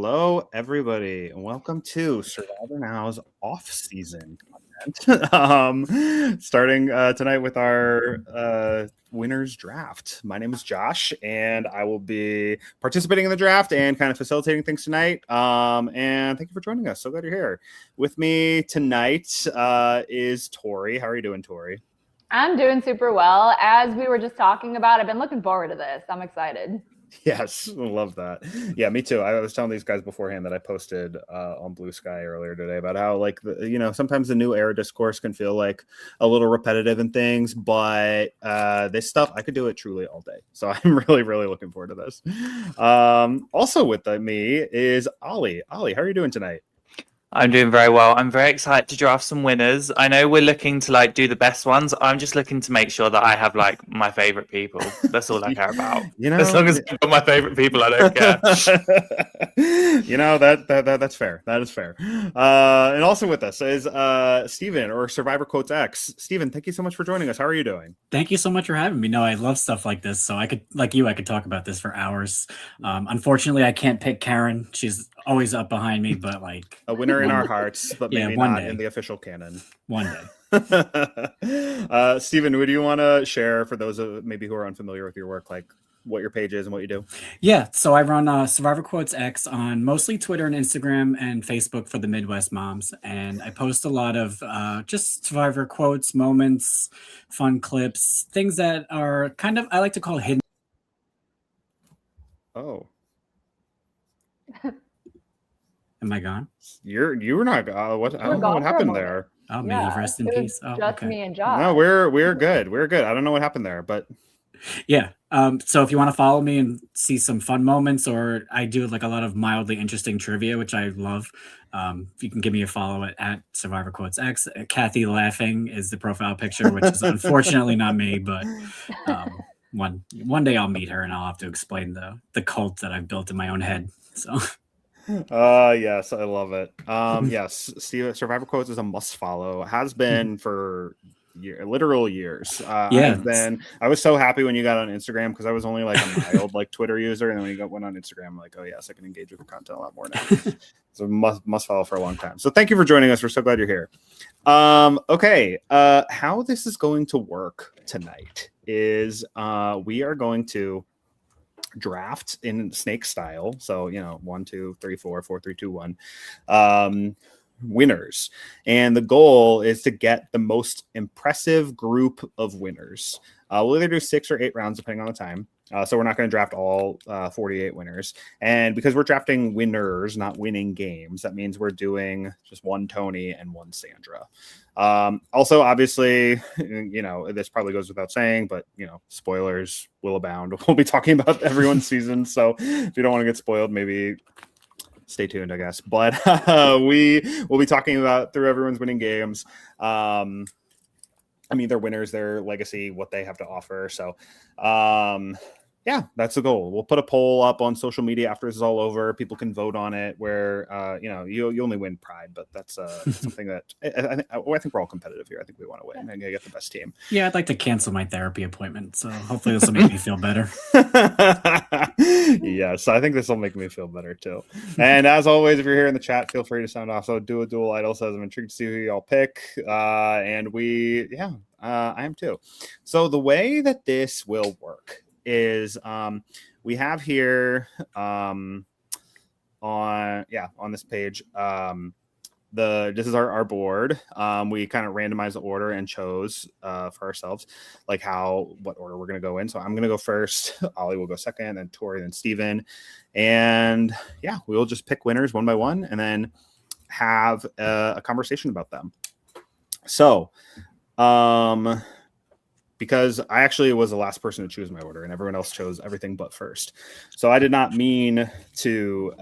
Hello, everybody, and welcome to Survivor Now's off-season content. Starting tonight with our winners draft. My name is Josh, and I will be participating in the draft and kind of facilitating things tonight. And thank you for joining us. So glad you're here. With me tonight is Tori. How are you doing, Tori? I'm doing super well. As we were just talking about, I've been looking forward to this. I'm excited. Yes, love that. Yeah, me too. I was telling these guys beforehand that I posted on Blue Sky earlier today about how, like, sometimes the new era discourse can feel like a little repetitive and things, but this stuff, I could do it truly all day. So I'm really, really looking forward to this. Also with me is Oli. Oli, how are you doing tonight? I'm doing very well. I'm very excited to draft some winners. I know we're looking to do the best ones. I'm just looking to make sure that I have my favorite people. That's all I care about. As long as I've got my favorite people, I don't care. That's fair. That is fair. And also with us is Steven or SurvivorQuotesX. Steven, thank you so much for joining us. How are you doing? Thank you so much for having me. No, I love stuff like this. So I could talk about this for hours. Unfortunately, I can't pick Karen. She's always up behind me, but a winner in our hearts, but maybe not in the official canon. One day. Steven, would you want to share for those maybe who are unfamiliar with your work, like what your page is and what you do? Yeah, so I run SurvivorQuotesX on mostly Twitter and Instagram and Facebook for the Midwest moms, and I post a lot of just Survivor quotes, moments, fun clips, things that are kind of, I like to call hidden. Oh. Am I gone? You were not. What? I don't know what happened there. Oh, may he rest in peace. Oh, just okay. Me and Josh. No, we're good. We're good. I don't know what happened there, but yeah. So if you want to follow me and see some fun moments, or I do a lot of mildly interesting trivia, which I love. You can give me a follow at SurvivorQuotesX. Kathy laughing is the profile picture, which is unfortunately not me, but one day I'll meet her and I'll have to explain the cult that I've built in my own head. So. Yes, I love it. Yes, Steve, Survivor Quotes is a must follow. Has been for literal years. Yeah, I was so happy when you got on Instagram because I was only a mild Twitter user, and then when you went on Instagram, I'm like, oh yes, I can engage with the content a lot more now. So must follow for a long time. So thank you for joining us. We're so glad you're here. Okay, how this is going to work tonight is we are going to draft in snake style, so 1 2 3 4 4 3 2 1 winners, and the goal is to get the most impressive group of winners. We'll either do 6 or 8 rounds depending on the time, so we're not going to draft all 48 winners, and because we're drafting winners, not winning games, that means we're doing just 1 Tony and 1 Sandra. Also, obviously, this probably goes without saying, but spoilers will abound. We'll be talking about everyone's season, so if you don't want to get spoiled, maybe stay tuned, I guess. But we will be talking about through everyone's winning games. Their winners, their legacy, what they have to offer. So, yeah, that's the goal. We'll put a poll up on social media after this is all over. People can vote on it where, you only win pride, but that's something that I think we're all competitive here. I think we want to win and get the best team. Yeah, I'd like to cancel my therapy appointment. So hopefully this will make me feel better. Yes, I think this will make me feel better too. And as always, if you're here in the chat, feel free to sound off. So Do a Dual Idol says, I'm intrigued to see who y'all pick. And I am too. So the way that this will work is we have here on this page this is our board. We kind of randomized the order and chose for ourselves what order we're going to go in. So I'm going to go first, Oli will go second, then Tori, then Steven, and we'll just pick winners one by one and then have a conversation about them. So because I actually was the last person to choose my order and everyone else chose everything but first. So I did not mean to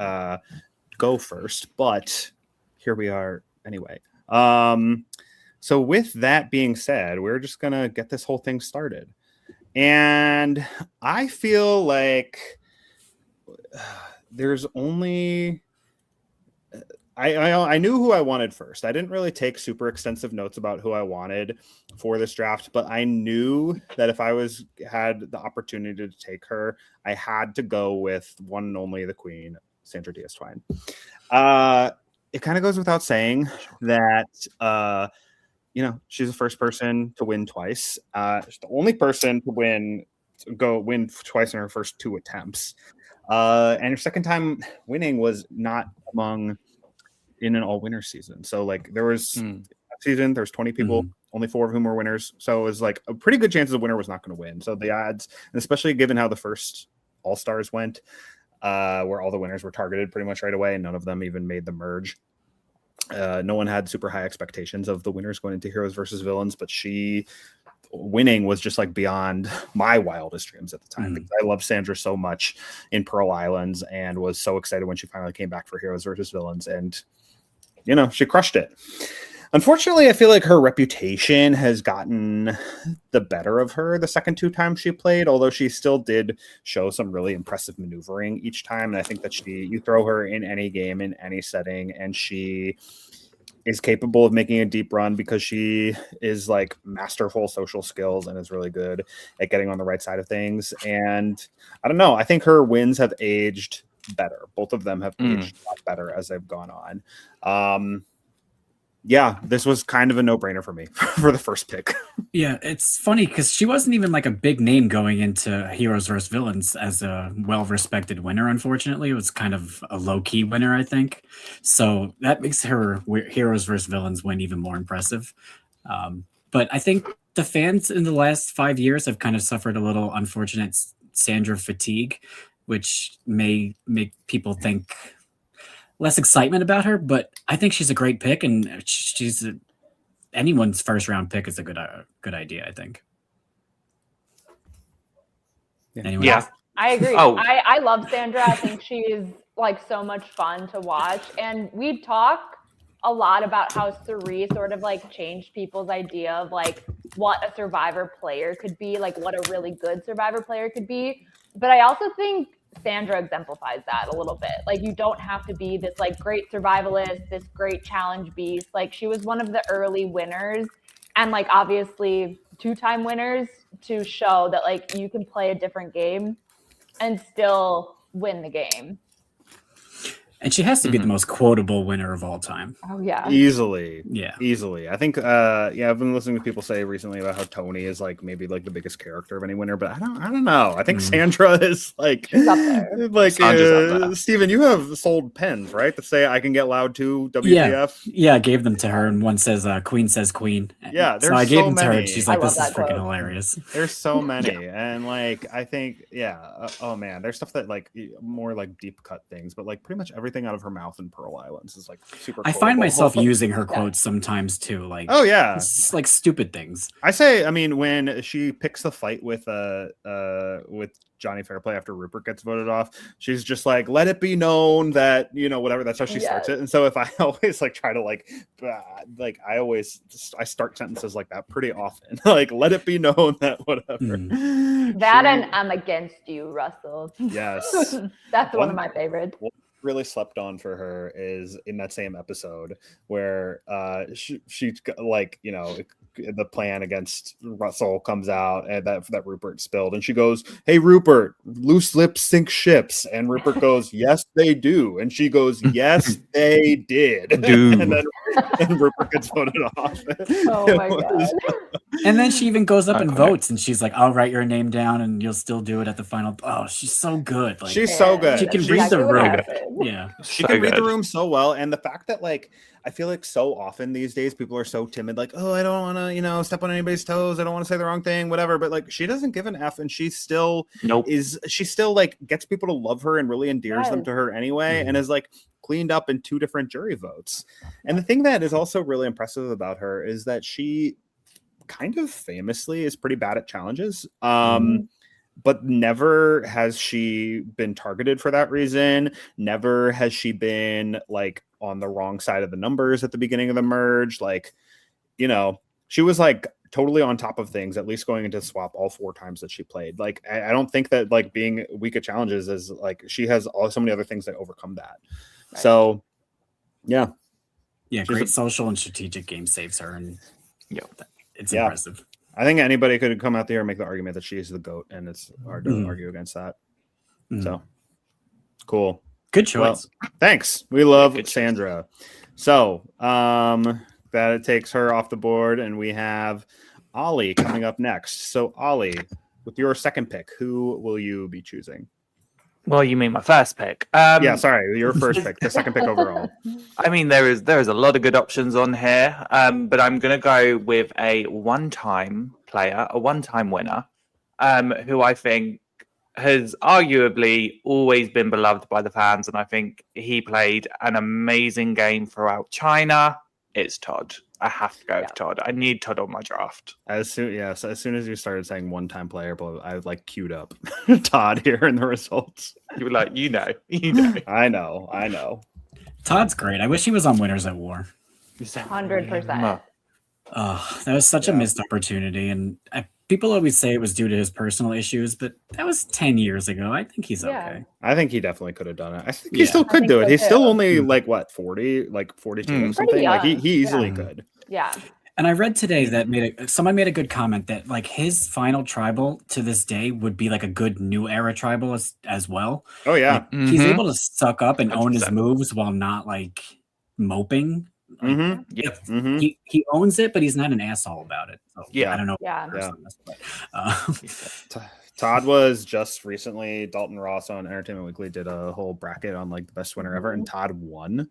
go first, but here we are anyway. So with that being said, we're just going to get this whole thing started. And I feel like there's only... I knew who I wanted first. I didn't really take super extensive notes about who I wanted for this draft, but I knew that if I had the opportunity to take her, I had to go with one and only the queen, Sandra Diaz-Twine. It kind of goes without saying that she's the first person to win twice. She's the only person to win twice in her first 2 attempts. And her second time winning was not in an all-winner season. So like there was season, there's 20 people, only 4 of whom were winners. So it was like a pretty good chance the winner was not going to win. So the odds, and especially given how the first All-Stars went, where all the winners were targeted pretty much right away and none of them even made the merge. No one had super high expectations of the winners going into Heroes versus Villains, but she winning was just like beyond my wildest dreams at the time, because I loved Sandra so much in Pearl Islands and was so excited when she finally came back for Heroes versus Villains, and she crushed it. Unfortunately, I feel like her reputation has gotten the better of her the second 2 times she played, although she still did show some really impressive maneuvering each time. And I think that you throw her in any game, in any setting, and she is capable of making a deep run because she is like masterful social skills and is really good at getting on the right side of things. And I don't know, I think her wins have aged better. Both of them have aged a lot better as they've gone on. Yeah, this was kind of a no-brainer for me for the first pick. Yeah, it's funny because she wasn't even like a big name going into Heroes vs. Villains as a well-respected winner, unfortunately. It was kind of a low-key winner, I think. So that makes her Heroes vs. Villains win even more impressive. But I think the fans in the last 5 years have kind of suffered a little unfortunate Sandra fatigue, which may make people think less excitement about her, but I think she's a great pick, and anyone's first round pick is a good idea, I think. Anyone else? I agree. I love Sandra. I think she's like so much fun to watch, and we talk a lot about how Suri sort of like changed people's idea of like what a Survivor player could be, like what a really good Survivor player could be. But I also think Sandra exemplifies that a little bit. Like, you don't have to be this like great survivalist, this great challenge beast. Like, she was one of the early winners, and like obviously 2-time winners, to show that like you can play a different game and still win the game. And she has to be the most quotable winner of all time. Oh yeah, easily. Yeah, easily. I think. I've been listening to people say recently about how Tony is like maybe like the biggest character of any winner, but I don't know. I think Sandra is like, she's up there. Like Steven, you have sold pens, right, that say "I can get loud too." WTF? Yeah, I gave them to her, and one says "Queen says Queen." Yeah, so I gave them to her, and she's like, I "This is love that freaking quote. hilarious." There's so many, and like I think, oh man, there's stuff that like more like deep cut things, but like pretty much everything out of her mouth in Pearl Islands is like super. I find myself using her quotes sometimes too, like like stupid things. I say, I mean, when she picks the fight with Johnny Fairplay after Rupert gets voted off, she's just like, "Let it be known that whatever." That's how she starts it. And so if I always like try to like I start sentences like that pretty often, like "Let it be known that whatever." That and "I'm against you, Russell." Yes, that's one of my favorites. Really slept on for her is in that same episode where she like the plan against Russell comes out, and that Rupert spilled, and she goes, "Hey Rupert, loose lips sink ships," and Rupert goes, "Yes they do," and she goes, "Yes they did," and then Rupert gets voted off. Oh my god. And then she even goes up and votes, and she's like, "I'll write your name down, and you'll still do it at the final." Oh, she's so good. Like, she's so good. She can read the room. Yeah, she can read the room so well, and the fact that like I feel like so often these days people are so timid, like, "Oh, I don't want to step on anybody's toes. I don't want to say the wrong thing, whatever." But like she doesn't give an F, and she still she still like gets people to love her and really endears them to her anyway, and is like cleaned up in 2 different jury votes. And the thing that is also really impressive about her is that she kind of famously is pretty bad at challenges. But never has she been targeted for that reason. Never has she been like on the wrong side of the numbers at the beginning of the merge. Like, she was like totally on top of things, at least going into swap all 4 times that she played. Like, I don't think that like being weak at challenges is like, she has so many other things that overcome that. Right. So yeah, great social and strategic game saves her, and it's impressive. I think anybody could come out there and make the argument that she is the GOAT, and it's hard to argue against that. So cool. Good choice. Well, thanks. We love Sandra. So that takes her off the board, and we have Oli coming up next. So Oli, with your second pick, who will you be choosing? Well, you mean my first pick? Yeah, sorry, your first pick, the second pick overall. I mean, there is a lot of good options on here, but I'm going to go with a one-time player, a one-time winner, who I think has arguably always been beloved by the fans, and I think he played an amazing game throughout China. It's Todd. I have to go with Todd. I need Todd on my draft. As soon as you started saying one-time player, I like queued up Todd here in the results. You were like, you know. I know. Todd's great. I wish he was on Winners at War. 100%. That was such a missed opportunity, and people always say it was due to his personal issues, but that was 10 years ago. I think he's okay. I think he definitely could have done it. I think he still could do it. He's still only like 40, like 42 or something. Like he easily could. Yeah. And I read today that someone made a good comment that like his final tribal to this day would be like a good new era tribal as well. Oh yeah. Like, he's able to suck up and own his moves while not like moping. He owns it, but he's not an asshole about it. So, I don't know. Todd was just recently, Dalton Ross on Entertainment Weekly did a whole bracket on like the best winner ever, and Todd won,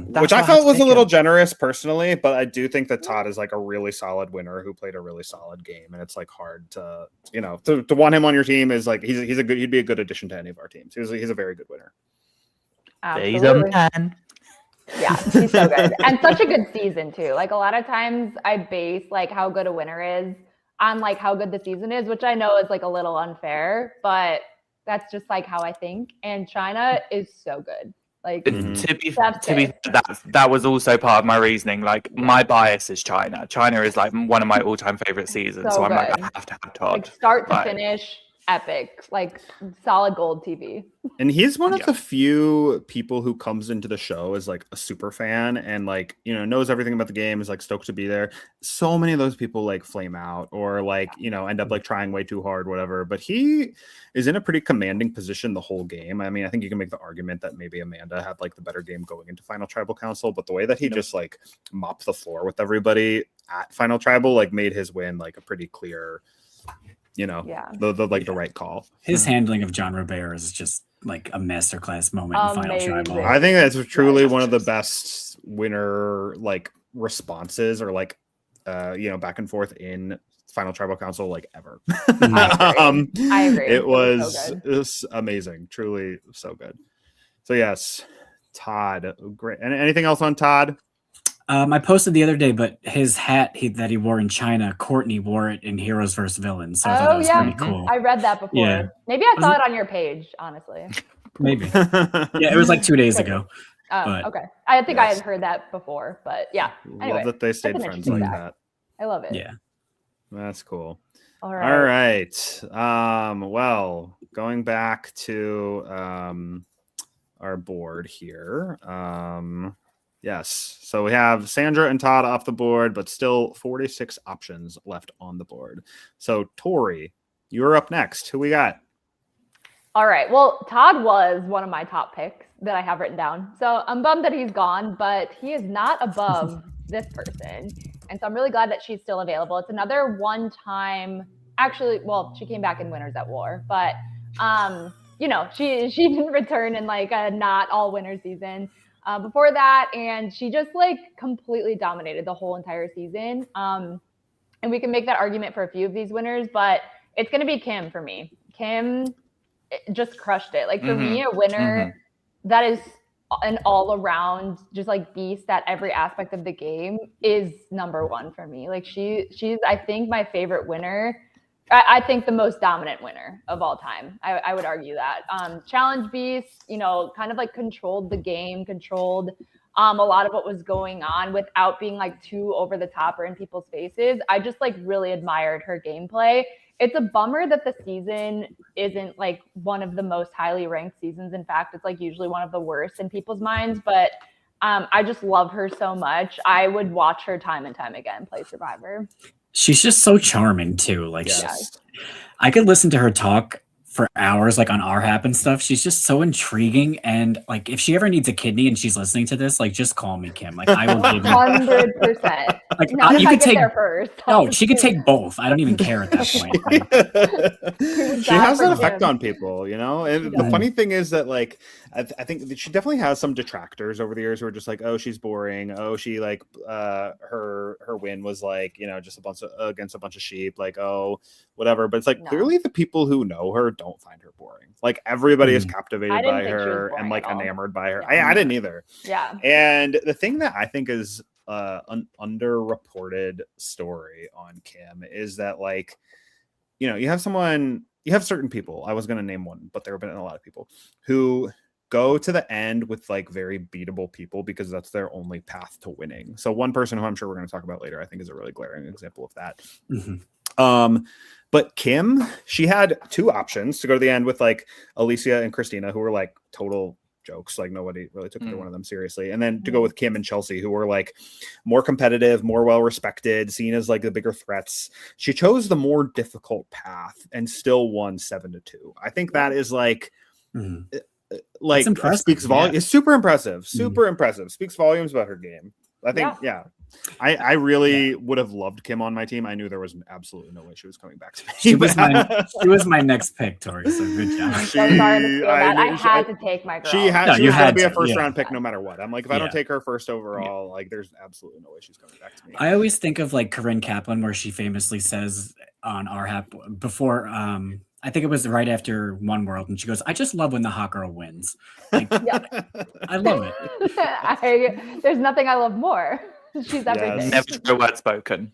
which I felt was a little generous personally, but I do think that Todd is like a really solid winner who played a really solid game, and it's like hard to to want him on your team is like he'd be a good addition to any of our teams. He's a very good winner. Absolutely. He's a man. Yeah, he's so good. And such a good season too. Like a lot of times I base like how good a winner is on like how good the season is, which I know is like a little unfair, but that's just like how I think. And China is so good. Like to be that was also part of my reasoning. Like my bias is China. China is like one of my all-time favorite seasons. So I'm like, I have to have Todd. Like start to finish, epic, like solid gold TV. And he's one of the few people who comes into the show as like a super fan and like, knows everything about the game, is like stoked to be there. So many of those people like flame out or like, end up like trying way too hard, whatever. But he is in a pretty commanding position the whole game. I mean, I think you can make the argument that maybe Amanda had like the better game going into Final Tribal Council, but the way that he just like mopped the floor with everybody at Final Tribal like made his win like a pretty clear the right call. His handling of John Robert is just like a masterclass moment in Final Tribal. I think that's truly one of the best winner like responses or like back and forth in Final Tribal Council like ever. I agree. It was amazing, truly so good. So yes, Todd, great. And anything else on Todd? I posted the other day, but his hat that he wore in China, Courtney wore it in Heroes vs. Villains. So I thought that was pretty cool. I read that before. Yeah. Maybe I saw it on your page, honestly. Maybe. Yeah, it was like 2 days ago. Okay. I think I had heard that before, but yeah. Anyway, love that they stayed friends like that. I love it. Yeah. That's cool. All right. Well, going back to our board here. Yes. So we have Sandra and Todd off the board, but still 46 options left on the board. So Tori, you're up next. Who we got? All right. Well, Todd was one of my top picks that I have written down. So I'm bummed that he's gone, but he is not above this person. And so I'm really glad that she's still available. It's another one-time, actually, well, she came back in Winners at War, but she didn't return in like a not all winner season. Before that, and she just like completely dominated the whole entire season. And we can make that argument for a few of these winners, but it's going to be Kim for me. Kim just crushed it. Like for me, a winner that is an all around just like beast at every aspect of the game is number one for me. Like she's I think my favorite winner. I think the most dominant winner of all time. I would argue that. Challenge Beast, kind of like controlled the game, controlled a lot of what was going on without being like too over the top or in people's faces. I just like really admired her gameplay. It's a bummer that the season isn't like one of the most highly ranked seasons. In fact, it's like usually one of the worst in people's minds, but I just love her so much. I would watch her time and time again play Survivor. She's just so charming too. Like I could listen to her talk for hours, like on our app and stuff. She's just so intriguing. And like, if she ever needs a kidney and she's listening to this, like, just call me, Kim. Like, I will give you 100%. like, Not if you I could get take there first. no, she could take both. I don't even care at that point. Like, she has that effect on people, you know. And the does. funny thing is that, like, I think that she definitely has some detractors over the years who are just like, oh, she's boring. Oh, she like her win was like, you know, just a bunch of against a bunch of sheep. Like, oh, whatever. But it's like clearly the people who know her don't find her boring. Like, everybody is captivated by her and like enamored by her. I didn't either. Yeah. And the thing that I think is an underreported story on Kim is that, like, you know, you have certain people. I was going to name one, but there have been a lot of people who go to the end with like very beatable people because that's their only path to winning. So one person who I'm sure we're going to talk about later, I think, is a really glaring example of that. But Kim, she had two options to go to the end with like Alicia and Christina, who were like total jokes. Like, nobody really took either one of them seriously. And then to go with Kim and Chelsea, who were like more competitive, more well-respected, seen as like the bigger threats. She chose the more difficult path and still won 7-2. I think that is like, like, speaks volume. It's super impressive. Impressive. Speaks volumes about her game. I think, I really would have loved Kim on my team. I knew there was absolutely no way she was coming back to me. She was my next pick, Tori. So good job. I'm so sorry to steal that. I had to take my girl. She was going to be a first round pick no matter what. I'm like, if I don't take her first overall, like, there's absolutely no way she's coming back to me. I always think of like Corinne Kaplan, where she famously says on our app before, I think it was right after One World, and she goes, "I just love when the hot girl wins." Like, I love it. There's nothing I love more. She's everything. Never a word spoken.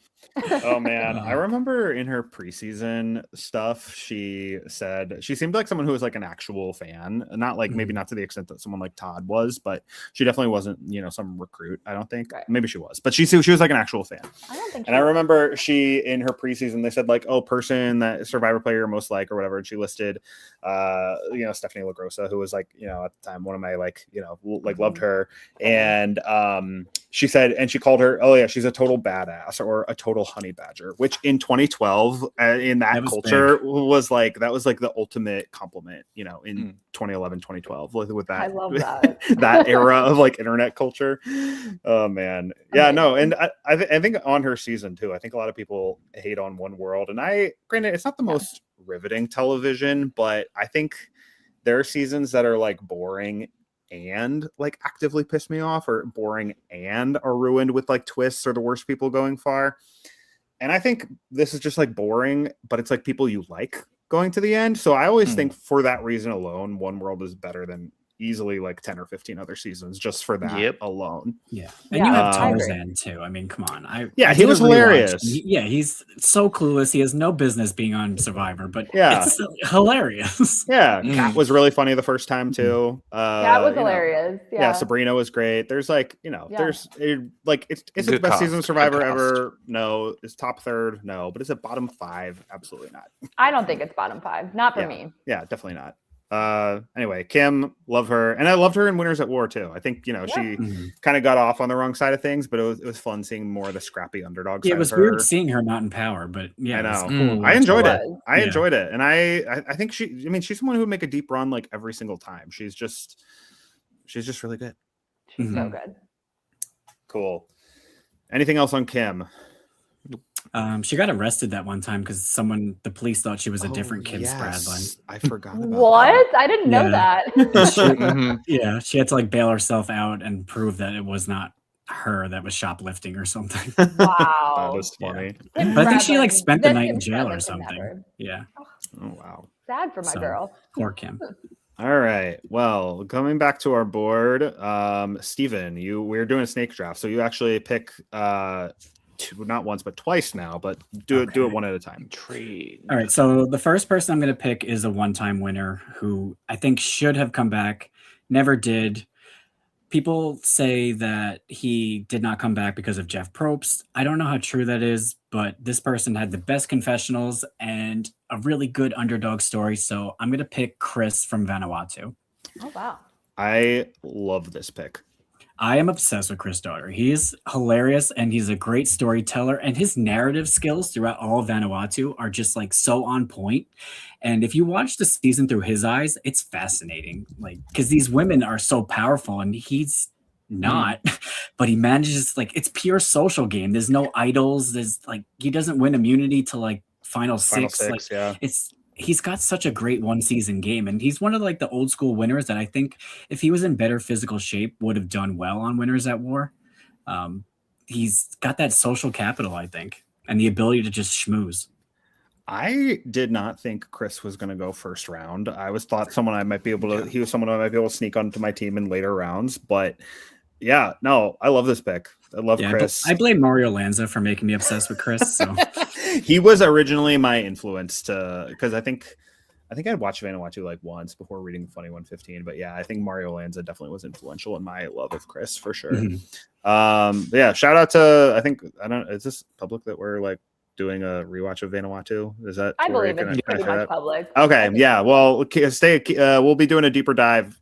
Oh man, I remember in her preseason stuff, she said she seemed like someone who was like an actual fan, not like maybe not to the extent that someone like Todd was, but she definitely wasn't, you know, some recruit. I don't think maybe she was, but she was like an actual fan. I don't think. And I remember she in her preseason they said like, oh, person that Survivor player most like or whatever, and she listed, you know, Stephanie LaGrossa, who was like, you know, at the time one of my like, you know, like loved her, and she said, and she called her, oh yeah, she's a total badass or a total honey badger, which in 2012 in that culture was like, that was like the ultimate compliment, you know, in 2011, 2012 with that. I love that. That era of like internet culture. Oh man. Yeah, no. And I think on her season too, I think a lot of people hate on One World, and granted, it's not the most riveting television, but I think there are seasons that are like boring and like actively piss me off, or boring and are ruined with like twists or the worst people going far. And I think this is just like boring, but it's like people you like going to the end. So I always think for that reason alone, One World is better than easily like 10 or 15 other seasons just for that alone. Yeah. And you have Tarzan too. I mean, come on. He was hilarious. He's so clueless. He has no business being on Survivor, but it's hilarious. Yeah. Kat was really funny the first time too. Kat was hilarious. Yeah, Sabrina was great. There's like, you know, there's like it's the best season of Survivor ever. No. It's top third. No, but is it bottom 5? Absolutely not. I don't think it's bottom 5. Not for me. Yeah, definitely not. Anyway, Kim, love her, and I loved her in Winners at War too. I think, you know, she kind of got off on the wrong side of things, but it was fun seeing more of the scrappy underdog side. It was weird seeing her not in power, but I know. Cool. I enjoyed it. I enjoyed it, and I think she's someone who would make a deep run like every single time. She's just really good. She's so good. Cool. Anything else on Kim? She got arrested that one time because the police thought she was a different Kim Spradlin. I forgot about what? I didn't know that. She had to like bail herself out and prove that it was not her that was shoplifting or something. Wow. That was funny. But I think she like spent the night in jail or something. Yeah. Oh wow. Sad for my girl. Poor Kim. All right. Well, coming back to our board, Steven, we're doing a snake draft. So you actually pick not once but twice now, but do it one at a time. All right, so the first person I'm going to pick is a one-time winner who I think should have come back, never did. People say that he did not come back because of Jeff Probst. I don't know how true that is, but this person had the best confessionals and a really good underdog story, so I'm going to pick Chris from Vanuatu. Oh wow. I love this pick. I am obsessed with Chris Daughter. He is hilarious and he's a great storyteller, and his narrative skills throughout all of Vanuatu are just like so on point. And if you watch the season through his eyes, it's fascinating. Like, because these women are so powerful and he's not, but he manages, like, it's pure social game. There's no idols. There's like, he doesn't win immunity to like final six. Like, yeah. He's got such a great one season game, and he's one of like the old school winners that I think if he was in better physical shape would have done well on Winners at War. He's got that social capital, I think, and the ability to just schmooze. I did not think Chris was going to go first round. I thought someone I might be able to, he was someone I might be able to sneak onto my team in later rounds, but yeah, no, I love this pick. I love Chris. I blame Mario Lanza for making me obsessed with Chris. So he was originally my influence because I think I'd watched Vanuatu like once before reading Funny 115, but yeah, I think Mario Lanza definitely was influential in my love of Chris for sure. Yeah, shout out to, is this public that we're like doing a rewatch of Vanuatu? Is that? I believe it's pretty much public. Okay, yeah. Well, we'll be doing a deeper dive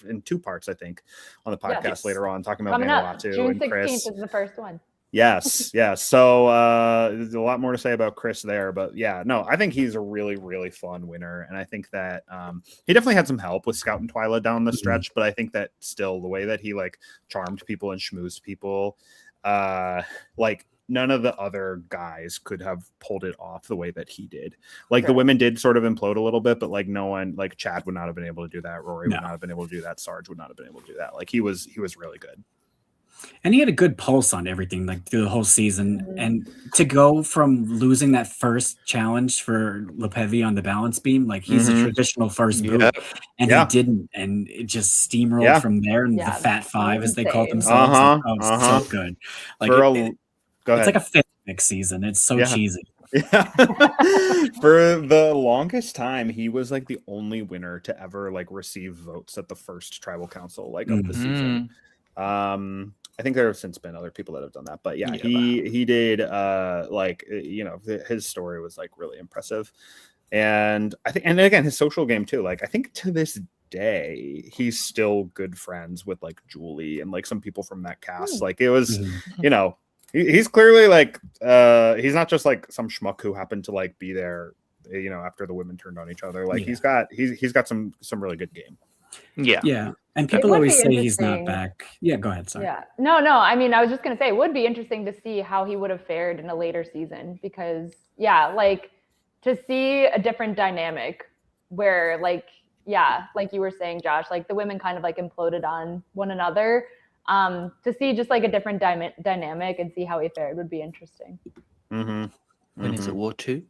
in 2 parts, I think, on the podcast later on, talking about Vanuatu. June and 16th Chris. is the first one. Yes. So there's a lot more to say about Chris there, but yeah, no, I think he's a really, really fun winner, and I think that he definitely had some help with Scout and Twyla down the stretch, but I think that still the way that he like charmed people and schmoozed people, like none of the other guys could have pulled it off the way that he did. Like the women did sort of implode a little bit, but like no one, like Chad would not have been able to do that. Rory would not have been able to do that. Sarge would not have been able to do that. Like he was really good. And he had a good pulse on everything, like through the whole season. And to go from losing that first challenge for Lepevi on the balance beam, like he's a traditional first boot, and he didn't, and it just steamrolled from there. And the Fat Five, as they called themselves, so good. Like it's like a fifth mix season. It's so cheesy. Yeah. For the longest time, he was like the only winner to ever like receive votes at the first tribal council like of the season. I think there have since been other people that have done that, but yeah, he did like, you know, his story was like really impressive. And I think, and again, his social game too, like I think to this day he's still good friends with like Julie and like some people from that cast. Like it was, you know, he's clearly like he's not just like some schmuck who happened to like be there, you know, after the women turned on each other. Like he's got some really good game. Yeah. And people always say he's not back. Yeah, go ahead. Sorry. Yeah. No. I mean, I was just going to say, it would be interesting to see how he would have fared in a later season because, like to see a different dynamic where like you were saying, Josh, like the women kind of like imploded on one another. To see just like a different dynamic and see how he fared would be interesting. When is it War 2?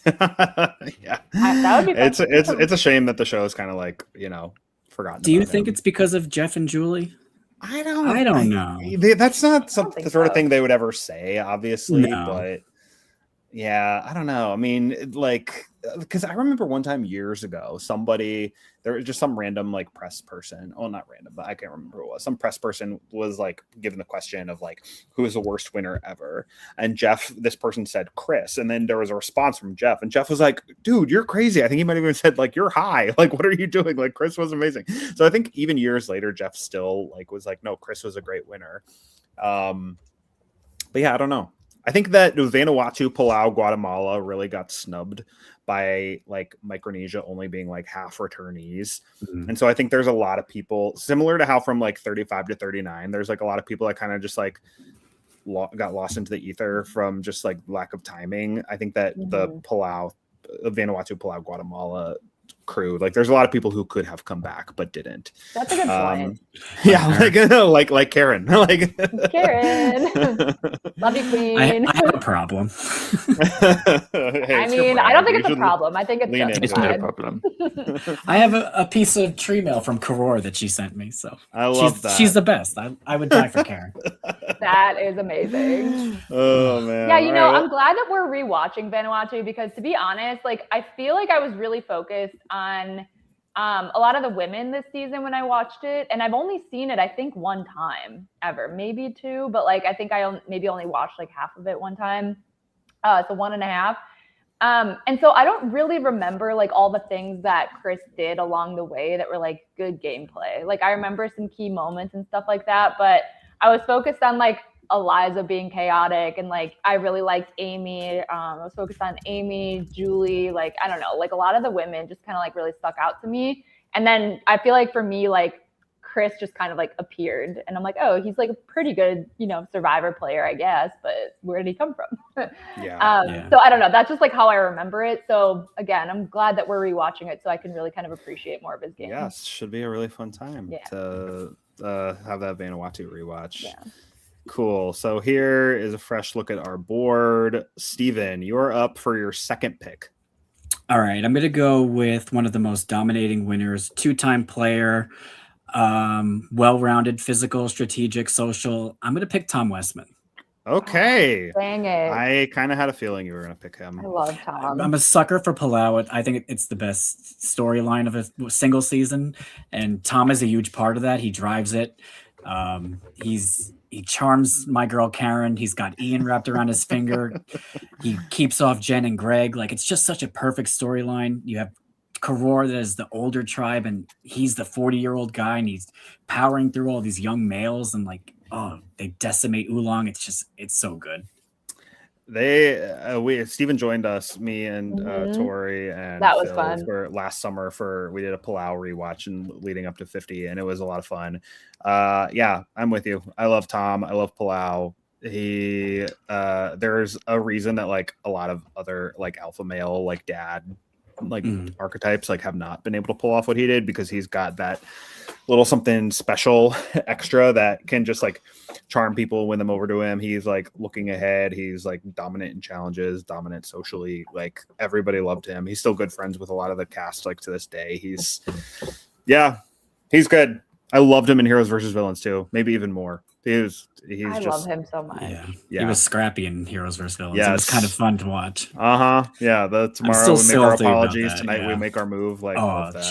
Yeah. That would be fun. It's a shame that the show is kind of like, you know, forgotten. Do you think it's because of Jeff and Julie? I don't know. That's not the sort of thing they would ever say, obviously, but yeah, I don't know. I mean, like, because I remember one time years ago, there was just some random like press person. Oh, not random, but I can't remember who it was. Some press person was like given the question of like, who is the worst winner ever? And this person said Chris. And then there was a response from Jeff. And Jeff was like, dude, you're crazy. I think he might have even said like, you're high. Like, what are you doing? Like, Chris was amazing. So I think even years later, Jeff still like was like, no, Chris was a great winner. But yeah, I don't know. I think that Vanuatu, Palau, Guatemala really got snubbed by like Micronesia only being like half returnees. And so I think there's a lot of people similar to how from like 35 to 39, there's like a lot of people that kind of just like got lost into the ether from just like lack of timing. I think that the Vanuatu, Palau, Guatemala crew, like there's a lot of people who could have come back but didn't. That's a good point. Yeah, like Karen. Like Karen. Love you, Queen. I have a problem. I mean, I don't think it's a problem. I think it's not a problem. I have a piece of tree mail from Karor that she sent me, so I love that. She's the best. I would die for Karen. That is amazing. Oh man. Yeah, you know, I'm glad that we're rewatching Vanuatu because to be honest, like I feel like I was really focused on a lot of the women this season when I watched it, and I've only seen it I think one time ever, maybe two, but like I think I maybe only watched like half of it one time, so 1.5. And so I don't really remember like all the things that Chris did along the way that were like good gameplay. Like I remember some key moments and stuff like that, but I was focused on like Eliza being chaotic, and like I really liked Amy. I was focused on Amy, Julie, like I don't know, like a lot of the women just kind of like really stuck out to me. And then I feel like for me, like Chris just kind of like appeared, and I'm like, oh, he's like a pretty good, Survivor player, I guess, but where did he come from? Yeah. So I don't know. That's just like how I remember it. So again, I'm glad that we're rewatching it so I can really kind of appreciate more of his game. Yes, should be a really fun time to have that Vanuatu rewatch. Yeah. Cool. So here is a fresh look at our board. Steven, you're up for your second pick. All right, I'm going to go with one of the most dominating winners, two-time player, well-rounded, physical, strategic, social. I'm going to pick Tom Westman. Okay. Dang it. I kind of had a feeling you were going to pick him. I love Tom. I'm a sucker for Palau. I think it's the best storyline of a single season, and Tom is a huge part of that. He drives it. He charms my girl Karen. He's got Ian wrapped around his finger. He keeps off Jen and Greg. Like, it's just such a perfect storyline. You have Karor that is the older tribe, and he's the 40-year-old guy, and he's powering through all these young males, and like, oh, they decimate Oolong. It's so good. Steven joined us, me and Tori, and that was Phil fun for last summer we did a Palau rewatch and leading up to 50, and it was a lot of fun. I'm with you. I love Tom. I love Palau. There's a reason that like a lot of other like alpha male like dad like archetypes like have not been able to pull off what he did, because he's got that little something special extra that can just like charm people, win them over to him. He's like looking ahead. He's like dominant in challenges, dominant socially. Like everybody loved him. He's still good friends with a lot of the cast like to this day. He's good. I loved him in Heroes versus Villains too. Maybe even more. I love him so much. Yeah. He was scrappy in Heroes vs. Villains. Yes. It was kind of fun to watch. Yeah. Tomorrow we make our apologies. Tonight we make our move. Like,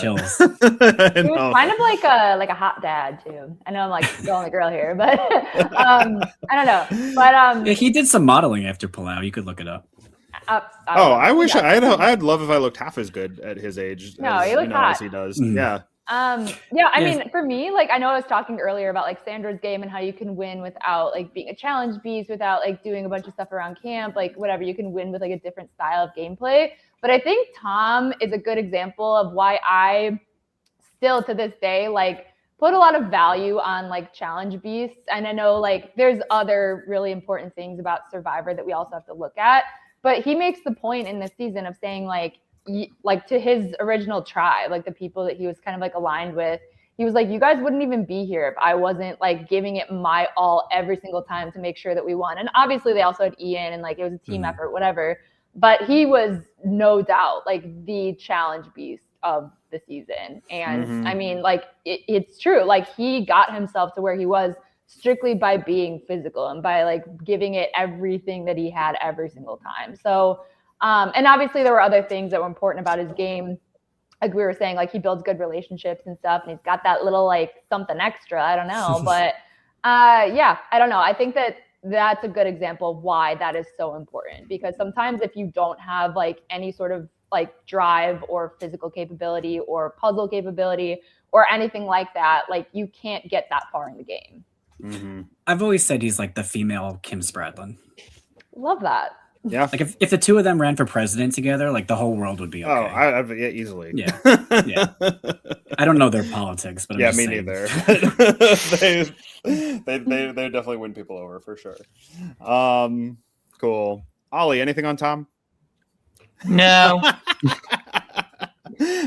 chills. He was kind of like a hot dad too. I know I'm like the only girl here, but I don't know. But he did some modeling after Palau. You could look it up. I wish I'd love if I looked half as good at his age. No, he looked hot as he does. Yeah. I mean, for me, like, I know I was talking earlier about like Sandra's game and how you can win without like being a challenge beast, without like doing a bunch of stuff around camp, like whatever. You can win with like a different style of gameplay. But I think Tom is a good example of why I still to this day like put a lot of value on like challenge beasts. And I know like there's other really important things about Survivor that we also have to look at. But he makes the point in this season of saying like to his original tribe, like the people that he was kind of like aligned with, he was like, you guys wouldn't even be here if I wasn't like giving it my all every single time to make sure that we won. And obviously they also had Ian and like it was a team effort, whatever. But he was no doubt like the challenge beast of the season. And I mean, like it's true. Like he got himself to where he was strictly by being physical and by like giving it everything that he had every single time. So and obviously there were other things that were important about his game. Like we were saying, like he builds good relationships and stuff, and he's got that little like something extra. I don't know, but I don't know. I think that that's a good example of why that is so important, because sometimes if you don't have like any sort of like drive or physical capability or puzzle capability or anything like that, like you can't get that far in the game. I've always said he's like the female Kim Spradlin. Love that. Yeah. Like if the two of them ran for president together, like the whole world would be okay. Easily. Yeah. I don't know their politics, but I'm just me saying. neither. they definitely win people over for sure. Cool. Oli, anything on Tom? No.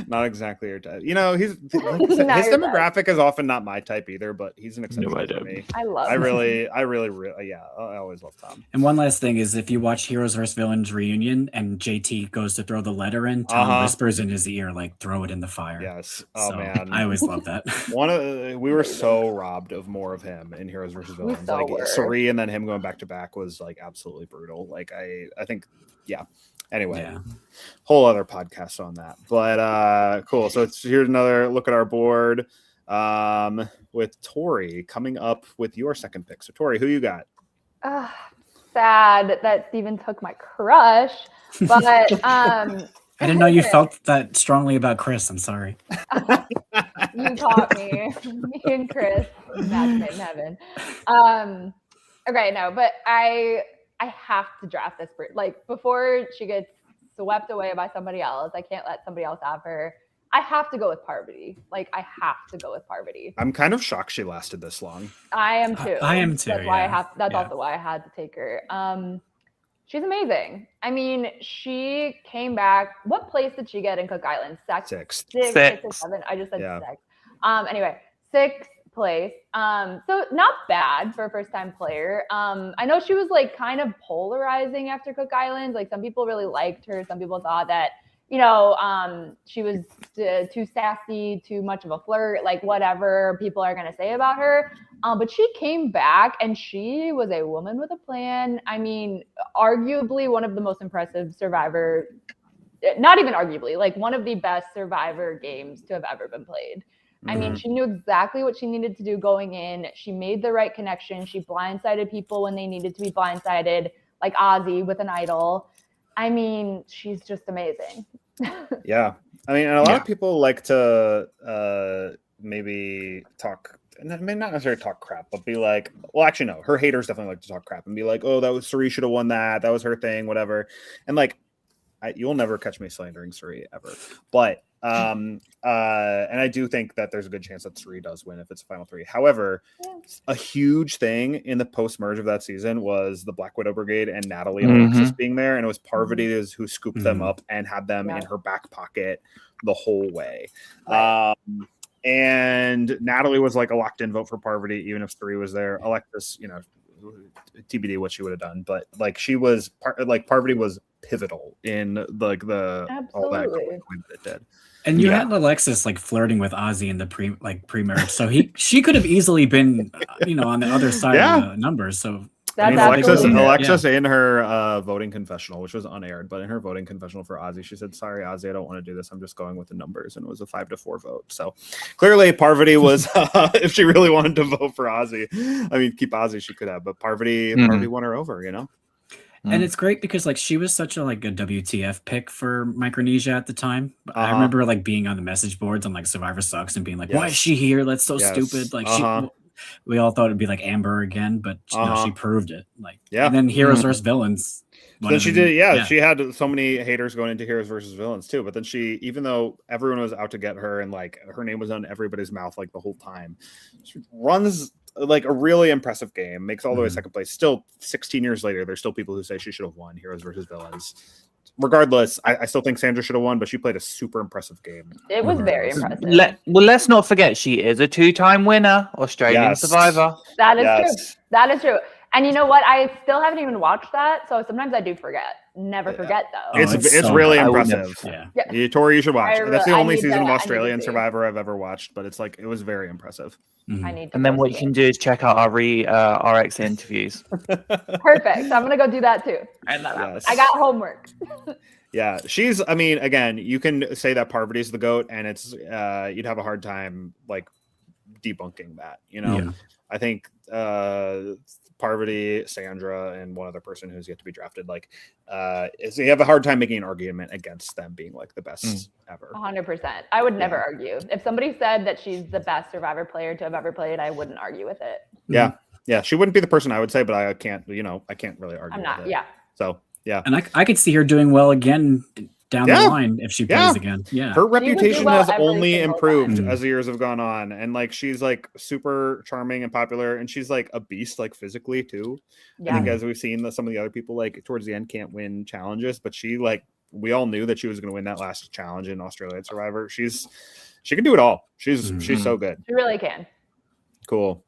Not exactly your type. You know, his demographic is often not my type either, but he's an exception for me. I always love Tom. And one last thing is, if you watch Heroes vs. Villains reunion and JT goes to throw the letter in, Tom whispers in his ear, like, throw it in the fire. Yes. Man. I always love that. We were so robbed of more of him in Heroes vs. Villains. Suri and then him going back to back was like absolutely brutal. Like I think, anyway, whole other podcast on that, but cool. So here's another look at our board with Tori coming up with your second pick. So Tori, who you got? sad that Steven took my crush, but I didn't know you felt that strongly about Chris. I'm sorry. You taught me. Me and Chris, match made in heaven. Okay, no, but I have to draft this like before she gets swept away by somebody else. I can't let somebody else have her. I have to go with Parvati. Like I have to go with Parvati. I'm kind of shocked she lasted this long. I am too. I am too. That's why that's also why I had to take her. She's amazing. I mean, she came back. What place did she get in Cook Island? Sixth. Six or seven. I just said six. Anyway, sixth place. So not bad for a first-time player. I know she was like kind of polarizing after Cook Islands. Like some people really liked her. Some people thought that, you know, she was too sassy, too much of a flirt, like whatever people are going to say about her. But she came back and she was a woman with a plan. I mean, arguably one of the most impressive Survivor, not even arguably, like one of the best Survivor games to have ever been played. I mean, she knew exactly what she needed to do going in. She made the right connection. She blindsided people when they needed to be blindsided, like Ozzy with an idol. I mean, she's just amazing. Yeah. I mean, and a lot of people like to maybe talk, not necessarily talk crap, but be like, well, actually, no, her haters definitely like to talk crap and be like, oh, that was Suri should have won that. That was her thing, whatever. And like, you'll never catch me slandering Suri ever. But, and I do think that there's a good chance that Suri does win if it's a final three. However, a huge thing in the post-merge of that season was the Black Widow Brigade and Natalie and Alexis being there. And it was Parvati who scooped them up and had them in her back pocket the whole way. Right. And Natalie was like a locked-in vote for Parvati, even if Suri was there. Alexis, you know, TBD what she would have done, but like she was Parvati was pivotal in like the all that that it did. And you had Alexis like flirting with Ozzy in the pre-merge, so she could have easily been, you know, on the other side of the numbers. So I mean, Alexis in her voting confessional, which was unaired, but in her voting confessional for Ozzy, she said, "Sorry, Ozzy, I don't want to do this. I'm just going with the numbers," and it was a 5-4 vote. So clearly, Parvati was, if she really wanted to vote for Ozzy, I mean, keep Ozzy, she could have, but Parvati won her over, you know. And it's great because like she was such a like a WTF pick for Micronesia at the time. I remember like being on the message boards on like Survivor Sucks and being like, "Why is she here? That's so stupid." Like we all thought it'd be like Amber again, but you know, she proved it. Like and then Heroes versus Villains. Then she did, she had so many haters going into Heroes versus Villains too. But then she, even though everyone was out to get her and like her name was on everybody's mouth like the whole time, she runs like a really impressive game, makes all the way second place. Still 16 years later, there's still people who say she should have won Heroes versus Villains. Regardless, I still think Sandra should have won, but she played a super impressive game. It was very impressive. Let's not forget she is a 2-time winner, Australian Survivor. That is true. That is true. And you know what? I still haven't even watched that, so sometimes I do forget. Never forget though. It's really impressive. Tori, you should watch. That's the only season of Australian Survivor I've ever watched, but it's like it was very impressive. I need to. And then what you can do is check out our RX interviews. Perfect. I'm gonna go do that too. I got homework. Yeah, she's. I mean, again, you can say that Parvati's the GOAT, and it's you'd have a hard time like debunking that. You know, I think Parvati, Sandra, and one other person who's yet to be drafted, like, you have a hard time making an argument against them being like the best ever. 100%. I would never argue. If somebody said that she's the best Survivor player to have ever played, I wouldn't argue with it. Yeah. Yeah. She wouldn't be the person I would say, but I can't really argue. I'm not. With it. So, yeah. And I could see her doing well again down the line if she plays again. Yeah. Her reputation has only improved as the years have gone on. And like she's like super charming and popular, and she's like a beast, like physically too. I think as we've seen that some of the other people like towards the end can't win challenges, but she like we all knew that she was gonna win that last challenge in Australian Survivor. She can do it all. She's so good. She really can. Cool.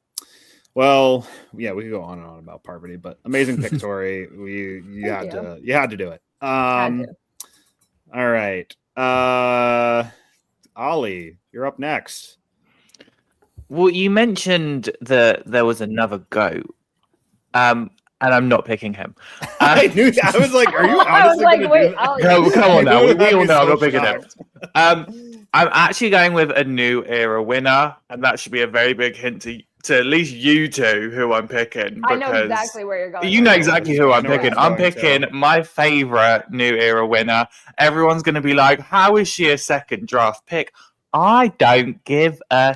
Well, yeah, we could go on and on about Parvati, but amazing pick, Tori. You had to do it. All right. Oli, you're up next. Well, you mentioned that there was another GOAT. And I'm not picking him. I knew that. I was like, are you honestly going to do that? No, come on now. We all know I'm not picking him. I'm actually going with a new era winner, and that should be a very big hint to to at least you two who I'm picking. I know exactly where you're going. You know exactly who I'm picking. I'm picking to. my favorite New Era winner. Everyone's going to be like, how is she a second draft pick? I don't give a...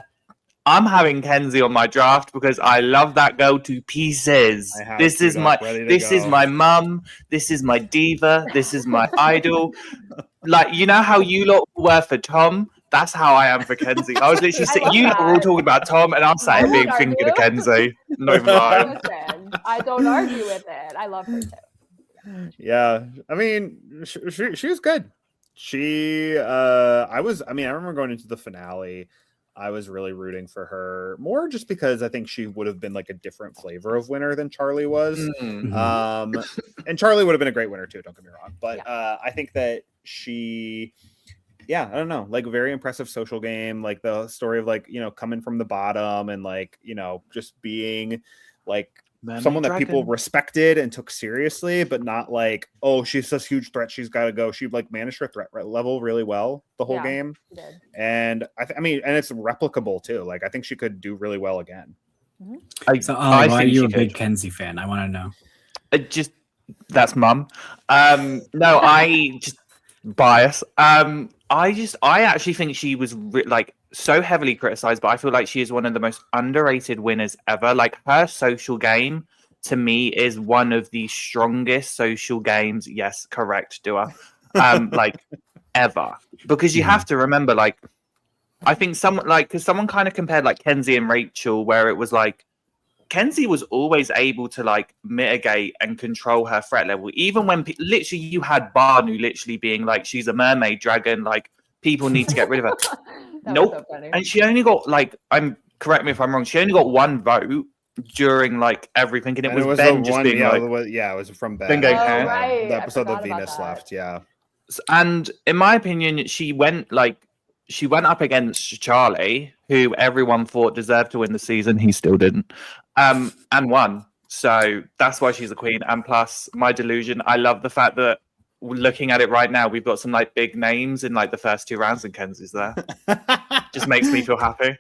I'm having Kenzie on my draft because I love that girl to pieces. This is my mum. This is my diva. This is my idol. Like, you know how you lot were for Tom? That's how I am for Kenzie. I was literally sitting, you lot were all talking about Tom, and I'm sat being thinking of Kenzie. No lying. I don't argue with it. I love her too. Yeah, I mean, she was good. I remember going into the finale. I was really rooting for her more just because I think she would have been like a different flavor of winner than Charlie was. Mm-hmm. And Charlie would have been a great winner too, don't get me wrong. But I think that she, I don't know, like very impressive social game, like the story of like, coming from the bottom and like, just being like someone that people respected and took seriously, but not like, oh, she's this huge threat, she's got to go. She like managed her threat level really well the whole game. She did. And and it's replicable too. Like I think she could do really well again. So why are you a big Kenzie fan? I want to know. That's mum. No, I just bias. I actually think she was so heavily criticized, but I feel like she is one of the most underrated winners ever. Like her social game to me is one of the strongest social games. Yes, correct, Dua. Like ever, because you have to remember, like, I think because someone kind of compared like Kenzie and Rachel, where it was like Kenzie was always able to like mitigate and control her threat level, even when literally you had Barnu literally being like, she's a mermaid dragon, like people need to get rid of her. Nope. So and she only got correct me if I'm wrong, she only got one vote during like everything, and it was Ben just being it was from Ben. Right. The episode that Venus left, And in my opinion, she went up against Charlie, who everyone thought deserved to win the season. He still didn't, and won. So that's why she's a queen. And plus, my delusion, I love the fact that looking at it right now, we've got some like big names in like the first 2 rounds, and Kenzie's there. Just makes me feel happy.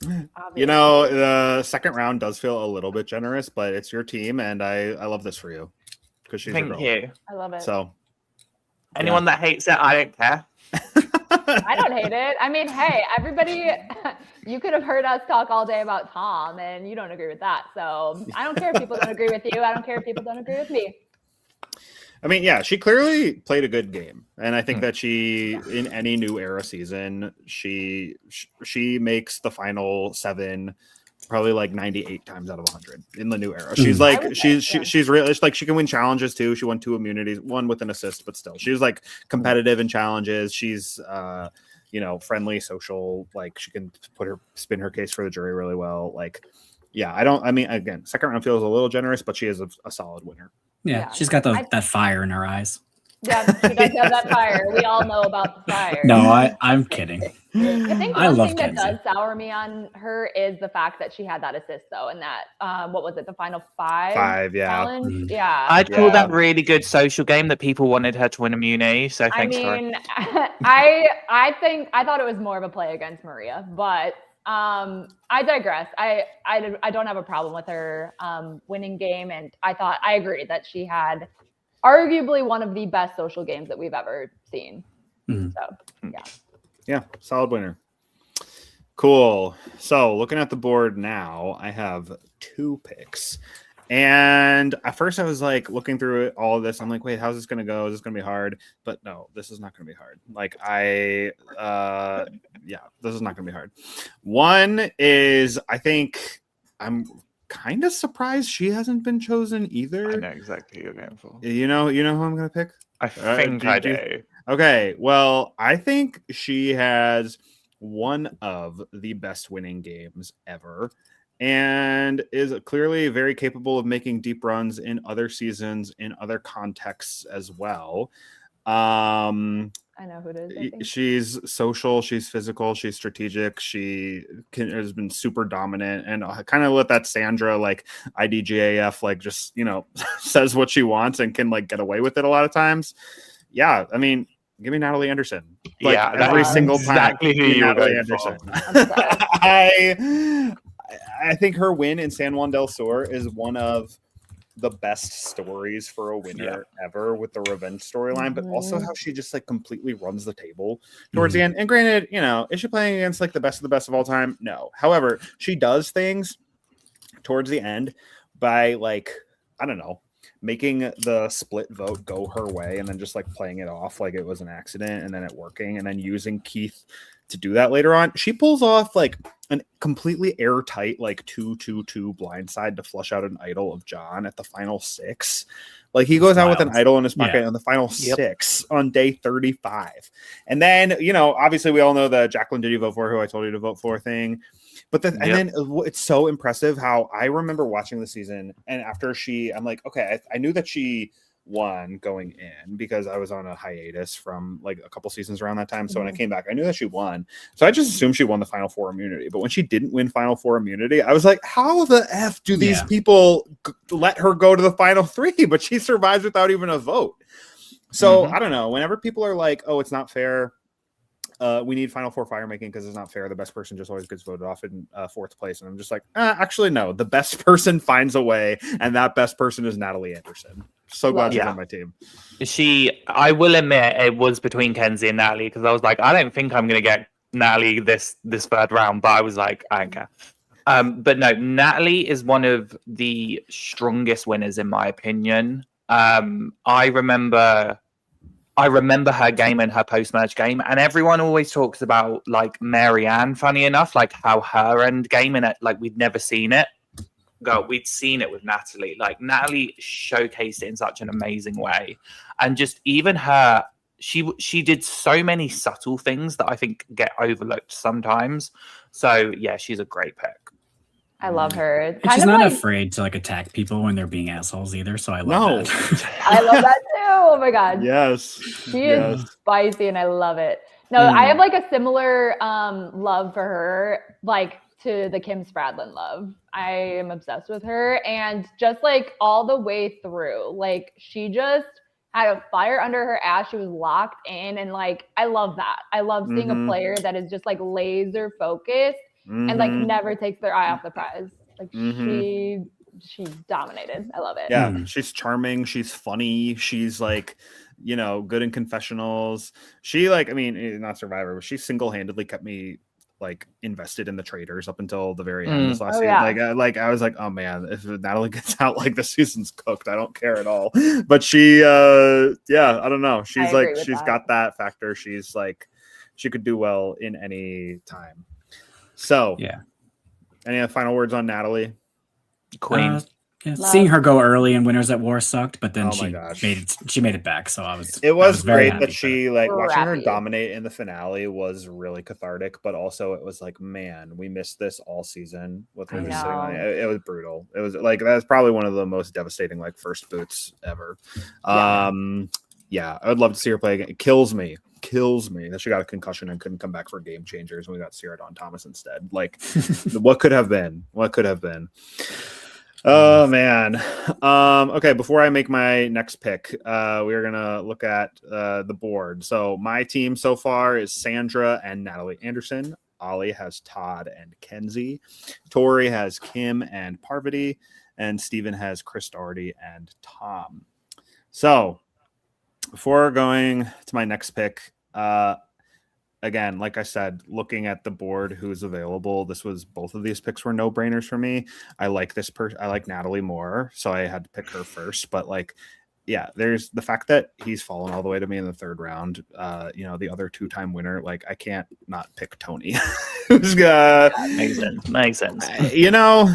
The second round does feel a little bit generous, but it's your team, and I love this for you because she's Thank you. I love it. So anyone that hates it, I don't care. I don't hate it. I mean, hey, everybody, you could have heard us talk all day about Tom, and you don't agree with that. So I don't care if people don't agree with you. I don't care if people don't agree with me. I mean, she clearly played a good game, and I think that she, in any New Era season, she makes the final 7 probably like 98 times out of 100 in the New Era. She's like she's really, it's like she can win challenges too. She won 2 immunities, 1 with an assist, but still she's like competitive in challenges. She's friendly, social, like she can spin her case for the jury really well. Like again, second round feels a little generous, but she is a solid winner. Yeah, she's got that fire in her eyes. Yeah, she does have that fire. We all know about the fire. No, I'm kidding. I think one thing that does sour me on her is the fact that she had that assist, though, and that, what was it, the final 5 challenge? Mm-hmm. Yeah. I'd call that really good social game that people wanted her to win immunity, so thanks, Tori. I thought it was more of a play against Maria, but I digress. I don't have a problem with her winning game, and I agree that she had arguably one of the best social games that we've ever seen. Mm-hmm. So yeah, solid winner. Cool. So looking at the board now, I have 2 picks. And at first I was like looking through all of this. I'm like, wait, how's this going to go? Is this going to be hard? But no, this is not going to be hard. Like this is not going to be hard. One is, I think I'm kind of surprised she hasn't been chosen either. I know exactly who you're going for. You know who I'm going to pick? I think I do. Okay. Well, I think she has one of the best winning games ever, and is clearly very capable of making deep runs in other seasons, in other contexts as well. I know who it is. She's social, she's physical, she's strategic, has been super dominant, and kind of with that Sandra like IDGAF, like just says what she wants and can like get away with it a lot of times. Yeah, I mean, give me Natalie Anderson. Like, every single time. Exactly who you Natalie were Anderson. I think her win in San Juan del Sur is one of the best stories for a winner ever with the revenge storyline, but also how she just like completely runs the table towards the end. And granted, you know, is she playing against like the best of all time? No. However, she does things towards the end by like, I don't know, making the split vote go her way and then just like playing it off like it was an accident and then it working and then using Keith to do that later on. She pulls off like an completely airtight like 2-2-2 blindside to flush out an idol of John at the final 6. Like he goes out with an idol in his pocket on the final 6 on day 35. And then, you know, obviously we all know the Jacqueline, did you vote for who I told you to vote for thing. But and then it's so impressive how I remember watching the season and after I'm like, okay, I knew that she won going in because I was on a hiatus from like a couple seasons around that time. So when I came back, I knew that she won. So I just assumed she won the Final Four immunity. But when she didn't win Final Four immunity, I was like, how the F do these people let her go to the Final 3? But she survives without even a vote. So I don't know. Whenever people are like, oh, it's not fair. We need Final Four fire making because it's not fair. The best person just always gets voted off in 4th place. And I'm just like, actually, no. The best person finds a way. And that best person is Natalie Anderson. So glad she's on my team. I will admit it was between Kenzie and Natalie because I was like, I don't think I'm going to get Natalie this 3rd round. But I was like, I don't care. But no, Natalie is one of the strongest winners in my opinion. I remember her game and her post-merge game, and everyone always talks about like Marianne, funny enough, like how her end game and like we'd never seen it. We'd seen it with Natalie. Like Natalie showcased it in such an amazing way. And just even her, she did so many subtle things that I think get overlooked sometimes. So yeah, she's a great pick. I love her. It's and she's not afraid to like attack people when they're being assholes either. So I love that. I love that too. Oh my God. Yes. She is spicy and I love it. No, I have like a similar love for her, like to the Kim Spradlin love. I am obsessed with her and just like all the way through, like she just had a fire under her ass. She was locked in and like, I love that. I love seeing a player that is just like laser focused and like never takes their eye off the prize. Like she dominated. I love it. Yeah, she's charming. She's funny. She's like, you know, good in confessionals. She like, I mean, not Survivor, but she single-handedly kept me like invested in the traders up until the very end this last season. Like I was like, oh man, if Natalie gets out, like the season's cooked. I don't care at all. But she, I don't know. She's like, she's got that factor. She's like, she could do well in any time. So any final words on Natalie? Queen. Seeing her go early in Winners at War sucked, but then she made it back. So it was great that she like watching her dominate in the finale was really cathartic, but also it was like, man, we missed this all season with her just sitting on it. It was brutal. It was like that's probably one of the most devastating like first boots ever. I would love to see her play again. It kills me that she got a concussion and couldn't come back for Game Changers and we got Sierra Dawn Thomas instead. Like what could have been? Oh man. Okay, before I make my next pick, we're gonna look at the board. So my team so far is Sandra and Natalie Anderson. Oli has Todd and Kenzie. Tori has Kim and Parvati, and Steven has Chris Doherty and Tom. So before going to my next pick, again, like I said, looking at the board, who's available, both of these picks were no brainers for me. I like this person. I like Natalie more, so I had to pick her first. But like, yeah, there's the fact that he's fallen all the way to me in the 3rd round. You know, the other 2-time winner. Like, I can't not pick Tony. Who's makes sense. You know,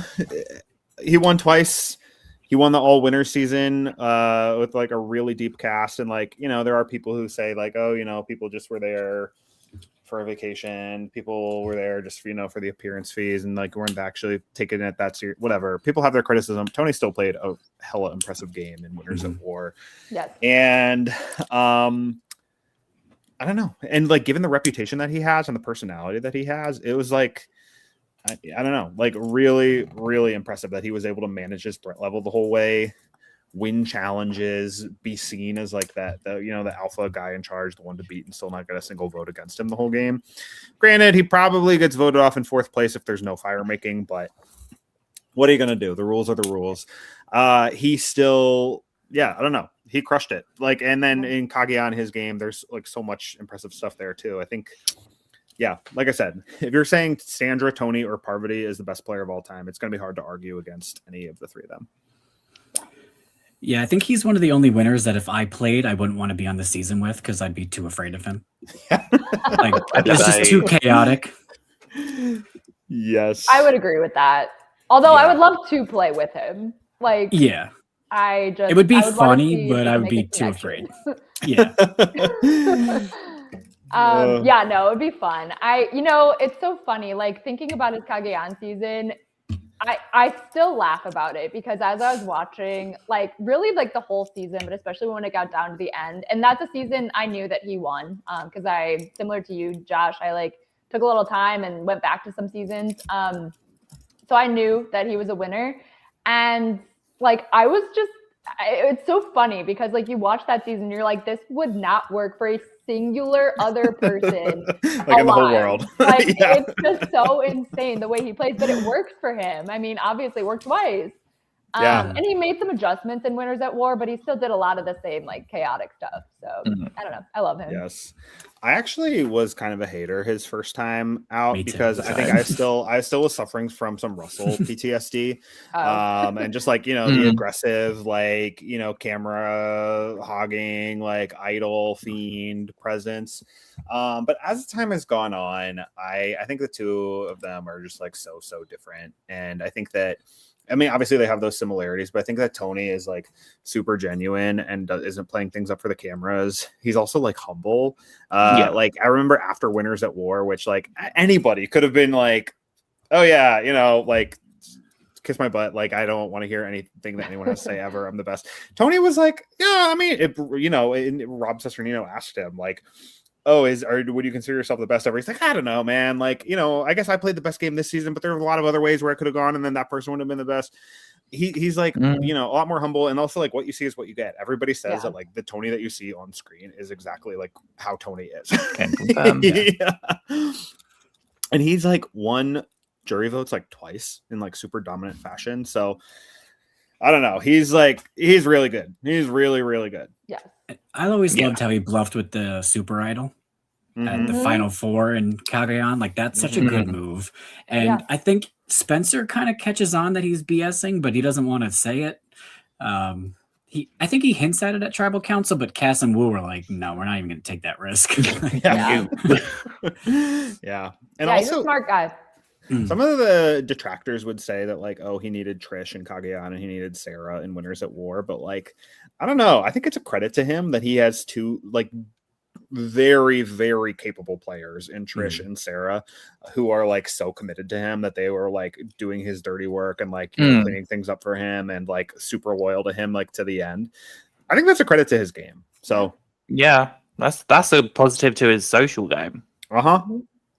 he won twice. He won the all winner season with like a really deep cast, and like, you know, there are people who say like, oh, you know, people just were there for a vacation. People were there just, you know, for the appearance fees and like weren't actually taking it that serious. Whatever. People have their criticism. Tony still played a hella impressive game in Winners of War. Yes. And I don't know. And like, given the reputation that he has and the personality that he has, it was like, I don't know, like really, really impressive that he was able to manage his threat level the whole way, win challenges, be seen as like the alpha guy in charge, the one to beat, and still not get a single vote against him the whole game. Granted, he probably gets voted off in 4th place if there's no fire making, but what are you gonna do? The rules are the rules. He still, I don't know. He crushed it. Like, and then in Kageyan, his game, there's like so much impressive stuff there too. I think, like I said, if you're saying Sandra, Tony, or Parvati is the best player of all time, it's gonna be hard to argue against any of the three of them. Yeah, I think he's one of the only winners that if I played, I wouldn't want to be on the season with because I'd be too afraid of him. Like, it's just too chaotic. Yes. I would agree with that. Although I would love to play with him. Like, yeah. It would be funny, but I would be too afraid. Yeah. No, it would be fun. It's so funny. Like, thinking about his Kageyan season, I still laugh about it because as I was watching, like, really, like, the whole season, but especially when it got down to the end, and that's a season I knew that he won because similar to you, Josh, I, like, took a little time and went back to some seasons. So I knew that he was a winner. And, like, it's so funny because, like, you watch that season, you're like, this would not work for a singular other person like in the whole world. Like, it's just so insane the way he plays, but it works for him. I mean, obviously it worked twice. And he made some adjustments in Winners at War, but he still did a lot of the same, like, chaotic stuff. So I don't know. I love him. Yes. I actually was kind of a hater his first time out because I think I still was suffering from some Russell PTSD. And just like, the aggressive, like, camera hogging, like idol fiend presence. But as time has gone on, I think the two of them are just like so different. And I think that, I mean, obviously they have those similarities, but I think that Tony is like super genuine and isn't playing things up for the cameras. He's also like humble. Like I remember after Winners at War, which like anybody could have been like, oh yeah, like kiss my butt. Like, I don't want to hear anything that anyone has to say ever. I'm the best. Tony was like, yeah, I mean, Rob Cesternino asked him like, would you consider yourself the best ever? He's like, I don't know, man. Like, I guess I played the best game this season, but there were a lot of other ways where I could have gone, and then that person would have been the best. He's like, a lot more humble, and also like what you see is what you get. Everybody says that like the Tony that you see on screen is exactly like how Tony is. Can confirm. And he's like won jury votes like twice in like super dominant fashion. So I don't know. He's really good. He's really, really good. Yeah. I always loved how he bluffed with the Super Idol at the Final Four and Kageyan. Like, that's such a good move. And I think Spencer kind of catches on that he's BSing, but he doesn't want to say it. I think he hints at it at Tribal Council, but Cass and Wu were like, no, we're not even going to take that risk. And also, he's a smart guy. Some of the detractors would say that like, oh, he needed Trish and Kageyan and he needed Sarah in Winners at War, but like, I don't know. I think it's a credit to him that he has two like very, very capable players in Trish and Sarah who are like so committed to him that they were like doing his dirty work and like cleaning things up for him and like super loyal to him like to the end. I think that's a credit to his game. So yeah, that's a positive to his social game.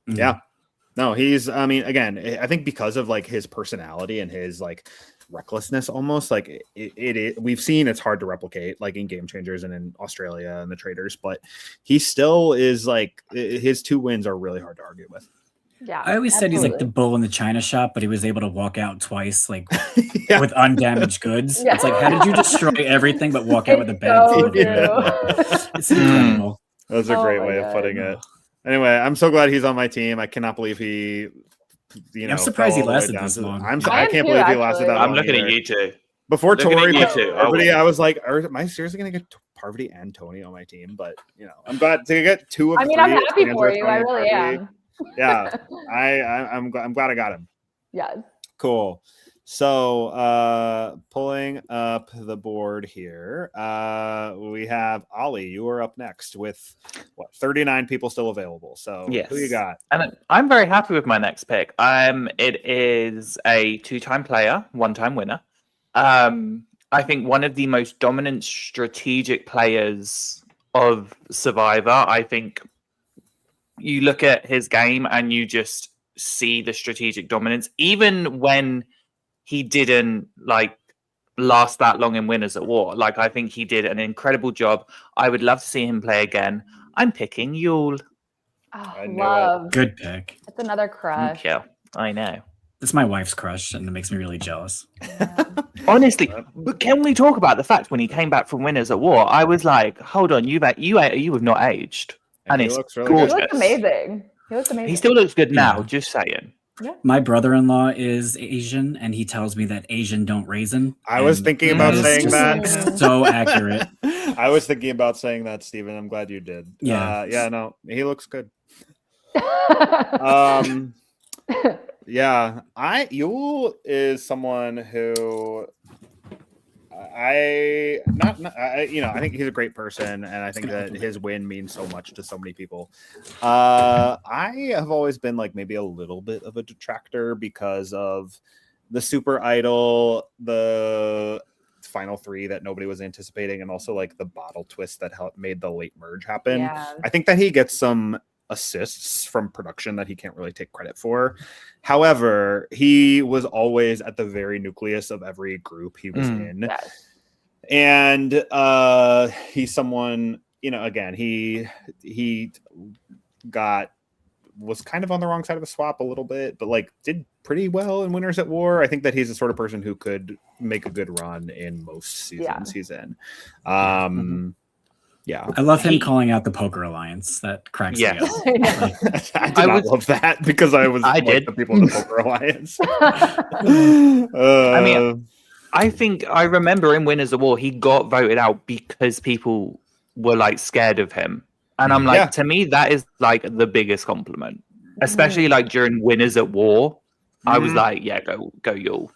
Yeah. No, I mean, again, I think because of like his personality and his like recklessness almost like we've seen it's hard to replicate like in Game Changers and in Australia and the Traders, but he still is like his 2 wins are really hard to argue with. Yeah, I always said he's like the bull in the china shop, but he was able to walk out twice like with undamaged goods. It's like, how did you destroy everything but walk out with a bag? It's incredible. That's a great way of putting it. Anyway, I'm so glad he's on my team. I cannot believe he, I'm surprised he lasted this long. I can't believe he lasted that long. I'm looking at you two. Before Tori, Parvati, I was like, am I seriously going to get Parvati and Tony on my team? But, I'm glad to get 2 of them. I mean, I'm happy for you. I really am. Yeah, I'm glad I got him. Yes. Cool. So pulling up the board here, we have Oli. You are up next with 39 people still available. So who you got? And I'm very happy with my next pick. It is a 2-time player, 1-time winner. I think one of the most dominant strategic players of Survivor. I think you look at his game and you just see the strategic dominance, even when he didn't like last that long in Winners at War. Like, I think he did an incredible job. I would love to see him play again. I'm picking Yule. Oh, love. Good pick. It's another crush. Yeah, I know. That's my wife's crush, and it makes me really jealous. Honestly, but can we talk about the fact when he came back from Winners at War? I was like, hold on, you have not aged, and he it's looks really gorgeous. He looks amazing. He still looks good now. Yeah. Just saying. Yeah. My brother-in-law is Asian, and he tells me that Asian don't raisin. I was thinking about is saying just that. So accurate. I was thinking about saying that, Steven. I'm glad you did. Yeah. No, he looks good. Yeah, Yule is someone who I think he's a great person, and I think that his win means so much to so many people. I have always been like maybe a little bit of a detractor because of the super idol, the final 3 that nobody was anticipating, and also like the bottle twist that made the late merge happen. Yeah. I think that he gets some assists from production that he can't really take credit for. However, he was always at the very nucleus of every group he was in. Yes. And he's someone, again, he was kind of on the wrong side of a swap a little bit, but like did pretty well in Winners at War. I think that he's the sort of person who could make a good run in most seasons he's in. Yeah, I love him calling out the Poker Alliance. That cracks me up. I did love that because I did the people in the Poker Alliance. I mean, I think I remember in Winners at War he got voted out because people were like scared of him, and I'm like, to me that is like the biggest compliment, especially like during Winners at War. I was like, yeah, go Yule.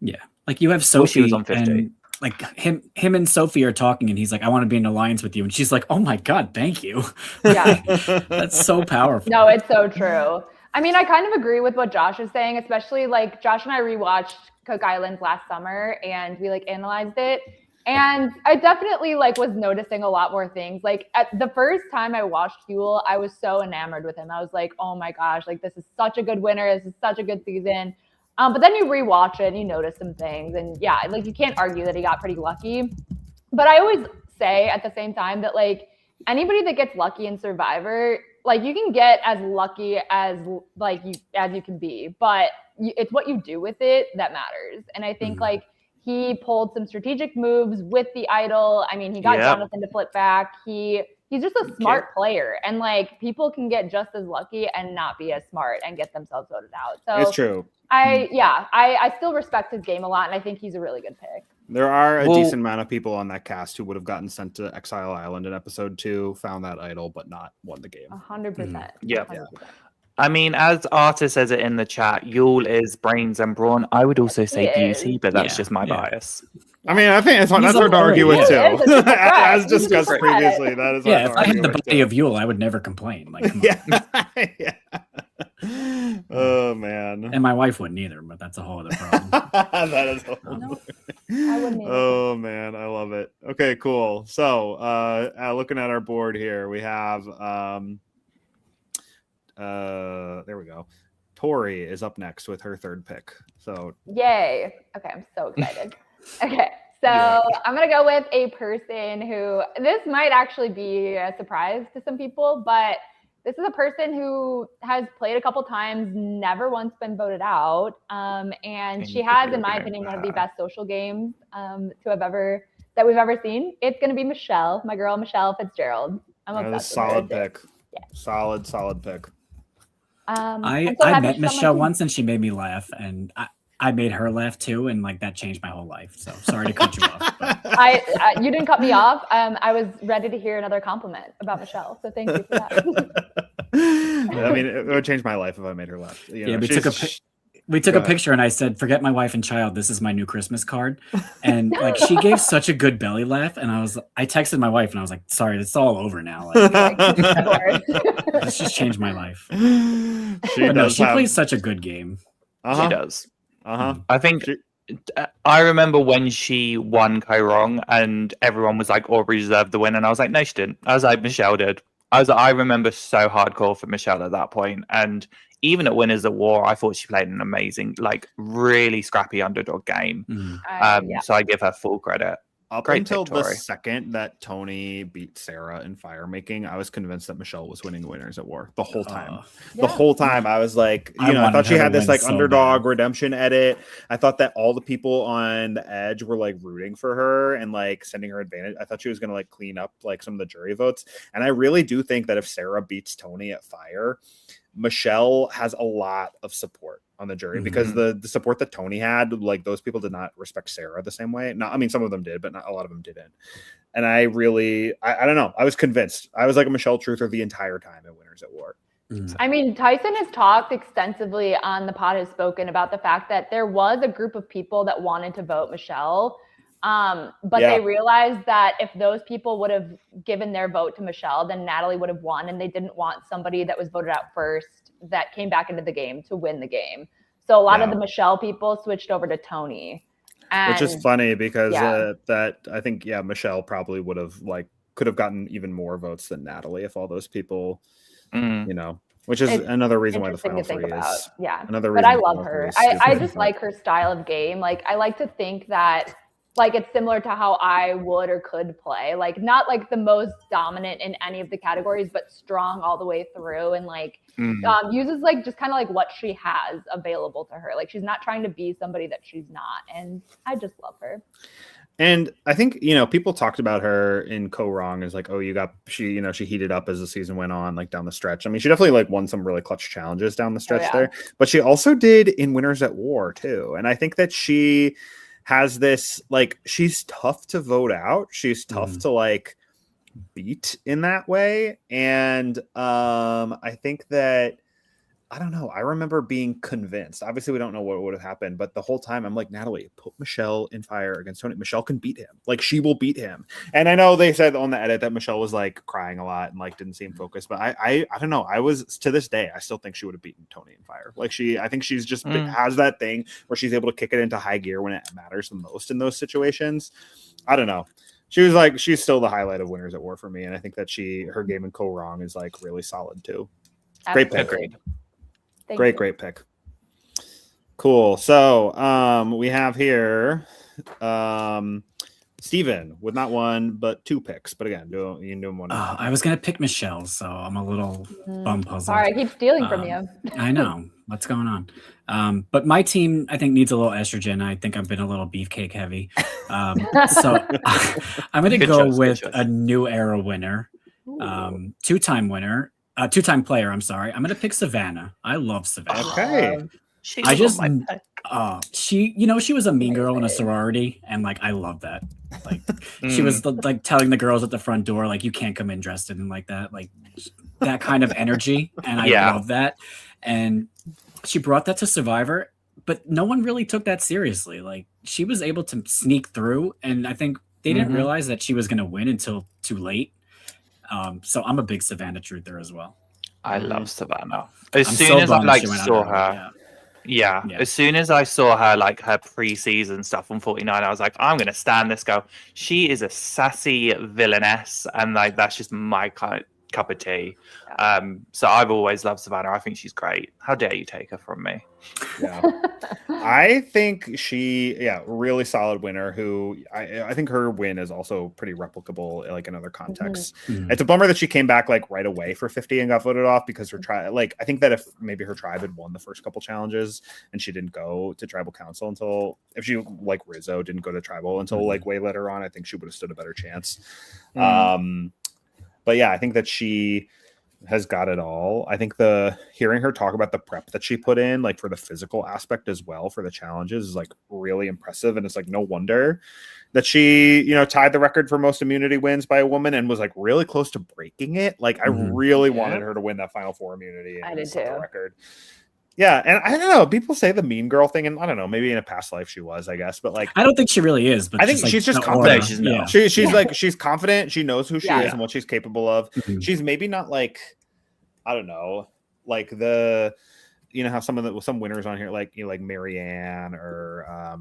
Yeah, like you have Sophie was on 50. and like him and Sophie are talking, and he's like, I want to be in an alliance with you, and she's like, oh my god, thank you. Yeah. That's so powerful. No, it's so true. I mean, I kind of agree with what Josh is saying, especially like Josh and I rewatched Cook Islands last summer, and we like analyzed it, and I definitely like was noticing a lot more things. Like at the first time I watched Yule, I was so enamored with him. I was like, oh my gosh, like this is such a good winner. This is such a good season. But then you rewatch it and you notice some things, and yeah, like you can't argue that he got pretty lucky. But I always say at the same time that like anybody that gets lucky in Survivor, like you can get as lucky as you can be, but it's what you do with it that matters. And I think like he pulled some strategic moves with the idol. I mean, he got Jonathan to flip back. He's just a smart player, and like people can get just as lucky and not be as smart and get themselves voted out. So it's true. I still respect his game a lot, and I think he's a really good pick. There are a decent amount of people on that cast who would have gotten sent to Exile Island in episode 2, found that idol, but not won the game. 100%. Yeah. I mean, as Arta says it in the chat, Yule is brains and brawn. I would also say beauty, but that's just my bias. I mean, I think that's hard to argue with too. As discussed previously, that is if I had the body of Yule, I would never complain. Like, come on. Oh man. And my wife wouldn't either, but that's a whole other problem. That is a whole I wouldn't either. Oh man, I love it. Okay, cool. So looking at our board here, we have there we go. Tori is up next with her 3rd pick. So yay. Okay, I'm so excited. Okay, so I'm going to go with a person who, this might actually be a surprise to some people, but this is a person who has played a couple times, never once been voted out. And she has, in my opinion, one of the best social games that we've ever seen. It's going to be Michelle, my girl, Michelle Fitzgerald. I'm obsessed with her. Solid pick. Yeah. Solid pick. I met Michelle once, and she made me laugh, and I made her laugh too, and like that changed my whole life. So sorry to cut you off. But. You didn't cut me off. I was ready to hear another compliment about Michelle, so thank you for that. I mean, it would change my life if I made her laugh. We took a picture, and I said, "Forget my wife and child. This is my new Christmas card." And like she gave such a good belly laugh, and I texted my wife, and I was like, "Sorry, it's all over now. Like, let's just change my life." She plays such a good game. She does. I think I remember when she won Chiron and everyone was like, Aubrey deserved the win. And I was like, no, she didn't. I was like, Michelle did. I remember so hardcore for Michelle at that point. And even at Winners at War, I thought she played an amazing, like really scrappy underdog game. So I give her full credit. Up Great until pick, the Tori. second that Tony beat Sarah in fire making, I was convinced that Michelle was winning Winners at War the whole time. The whole time I was like, I thought she had this like underdog redemption edit. I thought that all the people on the edge were like rooting for her and like sending her advantage. I thought she was going to like clean up like some of the jury votes. And I really do think that if Sarah beats Tony at fire, Michelle has a lot of support on the jury because the support that Tony had, like those people did not respect Sarah the same way. Not, I mean, some of them did, but not a lot of them didn't. And I really, I don't know. I was convinced. I was like a Michelle truther the entire time at Winners at War. I mean, Tyson has talked extensively on the pod, has spoken about the fact that there was a group of people that wanted to vote Michelle. But they realized that if those people would have given their vote to Michelle, then Natalie would have won. And they didn't want somebody that was voted out first that came back into the game to win the game. So a lot of the Michelle people switched over to Tony. Which is funny because that I think, Michelle probably would have could have gotten even more votes than Natalie if all those people, which is another reason why the final three is. Another reason. But I love her. I just like her style of game. Like, I like to think that it's similar to how I would or could play. Like, not like the most dominant in any of the categories, but strong all the way through and uses just kind of what she has available to her. Like, she's not trying to be somebody that she's not. And I just love her. And I think, people talked about her in Co-Wrong as she heated up as the season went on, down the stretch. I mean, she definitely won some really clutch challenges down the stretch there, but she also did in Winners at War too. And I think that she has this, she's tough to vote out. She's tough to beat in that way. And I think that, I don't know. I remember being convinced. Obviously, we don't know what would have happened, but the whole time I'm like, Natalie, put Michelle in fire against Tony. Michelle can beat him. She will beat him. And I know they said on the edit that Michelle was crying a lot and didn't seem focused, but I don't know. I was, to this day, I still think she would have beaten Tony in fire. I think she's just has that thing where she's able to kick it into high gear when it matters the most in those situations. I don't know. She was she's still the highlight of Winners at War for me. And I think that her game in Co-Wrong is really solid too. Great pick. Great pick. Cool. So we have here Steven with not one but two picks. But again, you can do them one. I was gonna pick Michelle, so I'm a little bum puzzled. Sorry, I keep stealing from you. I know. What's going on? But my team, I think, needs a little estrogen. I think I've been a little beefcake heavy. So I'm gonna go with a new era winner, two-time winner. Two-time player, I'm sorry. I'm going to pick Savannah. I love Savannah. Okay. She was a mean girl in a sorority, and I love that. She was telling the girls at the front door, you can't come in dressed in like that. That kind of energy, and I love that. And she brought that to Survivor, but no one really took that seriously. She was able to sneak through, and I think they didn't realize that she was going to win until too late. So I'm a big Savannah truther as well. I love Savannah. As soon as I saw her, as soon as I saw her her pre-season stuff on 49, I was like, I'm gonna stand this girl. She is a sassy villainess, and that's just my cup of tea. So I've always loved Savannah. I think she's great. How dare you take her from me? Yeah. I think she, really solid winner who I think her win is also pretty replicable in other contexts. It's a bummer that she came back right away for 50 and got voted off because her tribe, I think that if maybe her tribe had won the first couple challenges and she didn't go to tribal council until, if she Rizzo didn't go to tribal until way later on, I think she would have stood a better chance. But I think that she has got it all. I think hearing her talk about the prep that she put in, for the physical aspect as well for the challenges is really impressive. And it's no wonder that she, tied the record for most immunity wins by a woman and was really close to breaking it. I really wanted her to win that Final Four immunity. And I did too. Record. Yeah, and I don't know. People say the mean girl thing, and I don't know. Maybe in a past life she was, I guess. But I don't think she really is. But I think she's just confident. She's confident. She knows who she is and what she's capable of. She's maybe not I don't know, how some winners on here, like Marianne or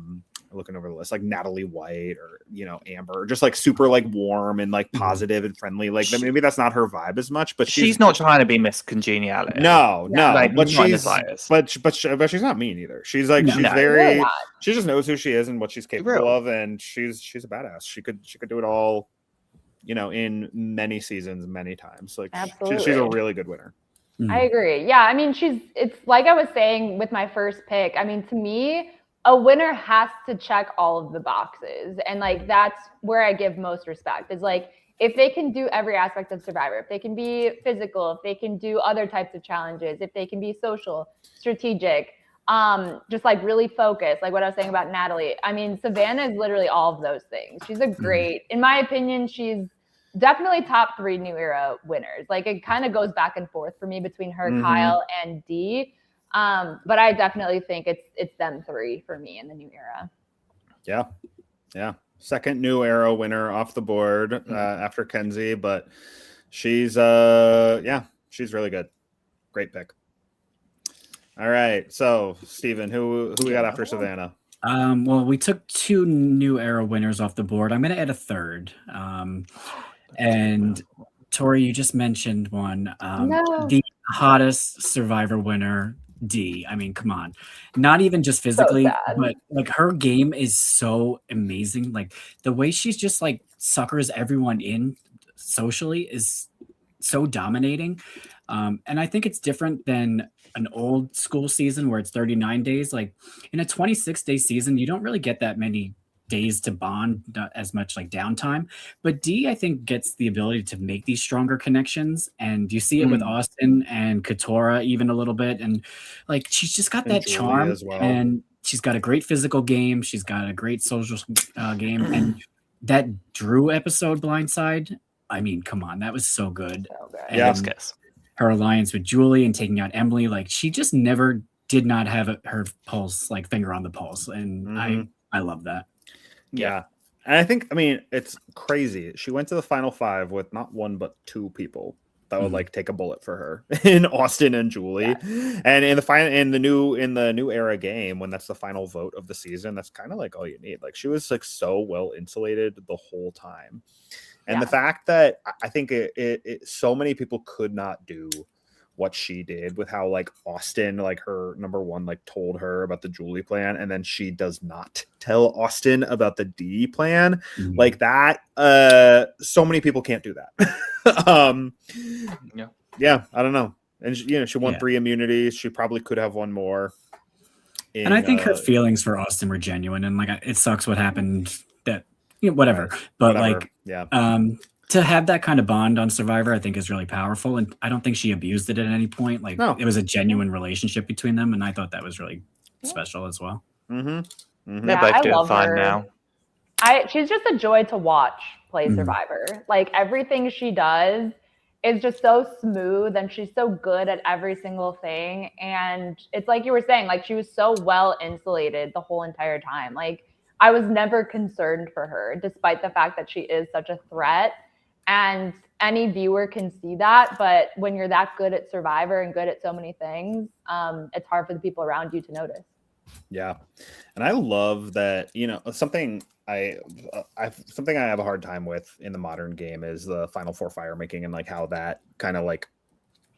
looking over the list, like Natalie White or Amber, just like super like warm and like positive and friendly. Like maybe that's not her vibe as much, but she's not trying to be Miss Congeniality. No, like, but she's not mean either. She's like she's very she just knows who she is and what she's capable of, and she's a badass. She could do it all, in many seasons, many times. Like she's a really good winner. I agree. Yeah, I mean, it's like I was saying with my first pick. I mean, to me, a winner has to check all of the boxes. And like, that's where I give most respect is like, if they can do every aspect of Survivor, if they can be physical, if they can do other types of challenges, if they can be social, strategic, just like really focused, like what I was saying about Natalie. I mean, Savannah is literally all of those things. She's a great, in my opinion, she's definitely top 3 New Era winners. Like it kind of goes back and forth for me between her, Kyle, and Dee. But I definitely think it's them 3 for me in the New Era. Yeah. Second New Era winner off the board after Kenzie, but she's she's really good. Great pick. All right. So Steven, who we got after Savannah? Well, we took 2 New Era winners off the board. I'm gonna add a third. And Tori, you just mentioned one. The hottest Survivor winner, Dee. I mean, come on. Not even just physically, but like her game is so amazing. Like the way she's just like suckers everyone in socially is so dominating. And I think it's different than an old school season where it's 39 days. Like in a 26-day season, you don't really get that many days to bond, not as much like downtime. But Dee, I think, gets the ability to make these stronger connections. And you see it with Austin and Katora even a little bit. And like she's just got that charm as well. And she's got a great physical game. She's got a great social game. And that Drew episode, Blindside, I mean, come on, that was so good. Her alliance with Julie and taking out Emily, like she just never did not have her pulse, like finger on the pulse. And I love that. Yeah. And I think, I mean, it's crazy. She went to the final 5 with not 1, but 2 people that would like take a bullet for her in Austin and Julie. Yeah. And in the new era game, when that's the final vote of the season, that's kind of like all you need. Like she was like so well insulated the whole time. And the fact that I think it so many people could not do what she did with how like Austin, like her number 1, like told her about the Julie plan, and then she does not tell Austin about the D plan, like that. So many people can't do that. I don't know. And she won 3 immunities. She probably could have won more. And I think her feelings for Austin were genuine, and like it sucks what happened. That whatever, but like to have that kind of bond on Survivor, I think is really powerful. And I don't think she abused it at any point. Like it was a genuine relationship between them. And I thought that was really special as well. They're both doing fine now. She's just a joy to watch play Survivor. Like everything she does is just so smooth and she's so good at every single thing. And it's like you were saying, like she was so well insulated the whole entire time. Like I was never concerned for her, despite the fact that she is such a threat. And any viewer can see that. But when you're that good at Survivor and good at so many things, it's hard for the people around you to notice. Yeah. And I love that, something I have a hard time with in the modern game is the Final 4 fire making and like how that kind of like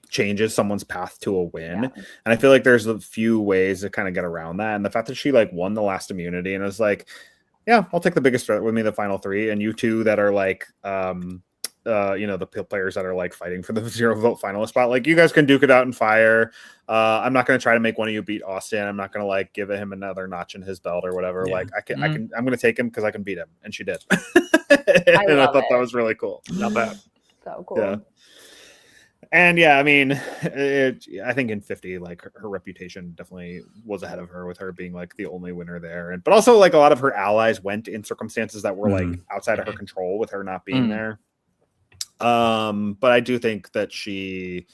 changes someone's path to a win. And I feel like there's a few ways to kind of get around that. And the fact that she like won the last immunity and was like, yeah, I'll take the biggest threat with me, the final 3. And you 2 that are like, the players that are like fighting for the 0 vote finalist spot, like you guys can duke it out and fire. I'm not going to try to make one of you beat Austin. I'm not going to like give him another notch in his belt or whatever. Like I'm going to take him because I can beat him. And she did. And I thought that was really cool. Not bad. So cool. Yeah. And I mean, I think in 50, like her reputation definitely was ahead of her with her being like the only winner there. But also like a lot of her allies went in circumstances that were like outside of her control with her not being there. But I do think that she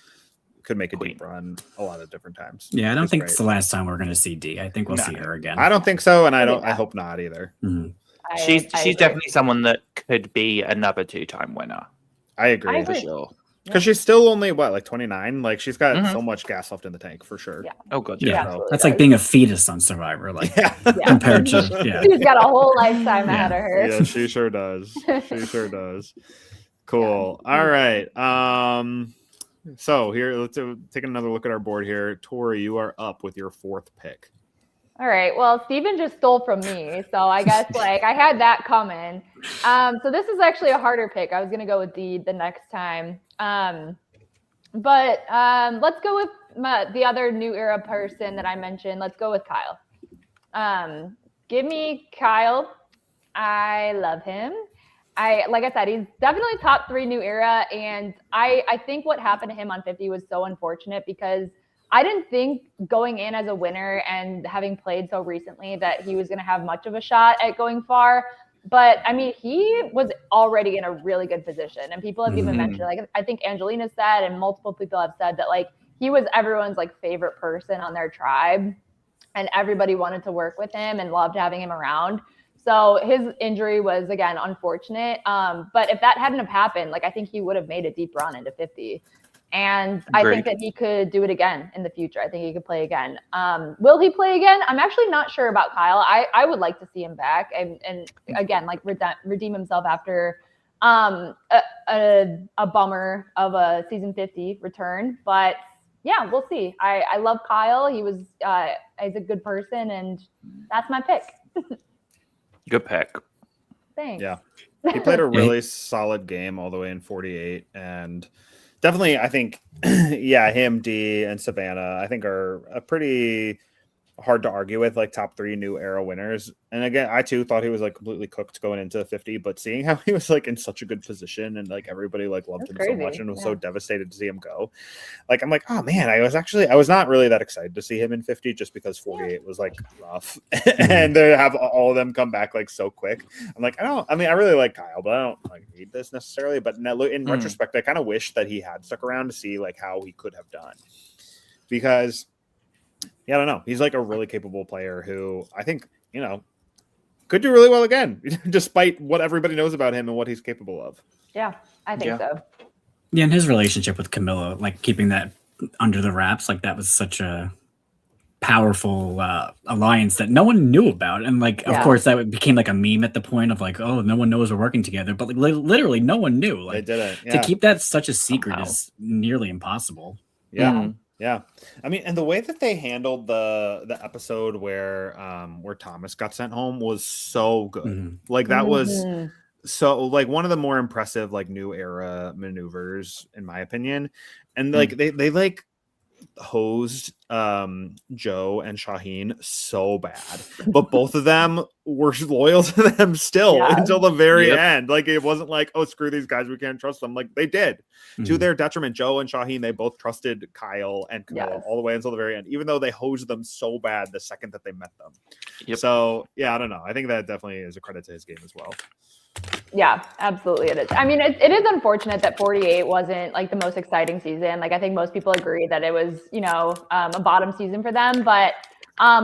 could make a deep run a lot of different times. Yeah, I don't think it's the last time we're going to see Dee. I think we'll see her again. I don't think so, and I hope not either. She's definitely someone that could be another 2-time winner. I agree. For sure. Because she's still only like 29. Like she's got so much gas left in the tank for sure. Yeah. Oh god, Yeah, So, that's like being a fetus on Survivor, like compared to She's got a whole lifetime ahead of her. Yeah, she sure does. She sure does. Cool. All right. So here, let's take another look at our board here. Tori, you are up with your 4th pick. All right. Well, Steven just stole from me, so I guess like I had that coming. So this is actually a harder pick. I was gonna go with D the next time. But let's go with the other new era person that I mentioned. Let's go with Kyle. Give me Kyle. I love him. Like I said, he's definitely top 3 new era, and I think what happened to him on 50 was so unfortunate because I didn't think going in as a winner and having played so recently that he was going to have much of a shot at going far. But I mean, he was already in a really good position, and people have even mentioned, like, I think Angelina said, and multiple people have said that like he was everyone's like favorite person on their tribe, and everybody wanted to work with him and loved having him around. So his injury was, again, unfortunate. But if that hadn't have happened, like I think he would have made a deep run into 50. And I think that he could do it again in the future. I think he could play again. Will he play again? I'm actually not sure about Kyle. I would like to see him back and again, like redeem himself after a bummer of a season 50 return. But yeah, we'll see. I love Kyle. He's a good person, and that's my pick. Good pick. Thanks. Yeah. He played a really solid game all the way in 48, and definitely, I think, him, D, and Savannah, I think are a pretty hard to argue with, like top 3 new era winners. And again, I too thought he was like completely cooked going into 50, but seeing how he was like in such a good position and like everybody like loved him so much and was so devastated to see him go. Like, I'm like, oh man, I was not really that excited to see him in 50 just because 48 was like rough and to have all of them come back like so quick. I'm like, I really like Kyle, but I don't like need this necessarily. But in retrospect, I kind of wish that he had stuck around to see like how he could have done, because I don't know. He's like a really capable player who I think, could do really well again, despite what everybody knows about him and what he's capable of. Yeah, I think so. Yeah, and his relationship with Camilla, like keeping that under the wraps, like that was such a powerful alliance that no one knew about. And like, of course, that became like a meme at the point of like, oh, no one knows we're working together. But like literally no one knew. Like, they did it. To keep that such a secret is nearly impossible. Yeah. Yeah. I mean, and the way that they handled the episode where Thomas got sent home was so good. Like that was so like one of the more impressive like new era maneuvers in my opinion. And like they like hosed Joe and Shaheen so bad, but both of them were loyal to them still until the very end. Like it wasn't like, oh, screw these guys, we can't trust them. Like they did to their detriment. Joe and Shaheen, they both trusted Kyle and Camilla all the way until the very end, even though they hosed them so bad the second that they met them. So I don't know, I think that definitely is a credit to his game as well. Yeah, absolutely it is. I mean, it is unfortunate that 48 wasn't like the most exciting season. Like I think most people agree that it was, a bottom season for them. But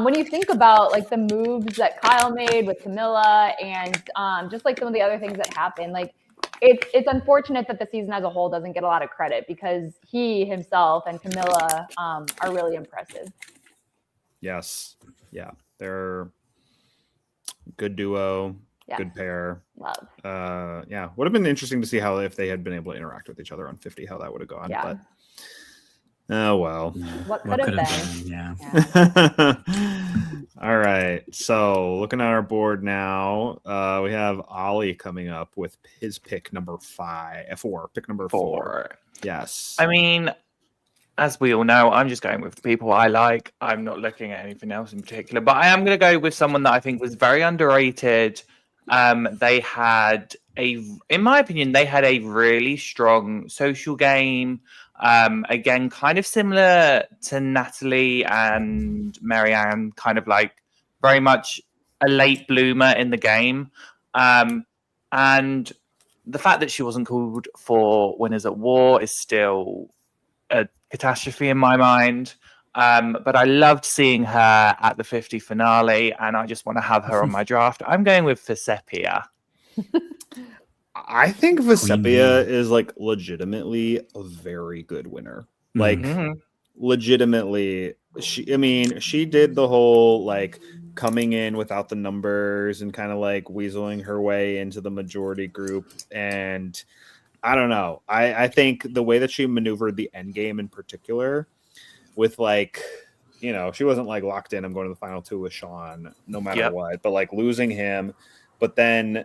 when you think about like the moves that Kyle made with Camilla and just like some of the other things that happened, like it's unfortunate that the season as a whole doesn't get a lot of credit because he himself and Camilla are really impressive. Yes. Yeah. They're a good duo. Good pair. Love. Would have been interesting to see how if they had been able to interact with each other on 50, how that would have gone. But oh well. What could have been? Yeah. All right. So looking at our board now, we have Oli coming up with his pick number 4. Pick number 4. Yes. I mean, as we all know, I'm just going with the people I like. I'm not looking at anything else in particular, but I am going to go with someone that I think was very underrated. They had in my opinion, they had a really strong social game. Again, kind of similar to Natalie and Marianne, kind of like very much a late bloomer in the game. And the fact that she wasn't called for Winners at War is still a catastrophe in my mind. But I loved seeing her at the 50 finale, and I just want to have her on my draft. I'm going with Fesepia. I think Vecepia is like legitimately a very good winner. Like legitimately, she did the whole like coming in without the numbers and kind of like weaseling her way into the majority group. And I don't know. I think the way that she maneuvered the end game in particular with like, you know, she wasn't like locked in, I'm going to the final two with Sean no matter what, but like losing him, but then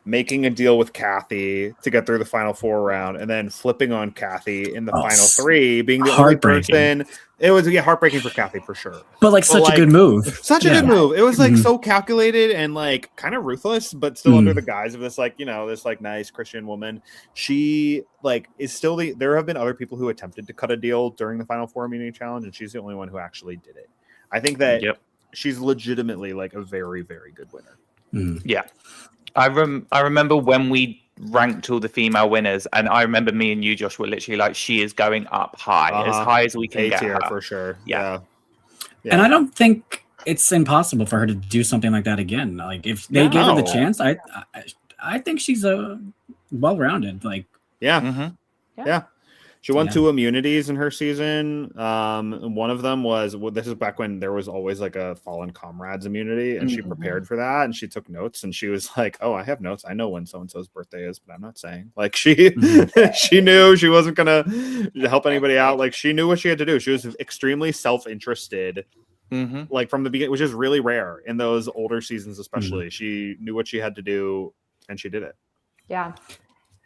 making a deal with Kathy to get through the final 4 round and then flipping on Kathy in the final 3, being the only person. It was heartbreaking for Kathy for sure. But like such a good move. Such a good move. It was like so calculated and like kind of ruthless, but still under the guise of this like, you know, this like nice Christian woman. She like is still there have been other people who attempted to cut a deal during the final 4 immunity challenge, and she's the only one who actually did it. I think that she's legitimately like a very, very good winner. Yeah. I remember when we ranked all the female winners, and I remember me and you, Josh, were literally like, she is going up high as we can get her. For sure. Yeah. And I don't think it's impossible for her to do something like that again. Like if they gave her the chance, I think she's a well-rounded. Like yeah. She won 2 immunities in her season. One of them was, this is back when there was always like a fallen comrades immunity, and she prepared for that, and she took notes, and she was like, oh, I have notes. I know when so-and-so's birthday is, but I'm not saying. Like she knew she wasn't going to help anybody out. Like she knew what she had to do. She was extremely self-interested, like from the beginning, which is really rare in those older seasons, especially. She knew what she had to do, and she did it. Yeah.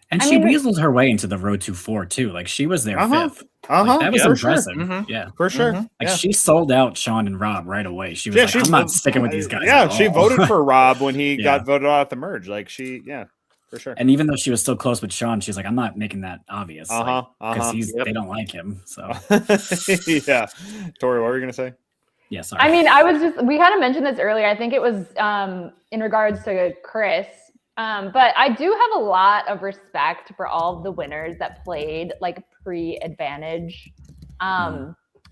And she weaseled her way into the road to 4 too. Like she was there 5th. Like, that was impressive. Sure. Yeah, for sure. Like she sold out Sean and Rob right away. She was like, I'm not sticking with these guys. Yeah, she voted for Rob when he got voted out at the merge. Like for sure. And even though she was still close with Sean, she's like, I'm not making that obvious. Because they don't like him. So yeah. Tori, what were you gonna say? Yeah, sorry. I mean, we kind of mentioned this earlier. I think it was in regards to Chris. But I do have a lot of respect for all of the winners that played like pre-advantage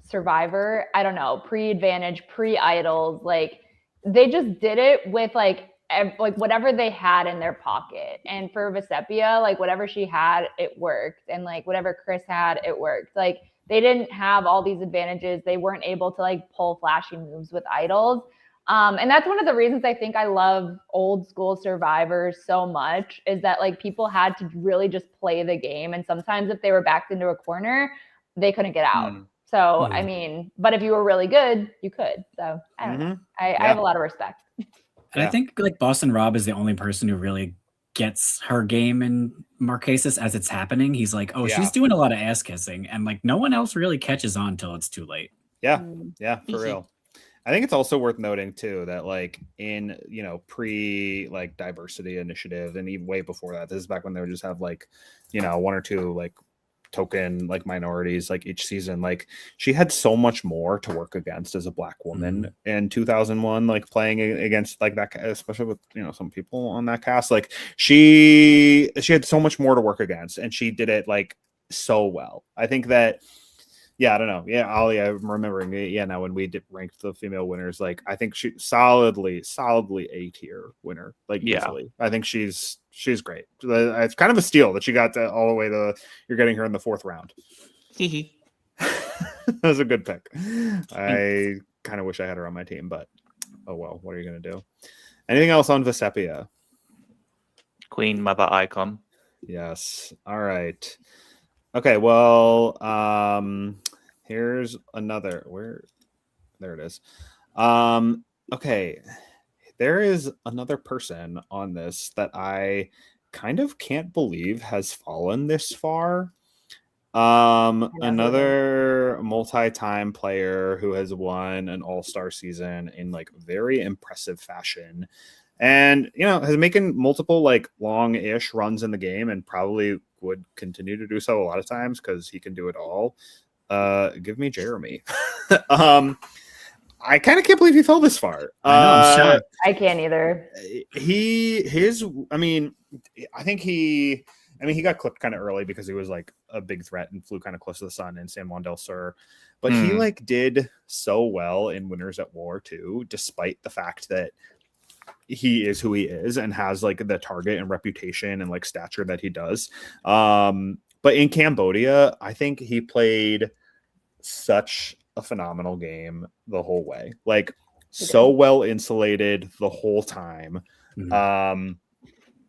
Survivor. I don't know, pre-advantage, pre-idols. Like they just did it with like whatever they had in their pocket. And for Vecepia, like whatever she had, it worked. And like whatever Chris had, it worked. Like they didn't have all these advantages. They weren't able to like pull flashy moves with idols. And that's one of the reasons I think I love old school Survivors so much, is that like people had to really just play the game. And sometimes if they were backed into a corner, they couldn't get out. So, I mean, but if you were really good, you could. So I don't know. I have a lot of respect. And I think like Boston Rob is the only person who really gets her game in Marquesas as it's happening. He's like, oh, she's doing a lot of ass kissing. And like no one else really catches on till it's too late. Yeah. Yeah, for real. I think it's also worth noting too that like in, you know, pre like diversity initiative and even way before that, this is back when they would just have like, you know, 1 or 2 like token like minorities like each season. Like she had so much more to work against as a Black woman in 2001, like playing against like that, especially with, you know, some people on that cast. Like she had so much more to work against, and she did it like so well. I think that. Yeah, I don't know. Yeah, Oli, I'm remembering. Yeah, now when we ranked the female winners, like I think she solidly A tier winner. Like easily, I think she's great. It's kind of a steal that she got all the way to. You're getting her in the 4th round. That was a good pick. I kind of wish I had her on my team, but oh well. What are you gonna do? Anything else on Vecepia? Queen Mother Icon. Yes. All right. Okay, well, here's another there it is. Okay, there is another person on this that I kind of can't believe has fallen this far. Another multi-time player who has won an all-star season in like very impressive fashion, and you know has making multiple like long-ish runs in the game, and probably would continue to do so a lot of times because he can do it all. Give me Jeremy. I kind of can't believe he fell this far. I know, I'm shocked. I can't either. I mean, he got clipped kind of early because he was like a big threat and flew kind of close to the sun in San Juan del Sur. But he like did so well in Winners at War too, despite the fact that he is who he is and has like the target and reputation and like stature that he does. But in Cambodia, I think he played such a phenomenal game the whole way, like so well insulated the whole time.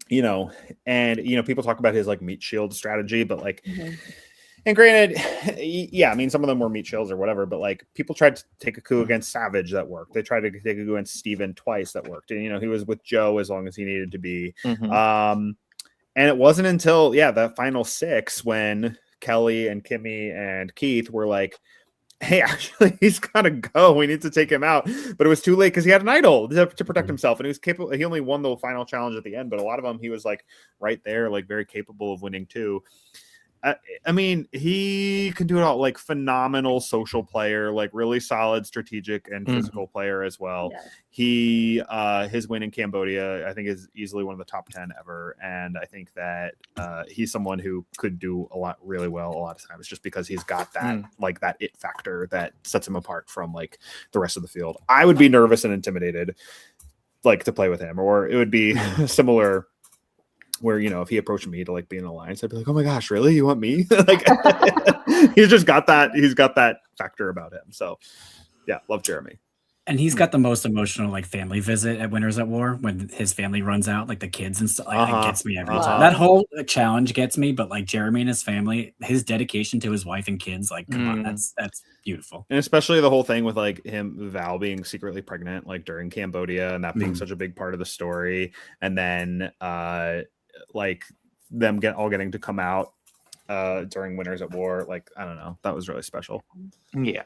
You know, and you know, people talk about his like meat shield strategy, but like, and granted, yeah, I mean, some of them were meat shields or whatever, but like people tried to take a coup against Savage that worked. They tried to take a coup against Steven twice that worked. And, you know, he was with Joe as long as he needed to be. And it wasn't until, the final 6 when Kelly and Kimmy and Keith were like, hey, actually, he's got to go. We need to take him out. But it was too late because he had an idol to protect himself. And he was capable. He only won the final challenge at the end. But a lot of them, he was like right there, like very capable of winning too. I mean, he can do it all, like phenomenal social player, like really solid strategic and physical player as well. He, his win in Cambodia, I think is easily one of the top 10 ever. And I think that he's someone who could do a lot really well a lot of times just because he's got that, like that it factor that sets him apart from like the rest of the field. I would be nervous and intimidated like to play with him, or it would be similar where, you know, if he approached me to like be in an alliance, I'd be like, oh my gosh, really? You want me? Like he's just got that, he's got that factor about him. So yeah, love Jeremy. And he's got the most emotional like family visit at Winners at War when his family runs out, like the kids and stuff. Like, it gets me every time. That whole challenge gets me, but like Jeremy and his family, his dedication to his wife and kids, like come on, that's beautiful. And especially the whole thing with like Val being secretly pregnant, like during Cambodia, and that being such a big part of the story, and then like them getting to come out during Winners at War, like I don't know, that was really special. Yeah.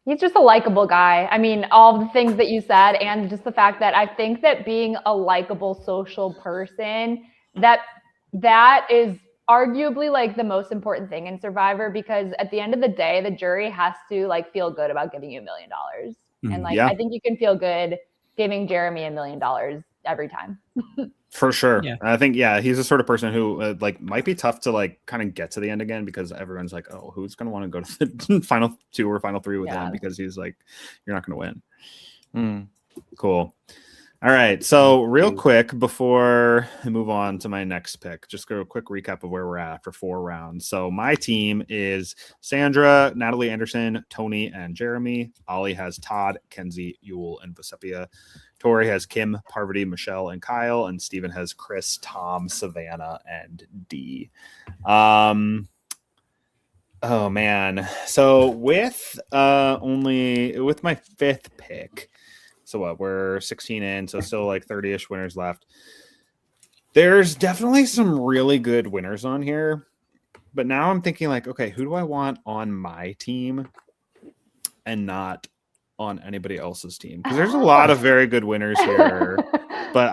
He's just a likable guy. I mean, all the things that you said, and just the fact that I think that being a likable social person, that is arguably like the most important thing in Survivor, because at the end of the day, the jury has to like feel good about giving you $1 million. And like, I think you can feel good giving Jeremy $1 million every time. For sure. Yeah. I think, he's the sort of person who like might be tough to like kind of get to the end again, because everyone's like, oh, who's going to want to go to the final 2 or final 3 with him, because he's like, you're not going to win. Cool. All right. So real quick before I move on to my next pick, just go a quick recap of where we're at after 4 rounds. So my team is Sandra, Natalie Anderson, Tony, and Jeremy. Oli has Todd, Kenzie, Yul, and Vesepia. Tori has Kim, Parvati, Michelle, and Kyle, and Steven has Chris, Tom, Savannah, and Dee. Oh man. So with my 5th pick, so what, we're 16 in, so still like 30-ish winners left. There's definitely some really good winners on here, but now I'm thinking like, okay, who do I want on my team and not on anybody else's team? Because there's a lot of very good winners here, but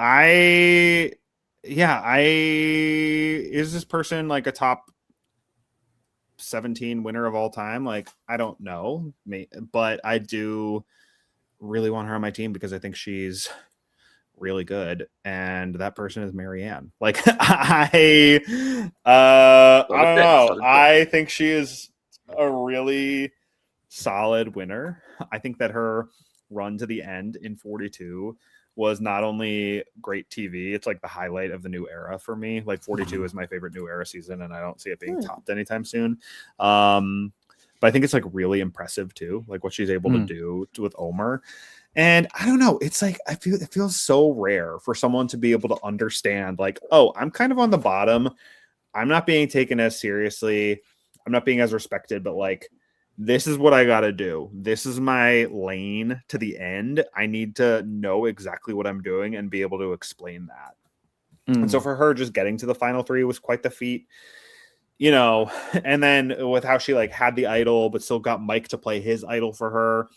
is this person like a top 17 winner of all time? Like, I don't know, but I do really want her on my team because I think she's really good, and that person is Marianne. Like, I don't know. I think she is a really solid winner. I think that her run to the end in 42 was not only great TV, it's like the highlight of the new era for me. Like 42 is my favorite new era season, and I don't see it being topped anytime soon. But I think it's like really impressive too, like what she's able to do with Omer. And I don't know, it's like it feels so rare for someone to be able to understand like, oh, I'm kind of on the bottom. I'm not being taken as seriously. I'm not being as respected, but like, this is what I got to do. This is my lane to the end. I need to know exactly what I'm doing and be able to explain that. And so for her, just getting to the final 3 was quite the feat, you know, and then with how she like had the idol, but still got Mike to play his idol for her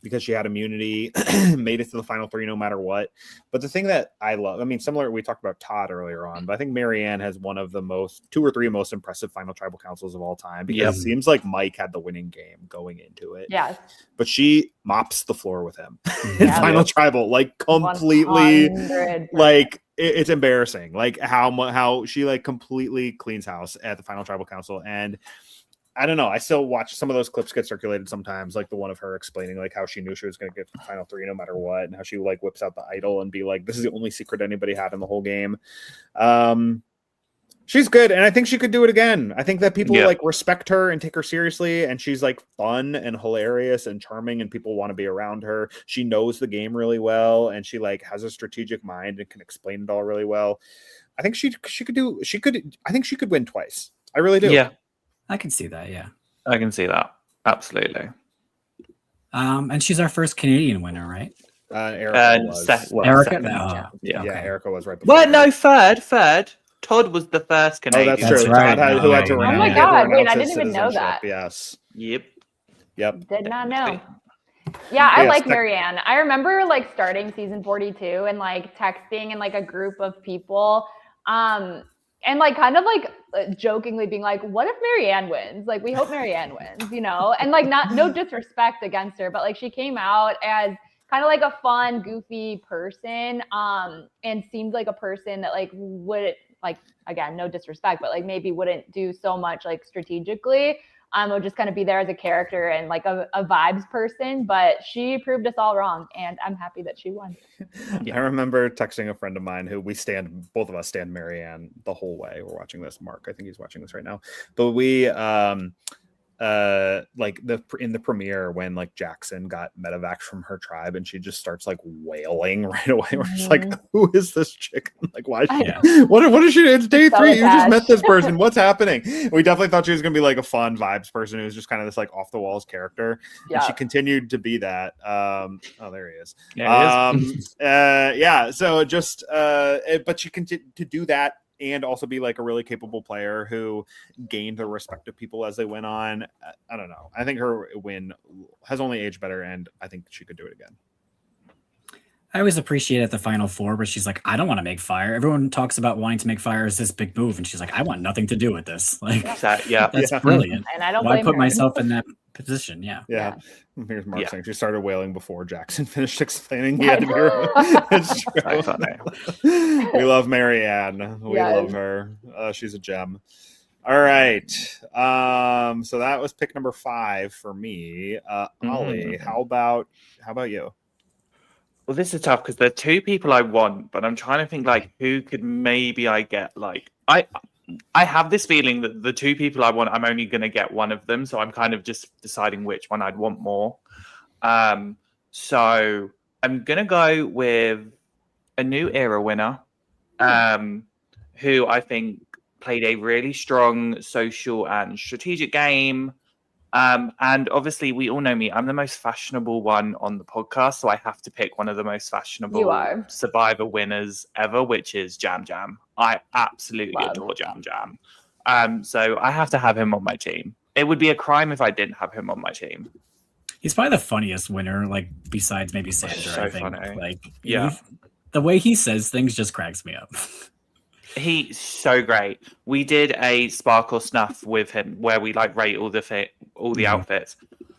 because she had immunity, made it to the final 3 no matter what. But the thing that I love, I mean, similar, we talked about Todd earlier on, but I think Marianne has one of the 2 or 3 most impressive final tribal councils of all time, because it seems like Mike had the winning game going into it. Yes. But she mops the floor with him in final tribal, like completely 100%. Like it's embarrassing, like how she like completely cleans house at the final tribal council. And I don't know. I still watch some of those clips get circulated sometimes, like the one of her explaining like how she knew she was going to get final 3 no matter what, and how she like whips out the idol and be like, "This is the only secret anybody had in the whole game." She's good, and I think she could do it again. I think that people like respect her and take her seriously, and she's like fun and hilarious and charming, and people want to be around her. She knows the game really well, and she like has a strategic mind and can explain it all really well. I think she could win twice. I really do. Yeah, I can see that. Yeah, I can see that. Absolutely. And she's our first Canadian winner, right? Erica was. Erica? Second. Yeah, Okay. Erica was right before. Well, no, third. Todd was the first Canadian. Oh, that's true. right. Todd who had to Oh my give God, her wait, I announce his didn't even know citizenship. that. Yes. Yep. Did not know. Yeah, I Yes, like Marianne. I remember like starting season 42 and like texting in like a group of people, and like kind of like jokingly being like, "What if Marianne wins? Like, we hope Marianne wins, you know?" And like, no disrespect against her, but like she came out as kind of like a fun, goofy person, and seemed like a person that like would like, again, no disrespect, but like maybe wouldn't do so much like strategically. Would just kind of be there as a character and like a vibes person, but she proved us all wrong, and I'm happy that she won. I remember texting a friend of mine who both of us stand Marianne the whole way. We're watching this. Mark, I think he's watching this right now. But we like in the premiere when like Jackson got medevac from her tribe and she just starts like wailing right away. We're just like, who is this chick? Like, why is she, what is she? It's day 3. You just met this person. What's happening? We definitely thought she was gonna be like a fun vibes person who was just kind of this like off the walls character. Yeah. And she continued to be that. Oh, there he is. Yeah. So just but she continued to do that and also be like a really capable player who gained the respect of people as they went on. I don't know. I think her win has only aged better, and I think she could do it again. I always appreciate at the Final Four where she's like, I don't want to make fire. Everyone talks about wanting to make fire as this big move, and she's like, I want nothing to do with this. Like, that's brilliant. And I don't Why put her. myself in that position? Yeah. Here's Mark saying she started wailing before Jackson finished explaining he had to be her. It's true. We love Marianne. We love her. She's a gem. All right. So that was pick number 5 for me. Oli, how about you? Well, this is tough because there are 2 people I want, but I'm trying to think like who could maybe I get. Like I have this feeling that the 2 people I want, I'm only going to get one of them, so I'm kind of just deciding which one I'd want more. So I'm going to go with a new era winner, who I think played a really strong social and strategic game. And obviously, we all know me. I'm the most fashionable one on the podcast, so I have to pick one of the most fashionable Survivor winners ever, which is Jam Jam. I absolutely adore Jam Jam. So I have to have him on my team. It would be a crime if I didn't have him on my team. He's probably the funniest winner, like besides maybe Sandra. So I think. funny. Like, the way he says things just cracks me up. He's so great. We did a Spark or Snuff with him where we like rate all the outfits,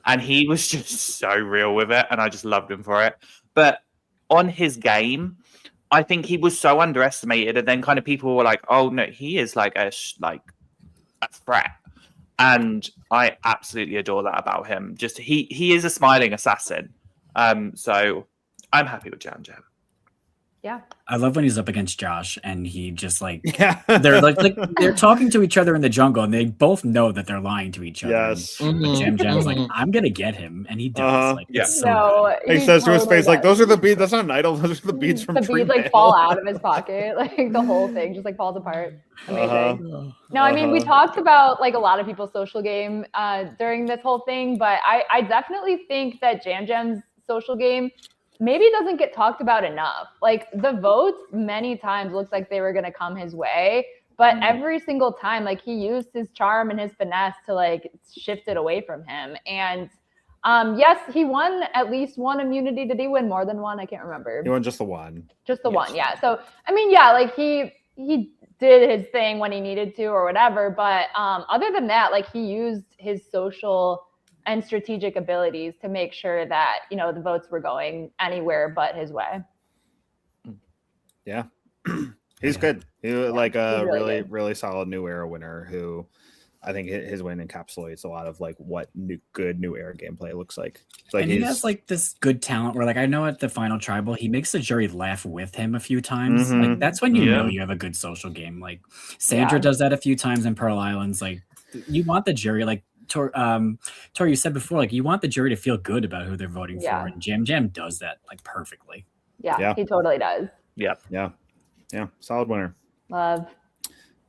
and he was just so real with it, and I just loved him for it. But on his game, I think he was so underestimated, and then kind of people were like, "Oh no, he is like a threat," and I absolutely adore that about him. Just he is a smiling assassin. So I'm happy with Jam Jam. Yeah. I love when he's up against Josh and he just like they're like they're talking to each other in the jungle and they both know that they're lying to each other. Yes. But Jam Jam's like, I'm gonna get him, and he does. Like, no, he says to his face, like, those are the beads. That's not an idol. Those are the beads from the beads like fall out of his pocket. Like the whole thing just like falls apart. Amazing. No, I mean we talked about like a lot of people's social game during this whole thing, but I definitely think that Jam Jam's social game maybe doesn't get talked about enough. Like the votes many times looks like they were going to come his way, but every single time, like he used his charm and his finesse to like shift it away from him. And yes, he won at least one immunity. Did he win more than one? I can't remember. He won just the one. Just the one. Yeah. So, I mean, yeah, like he did his thing when he needed to or whatever. But other than that, like he used his social and strategic abilities to make sure that, you know, the votes were going anywhere but his way. Yeah. He's good. He like a really solid new era winner who I think his win encapsulates a lot of like what good new era gameplay looks like. It's like and he has like this good talent where like I know at the final tribal he makes the jury laugh with him a few times. Like that's when you know you have a good social game. Like Sandra does that a few times in Pearl Islands. Like you want the jury, like Tori, you said before, like you want the jury to feel good about who they're voting for, and Jam does that like perfectly. Yeah, he totally does. Yeah. Solid winner. Love.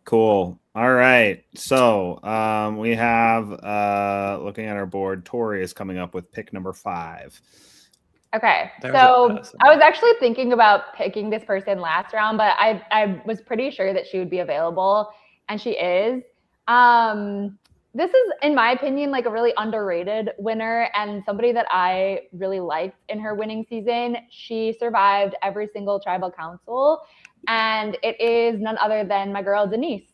Cool. All right. So we have looking at our board, Tori is coming up with pick number 5. Okay. So I was actually thinking about picking this person last round, but I was pretty sure that she would be available, and she is. This is, in my opinion, like a really underrated winner and somebody that I really liked in her winning season. She survived every single tribal council, and it is none other than my girl, Denise.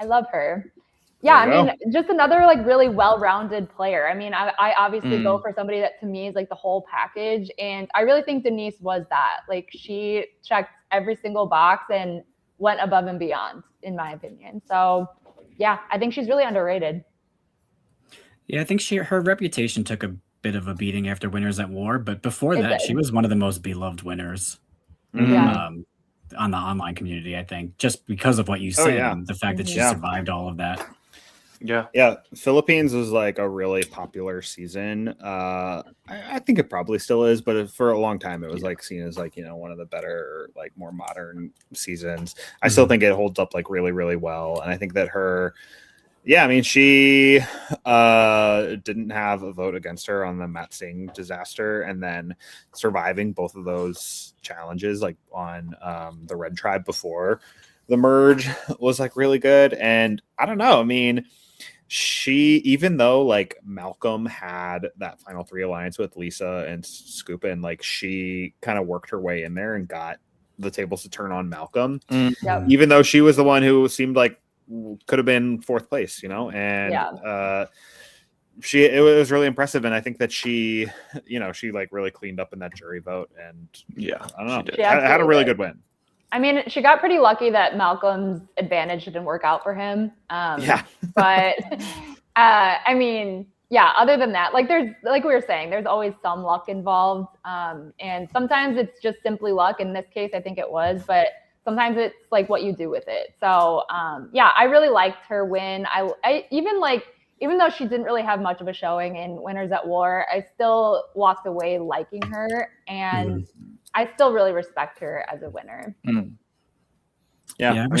I love her. Yeah, I mean, just another like really well-rounded player. I mean, I obviously go for somebody that to me is like the whole package, and I really think Denise was that. Like she checked every single box and went above and beyond, in my opinion. So yeah, I think she's really underrated. Yeah, I think her reputation took a bit of a beating after Winners at War, but before that, she was one of the most beloved winners on the online community, I think, just because of what you said and the fact that she survived all of that. Yeah. Philippines was like a really popular season. I think it probably still is, but for a long time, it was like seen as like, one of the better, like more modern seasons. I still think it holds up like really, really well. And I think that she didn't have a vote against her on the Matt Singh disaster, and then surviving both of those challenges, like on the Red Tribe before the merge, was like really good. And I don't know. I mean, even though like Malcolm had that final 3 alliance with Lisa and Scoop, and like she kind of worked her way in there and got the tables to turn on Malcolm, even though she was the one who seemed like could have been 4th place, and it was really impressive. And I think that she like really cleaned up in that jury vote, and I don't know, she had a really good win. I mean, she got pretty lucky that Malcolm's advantage didn't work out for him. But I mean, other than that, like there's, like we were saying, there's always some luck involved. And sometimes it's just simply luck. In this case, I think it was, but sometimes it's like what you do with it. So I really liked her win. I even though she didn't really have much of a showing in Winners at War, I still walked away liking her, and I still really respect her as a winner. Yeah, I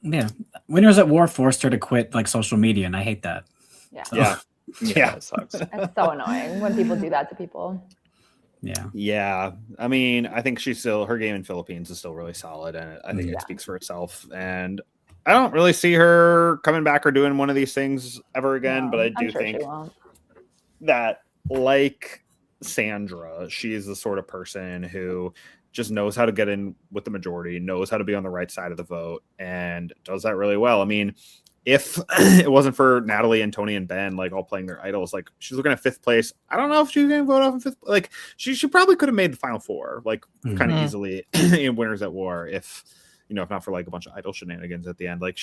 mean, Winners at War forced her to quit like social media, and I hate that. It sucks. It's so annoying when people do that to people. Yeah. I mean, I think her game in Philippines is still really solid, and I think it speaks for itself. And I don't really see her coming back or doing one of these things ever again, but I do think that, like Sandra, she is the sort of person who just knows how to get in with the majority, knows how to be on the right side of the vote, and does that really well. I mean, if it wasn't for Natalie and Tony and Ben, like all playing their idols, like she's looking at 5th place. I don't know if she's going to vote off in 5th. Like she probably could have made the final 4, like kind of easily in Winners at War, if not for like a bunch of idol shenanigans at the end. Like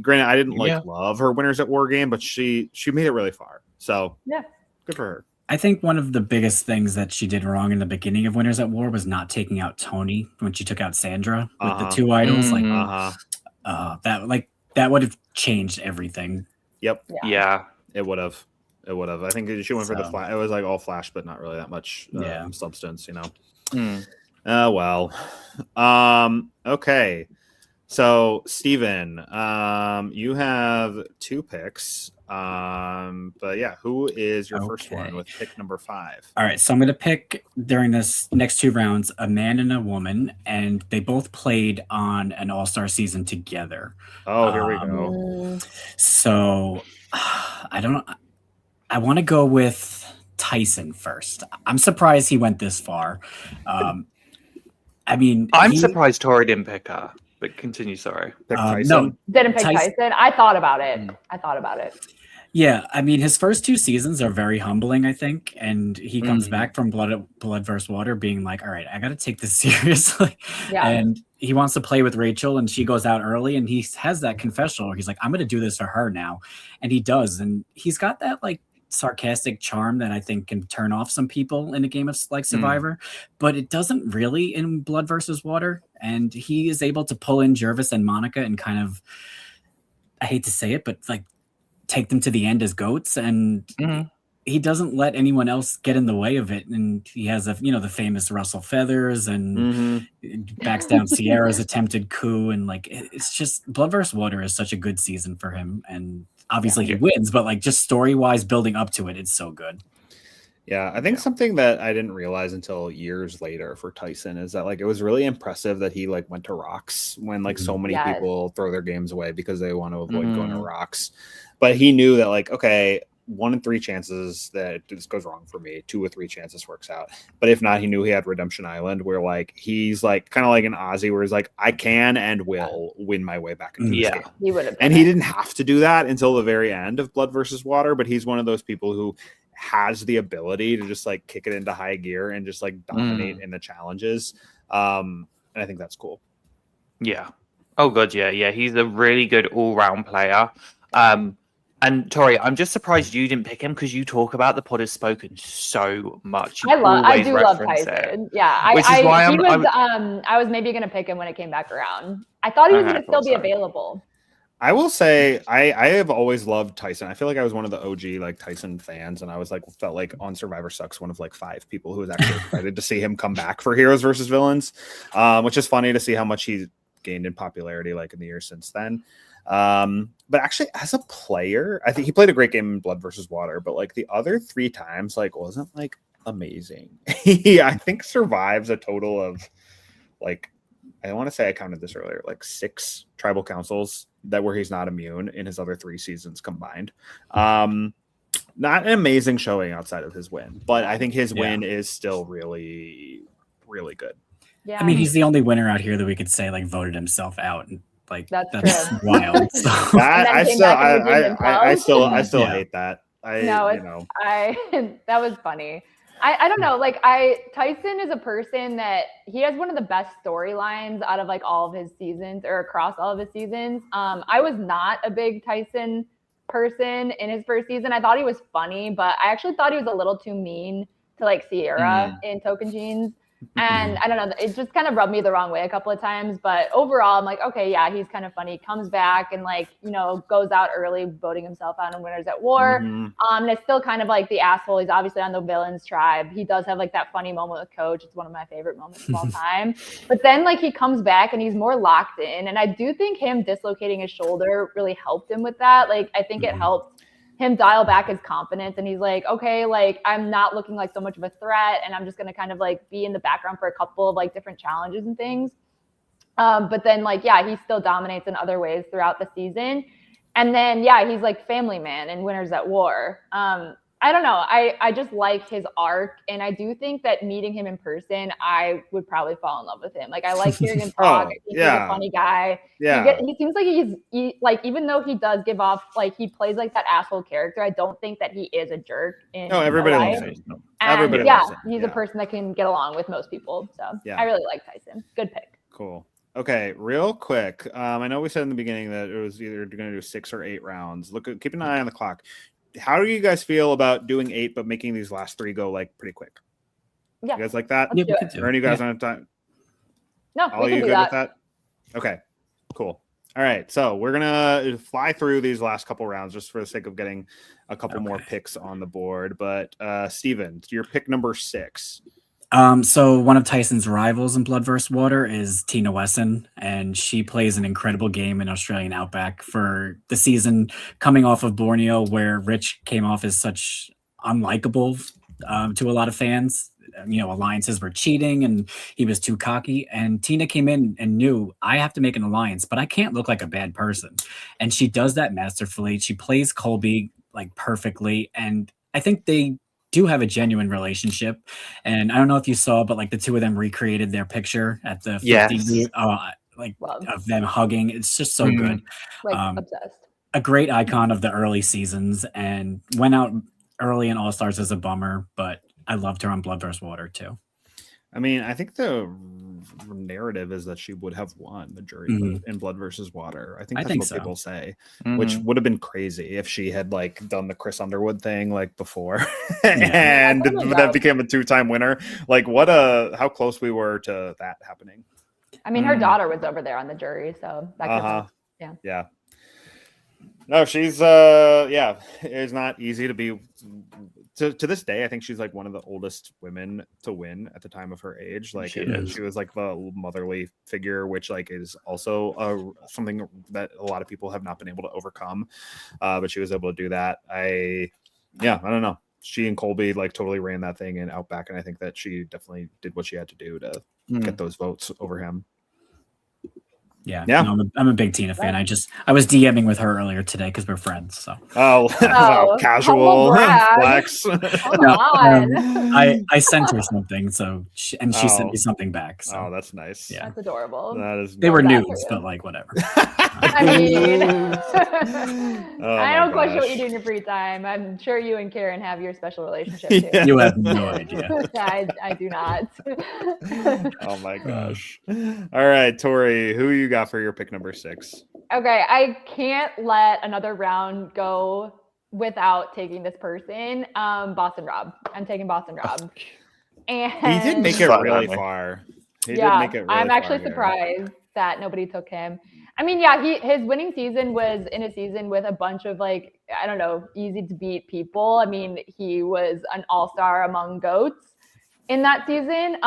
granted, I didn't love her Winners at War game, but she made it really far. So good for her. I think one of the biggest things that she did wrong in the beginning of Winners at War was not taking out Tony when she took out Sandra with the 2 idols. That would have changed everything. Yep. Yeah. It would have. I think she went for the flash. It was like all flash, but not really that much substance, Well. Okay. So Steven, you have 2 picks. But who is your first one with pick number 5? All right, so I'm going to pick during this next 2 rounds a man and a woman, and they both played on an all-star season together. Oh, here we go. So I don't know. I want to go with Tyson first. I'm surprised he went this far. I mean, I'm surprised Tori didn't pick her. But continue, sorry. No, didn't pick Tyson. I thought about it. Yeah, I mean, his first 2 seasons are very humbling, I think, and he comes back from Blood vs. Water being like, all right, I got to take this seriously. And he wants to play with Rachel, and she goes out early, and he has that confessional. He's like, I'm going to do this for her now. And he does. And he's got that like sarcastic charm that I think can turn off some people in a game of like Survivor, but it doesn't really in Blood versus Water. And he is able to pull in Jervis and Monica and kind of, I hate to say it, but like take them to the end as goats. And he doesn't let anyone else get in the way of it. And he has the famous Russell Feathers and backs down Sierra's attempted coup. And like, it's just Blood vs. Water is such a good season for him. And obviously he wins, but like just story-wise building up to it, it's so good. Yeah, I think something that I didn't realize until years later for Tyson is that like it was really impressive that he like went to rocks when like so many people throw their games away because they want to avoid going to rocks. But he knew that like, okay, 1 in 3 chances that this goes wrong for me, 2 or 3 chances works out. But if not, he knew he had Redemption Island where like he's like kind of like an Aussie where he's like, I can and will win my way back into this game. He would have, and he didn't have to do that until the very end of Blood versus Water, but he's one of those people who has the ability to just like kick it into high gear and just like dominate in the challenges. And I think that's cool. Yeah. Oh god, yeah. He's a really good all-round player. And Tori, I'm just surprised you didn't pick him because you talk about the pod has spoken so much. I do love Tyson. It. Yeah, Which is why I was maybe going to pick him when it came back around. I thought he was going to still be available. I will say I have always loved Tyson. I feel like I was one of the OG like Tyson fans, and I was like felt like on Survivor Sucks one of like 5 people who was actually excited to see him come back for Heroes versus Villains, which is funny to see how much he's gained in popularity like in the years since then. But actually as a player, I think he played a great game in Blood versus Water, but like the other 3 times like wasn't like amazing. I think survives a total of like, I want to say I counted this earlier, like 6 tribal councils that where he's not immune in his other 3 seasons combined. Not an amazing showing outside of his win, but I think his win is still really, really good. Yeah, I mean, he's the only winner out here that we could say like voted himself out. And like that's wild. So. I still hate that. That was funny. I don't know. Like Tyson is a person that he has one of the best storylines out of like all of his seasons or across all of his seasons. I was not a big Tyson person in his first season. I thought he was funny, but I actually thought he was a little too mean to like Sierra in Token Jeans. And I don't know, it just kind of rubbed me the wrong way a couple of times. But overall, I'm like, okay, yeah, he's kind of funny. Comes back and like, goes out early, voting himself out in Winners at War. And it's still kind of like the asshole. He's obviously on the villains tribe. He does have like that funny moment with Coach. It's one of my favorite moments of all time. But then like he comes back and he's more locked in. And I do think him dislocating his shoulder really helped him with that. Like I think it helped him dial back his confidence, and he's like, okay, like I'm not looking like so much of a threat, and I'm just gonna kind of like be in the background for a couple of like different challenges and things. But then like, yeah, he still dominates in other ways throughout the season. And then, yeah, he's like family man in Winners at War. I don't know. I just like his arc. And I do think that meeting him in person, I would probably fall in love with him. Like I like hearing him talk. He's a funny guy. Yeah. He seems like like, even though he does give off, like he plays like that asshole character, I don't think that he is a jerk. Everybody loves him. Everybody loves him. He's a person that can get along with most people. So I really like Tyson. Good pick. Cool. Okay, real quick. I know we said in the beginning that it was either going to do 6 or 8 rounds. Keep an eye on the clock. How do you guys feel about doing 8 but making these last 3 go like pretty quick? Yeah, you guys like that? Or any of you guys don't have time? No, all we can you do good that. with that? Okay, cool. All right, so we're gonna fly through these last couple rounds just for the sake of getting a couple more picks on the board. But Steven, your pick number 6. So one of Tyson's rivals in Blood vs. Water is Tina Wesson, and she plays an incredible game in Australian Outback for the season coming off of Borneo, where Rich came off as such unlikable to a lot of fans. Alliances were cheating and he was too cocky. And Tina came in and knew, I have to make an alliance, but I can't look like a bad person. And she does that masterfully. She plays Colby like perfectly. And I think they do have a genuine relationship. And I don't know if you saw, but like the 2 of them recreated their picture at the 50 of them hugging. It's just so good. Like obsessed. A great icon of the early seasons, and went out early in All-Stars as a bummer, but I loved her on Blood vs. Water too. I mean, I think the narrative is that she would have won the jury vote in Blood versus Water. I think that's what so. people say, which would have been crazy if she had like done the Chris Underwood thing like before and that became a 2-time winner. Like how close we were to that happening. I mean, her daughter was over there on the jury, so that could yeah. No, she's it's not easy to be to this day. I think she's like one of the oldest women to win at the time of her age. Like she was like the motherly figure, which like is also something that a lot of people have not been able to overcome. But she was able to do that. I don't know. She and Colby like totally ran that thing in Outback, and I think that she definitely did what she had to do to get those votes over him. Yeah. No, I'm a big Tina fan. I was DMing with her earlier today because we're friends. So casual flex. I sent her something, so she sent me something back. So. Oh, that's nice. Yeah, that's adorable. They were nudes, but like whatever. I mean, I don't question what you do in your free time. I'm sure you and Karen have your special relationship too. You have no idea. I do not. Oh my gosh. All right, Tori, who you got for your pick number 6? Okay, I can't let another round go without taking this person. Boston Rob. I'm taking Boston Rob. And he did make it really far. I'm actually surprised that nobody took him. I mean, his winning season was in a season with a bunch of like, I don't know, easy to beat people. I mean, he was an all-star among GOATs in that season.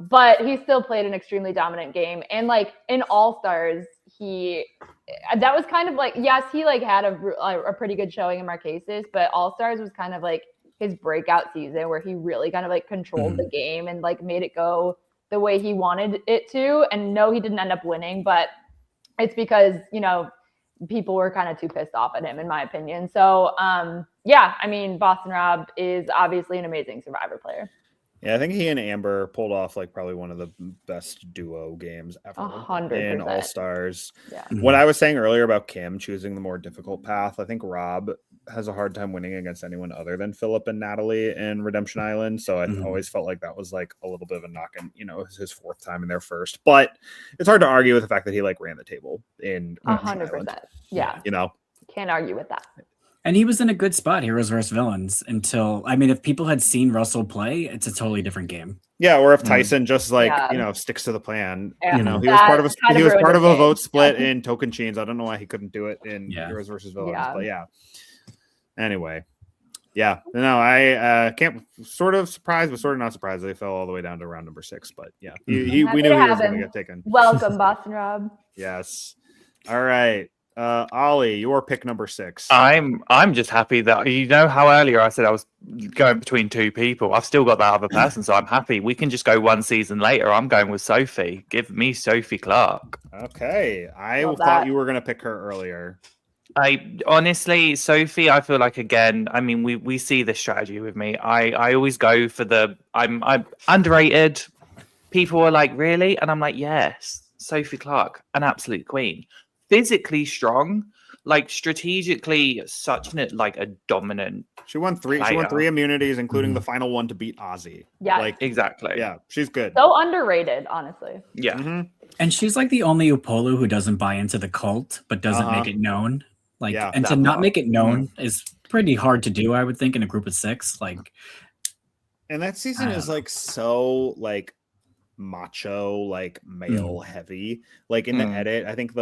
But he still played an extremely dominant game. And like in all-stars, that was kind of like, yes, he like had a pretty good showing in Marquesas, but all-stars was kind of like his breakout season where he really kind of like controlled the game and like made it go the way he wanted it to. And no, he didn't end up winning, but it's because, people were kind of too pissed off at him, in my opinion. So, I mean, Boston Rob is obviously an amazing Survivor player. Yeah, I think he and Amber pulled off like probably one of the best duo games ever 100%. in All Stars. Yeah. What I was saying earlier about Kim choosing the more difficult path, I think Rob has a hard time winning against anyone other than Philip and Natalie in Redemption Island. So I always felt like that was like a little bit of a knock, and it was his 4th time in there first. But it's hard to argue with the fact that he like ran the table in 100%. Yeah. Can't argue with that. And he was in a good spot, Heroes vs. Villains, until, I mean, if people had seen Russell play, it's a totally different game. Yeah, or if Tyson just like, sticks to the plan. He was part of a vote split in Token Chains. I don't know why he couldn't do it in Heroes vs. Villains, but anyway. Yeah, no, I can't sort of surprised, but sort of not surprised that he fell all the way down to round number 6. But yeah, we knew he was going to get taken. Welcome, Boston Rob. Yes. All right. Oli, your pick number 6. I'm just happy that how earlier I said I was going between 2 people. I've still got that other person, so I'm happy. We can just go one season later. I'm going with Sophie. Give me Sophie Clark. Okay, I thought you were going to pick her earlier. I honestly, Sophie, I feel like again. I mean, we see this strategy with me. I always go for I'm underrated. People are like, really, and I'm like, yes, Sophie Clark, an absolute queen. Physically strong, like strategically such a dominant. She won 3 immunities, including the final one to beat Ozzy. Yeah, exactly. Yeah, she's good. So underrated, honestly. Yeah. And she's like the only Upolu who doesn't buy into the cult, but doesn't make it known. And to not make it known is pretty hard to do, I would think, in a group of 6. And that season is like so like macho, like male heavy. Like in the edit, I think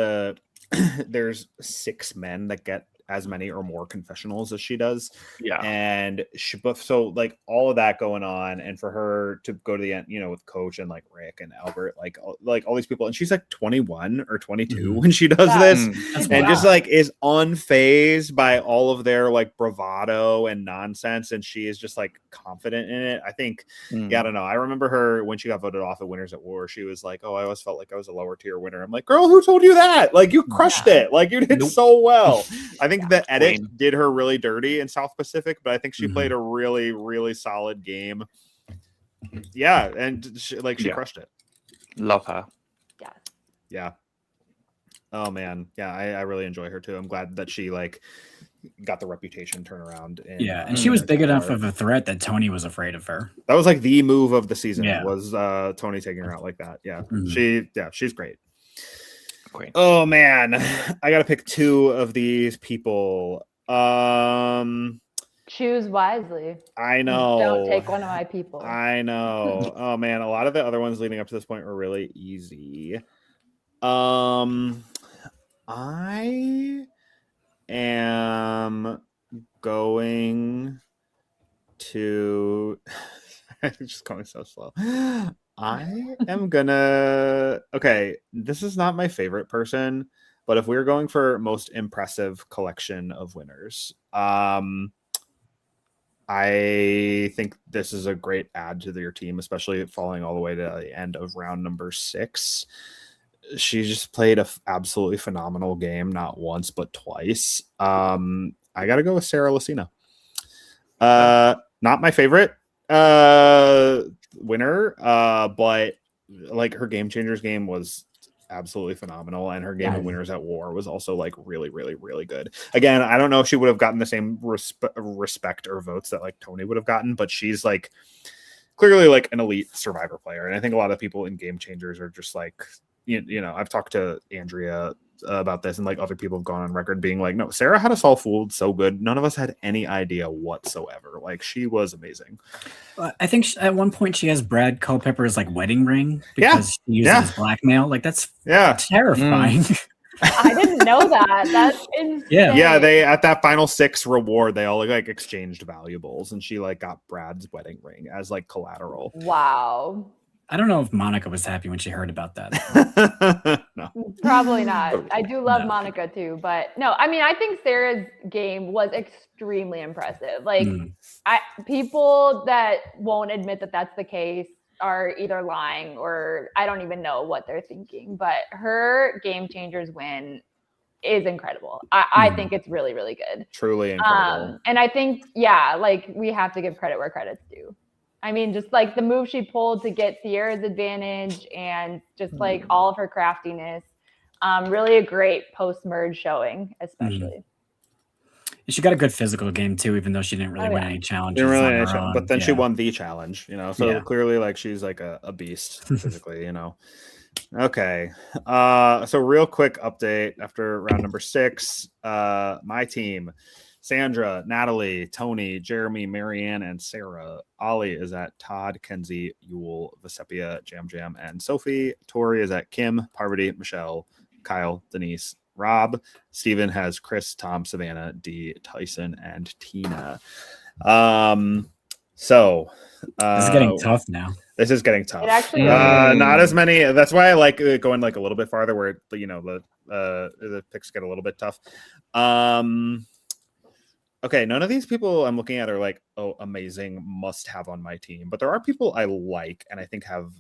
there's 6 men that get as many or more confessionals as she does. Yeah. And so like all of that going on, and for her to go to the end, with Coach and like Rick and Albert, like all these people, and she's like 21 or 22 when she does this, and just like is unfazed by all of their like bravado and nonsense, and she is just like confident in it. I think, I don't know. I remember her when she got voted off at Winners at War. She was like, "Oh, I always felt like I was a lower tier winner." I'm like, "Girl, who told you that? Like, you crushed it. Like, you did so well." I think the edit did her really dirty in South Pacific, but I think she played a really, really solid game. Yeah, and she crushed it. Love her. Yeah. Oh man, yeah, I really enjoy her too. I'm glad that she like got the reputation turnaround. And she was big enough of a threat that Tony was afraid of her. That was like the move of the season was Tony taking her out like that. Yeah, she's great. Great. Oh man, I gotta pick two of these people. Choose wisely. I know. Don't take one of my people. I know. Oh man, a lot of the other ones leading up to this point were really easy. I am going to just going so slow. I am gonna this is not my favorite person, but if we're going for most impressive collection of winners, I think this is a great add to your team, especially falling all the way to the end of round number 6. She just played a absolutely phenomenal game, not once but twice. I gotta go with Sarah Lucina. Not my favorite winner, but like her Game Changers game was absolutely phenomenal, and her game of Winners at War was also like really, really, really good. Again, I don't know if she would have gotten the same respect or votes that like Tony would have gotten, but she's like clearly like an elite Survivor player, and I think a lot of people in Game Changers are just like, you know, I've talked to Andrea about this, and like other people have gone on record being like, no, Sarah had us all fooled so good. None of us had any idea whatsoever. Like, she was amazing. I think at one point she has Brad Culpepper's like wedding ring because she uses it as blackmail. Like, that's terrifying. I didn't know that. That's insane. Yeah, they at that final 6 reward, they all like exchanged valuables, and she like got Brad's wedding ring as like collateral. Wow. I don't know if Monica was happy when she heard about that. No. Probably not. I do love Monica too, but no, I mean, I think Sarah's game was extremely impressive. Like, people that won't admit that that's the case are either lying or I don't even know what they're thinking, but her Game Changers win is incredible. I think it's really, really good. Truly incredible. And I think, like, we have to give credit where credit's due. I mean, just like the move she pulled to get Sierra's advantage and just like all of her craftiness. Really a great post-merge showing, especially. She got a good physical game too, even though she didn't really win any challenges. But then she won the challenge, you know, so clearly like she's like a beast physically, you know. Okay. So real quick update after round number 6, my team: Sandra, Natalie, Tony, Jeremy, Marianne, and Sarah. Oli is at Todd, Kenzie, Yule, Vesepia, Jam Jam, and Sophie. Tori is at Kim, Parvati, Michelle, Kyle, Denise, Rob. Steven has Chris, Tom, Savannah, D, Tyson, and Tina. So this is getting tough now. This is getting tough. It actually not as many. That's why I like going like a little bit farther, where you know the picks get a little bit tough. Okay, none of these people I'm looking at are like, oh, amazing, must have on my team. But there are people I like and I think have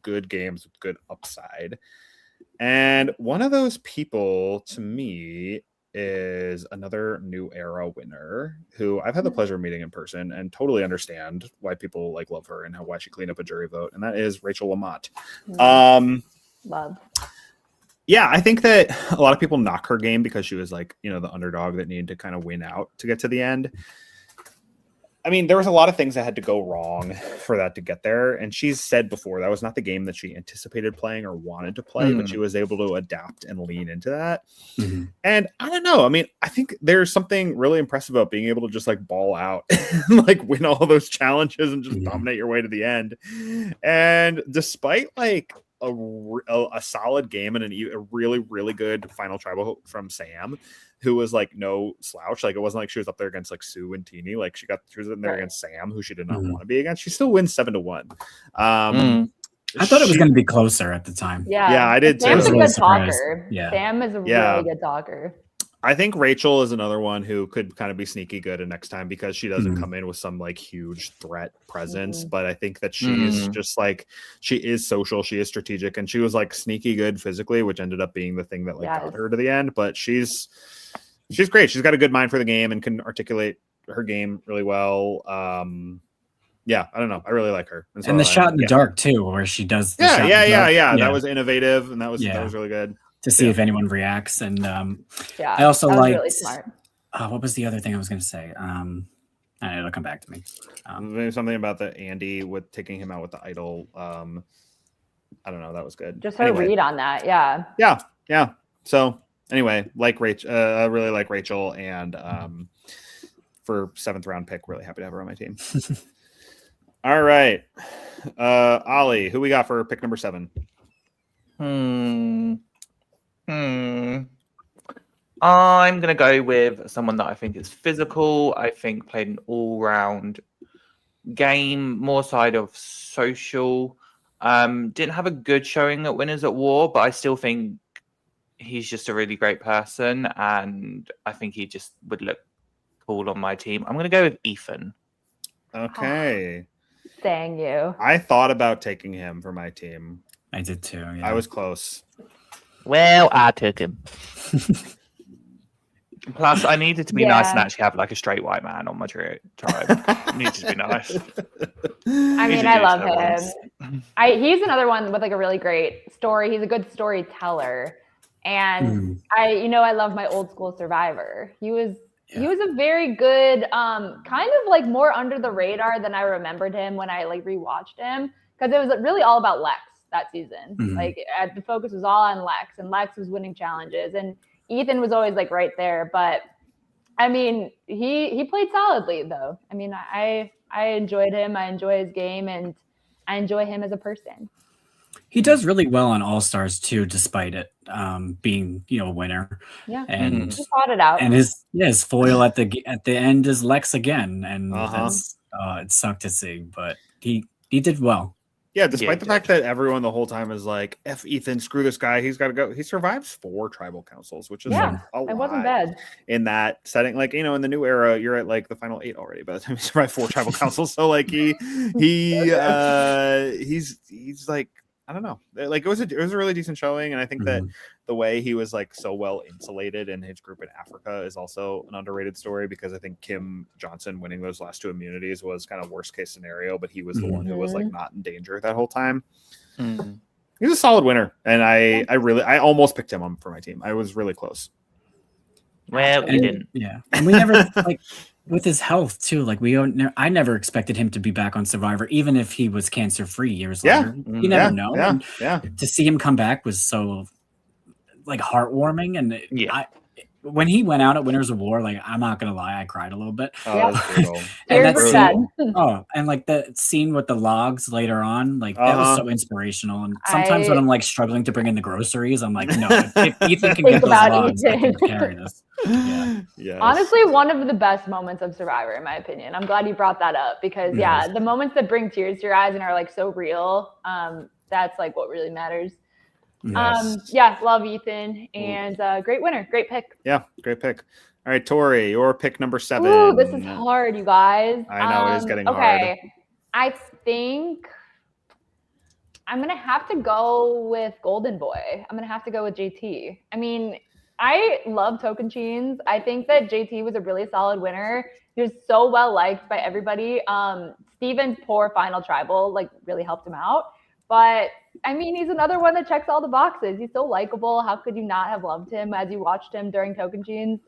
good games with good upside. And one of those people to me is another New Era winner who I've had the pleasure of meeting in person and totally understand why people like love her and why she cleaned up a jury vote. And that is Rachel Lamott. Love. Yeah, I think that a lot of people knock her game because she was like, you know, the underdog that needed to kind of win out to get to the end. I mean, there was a lot of things that had to go wrong for that to get there. And she's said before that was not the game that she anticipated playing or wanted to play, but she was able to adapt and lean into that. And I don't know. I mean, I think there's something really impressive about being able to just like ball out and like win all those challenges and just dominate your way to the end. And despite like a solid game and a really, really good final tribal from Sam, who was like no slouch. Like, it wasn't like she was up there against like Sue and Teeny. Like, she was in there against Sam, who she did not want to be against. She still wins 7-1. I thought it was going to be closer at the time. Yeah, I did too. Sam's a good surprised. talker. Yeah. Sam is a really good talker. I think Rachel is another one who could kind of be sneaky good in next time because she doesn't come in with some like huge threat presence. But I think that she is just like, she is social, she is strategic, and she was like sneaky good physically, which ended up being the thing that like got her to the end. But she's great. She's got a good mind for the game and can articulate her game really well. Yeah, I don't know. I really like her. And, so and the shot in the dark too, where she does. Yeah. That was innovative, and that was really good. To see if anyone reacts. And I also like really smart. What was the other thing I was going to say? It'll come back to me. Maybe something about the Andy with taking him out with the idol. I don't know. That was good. Just her read on that. Yeah. Yeah. So anyway, like Rachel, I really like Rachel, and for 7th round pick, really happy to have her on my team. All right, Oli, who we got for pick number 7? I'm gonna go with someone that I think is physical. I think played an all-round game, more side of social. Didn't have a good showing at Winners at War, but I still think he's just a really great person, and I think he just would look cool on my team. I'm going to go with Ethan. Okay. Dang you. I thought about taking him for my team. I did too. Yeah. I was close. Well, I took him. Plus, I needed to be nice and actually have like a straight white man on my tribe. Needs to be nice. I mean, I love him. He's another one with like a really great story. He's a good storyteller. And I love my old school Survivor. He was a very good, kind of like more under the radar than I remembered him when I like rewatched him, because it was really all about Lex that season. Like the focus was all on Lex, and Lex was winning challenges, and Ethan was always like right there. But I mean, he played solidly though. I mean, I enjoyed him. I enjoy his game, and I enjoy him as a person. He does really well on All Stars too, despite it being a winner. Yeah, and he fought it out. And his foil at the end is Lex again, and it sucked to see, but he did well. Yeah, despite the fact that everyone the whole time is like, F Ethan, screw this guy, he's got to go. He survives 4 tribal councils, which is a lot. It wasn't bad. In that setting. Like, in the new era, you're at like the final 8 already by the time you survive 4 tribal councils. So like he's like, I don't know. Like it was a really decent showing, and I think that the way he was like so well insulated in his group in Africa is also an underrated story, because I think Kim Johnson winning those last 2 immunities was kind of worst case scenario, but he was the one who was like not in danger that whole time. He's a solid winner, and I almost picked him up for my team. I was really close. Well, we didn't. Yeah, and we never like. With his health too, like I never expected him to be back on Survivor, even if he was cancer-free years later. You never know. Yeah. To see him come back was so like heartwarming, and when he went out at Winners of War, like I'm not gonna lie, I cried a little bit. And that's scene, and like the scene with the logs later on, like that was so inspirational. And sometimes when I'm like struggling to bring in the groceries, I'm like, no, if Ethan can get those logs, I can carry this. Yes. Honestly, one of the best moments of Survivor, in my opinion. I'm glad you brought that up, because the moments that bring tears to your eyes and are like so real, that's like what really matters. Yes. Love Ethan, and great winner, great pick. Yeah, great pick. All right, Tori, your pick number 7. Ooh, this is hard, you guys. I know it is getting hard. Okay, I think I'm gonna have to go with Golden Boy. I'm gonna have to go with JT. I mean, I love Tocantins. I think that JT was a really solid winner. He was so well liked by everybody. Steven's poor final tribal like really helped him out. But I mean, he's another one that checks all the boxes. He's so likable. How could you not have loved him as you watched him during Tocantins?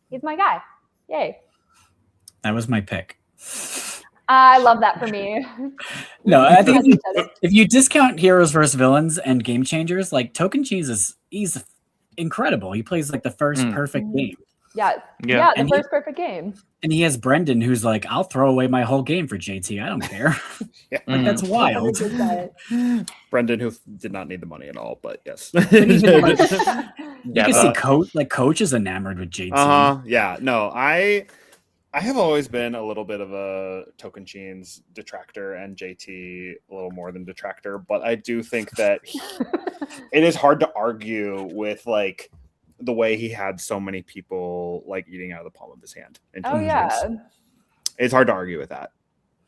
He's my guy. Yay. That was my pick. I love that for me. No, I think if you discount Heroes versus Villains and Game Changers, like Tocantins he's incredible. He plays like the first perfect game. Yeah, the first perfect game. And he has Brendan, who's like, I'll throw away my whole game for JT. I don't care. Like, that's wild. Brendan, who did not need the money at all, but yes. You can see Coach is enamored with JT. Yeah, no, I have always been a little bit of a Tocantins detractor, and JT a little more than detractor, but I do think that it is hard to argue with like the way he had so many people like eating out of the palm of his hand. It's hard to argue with that.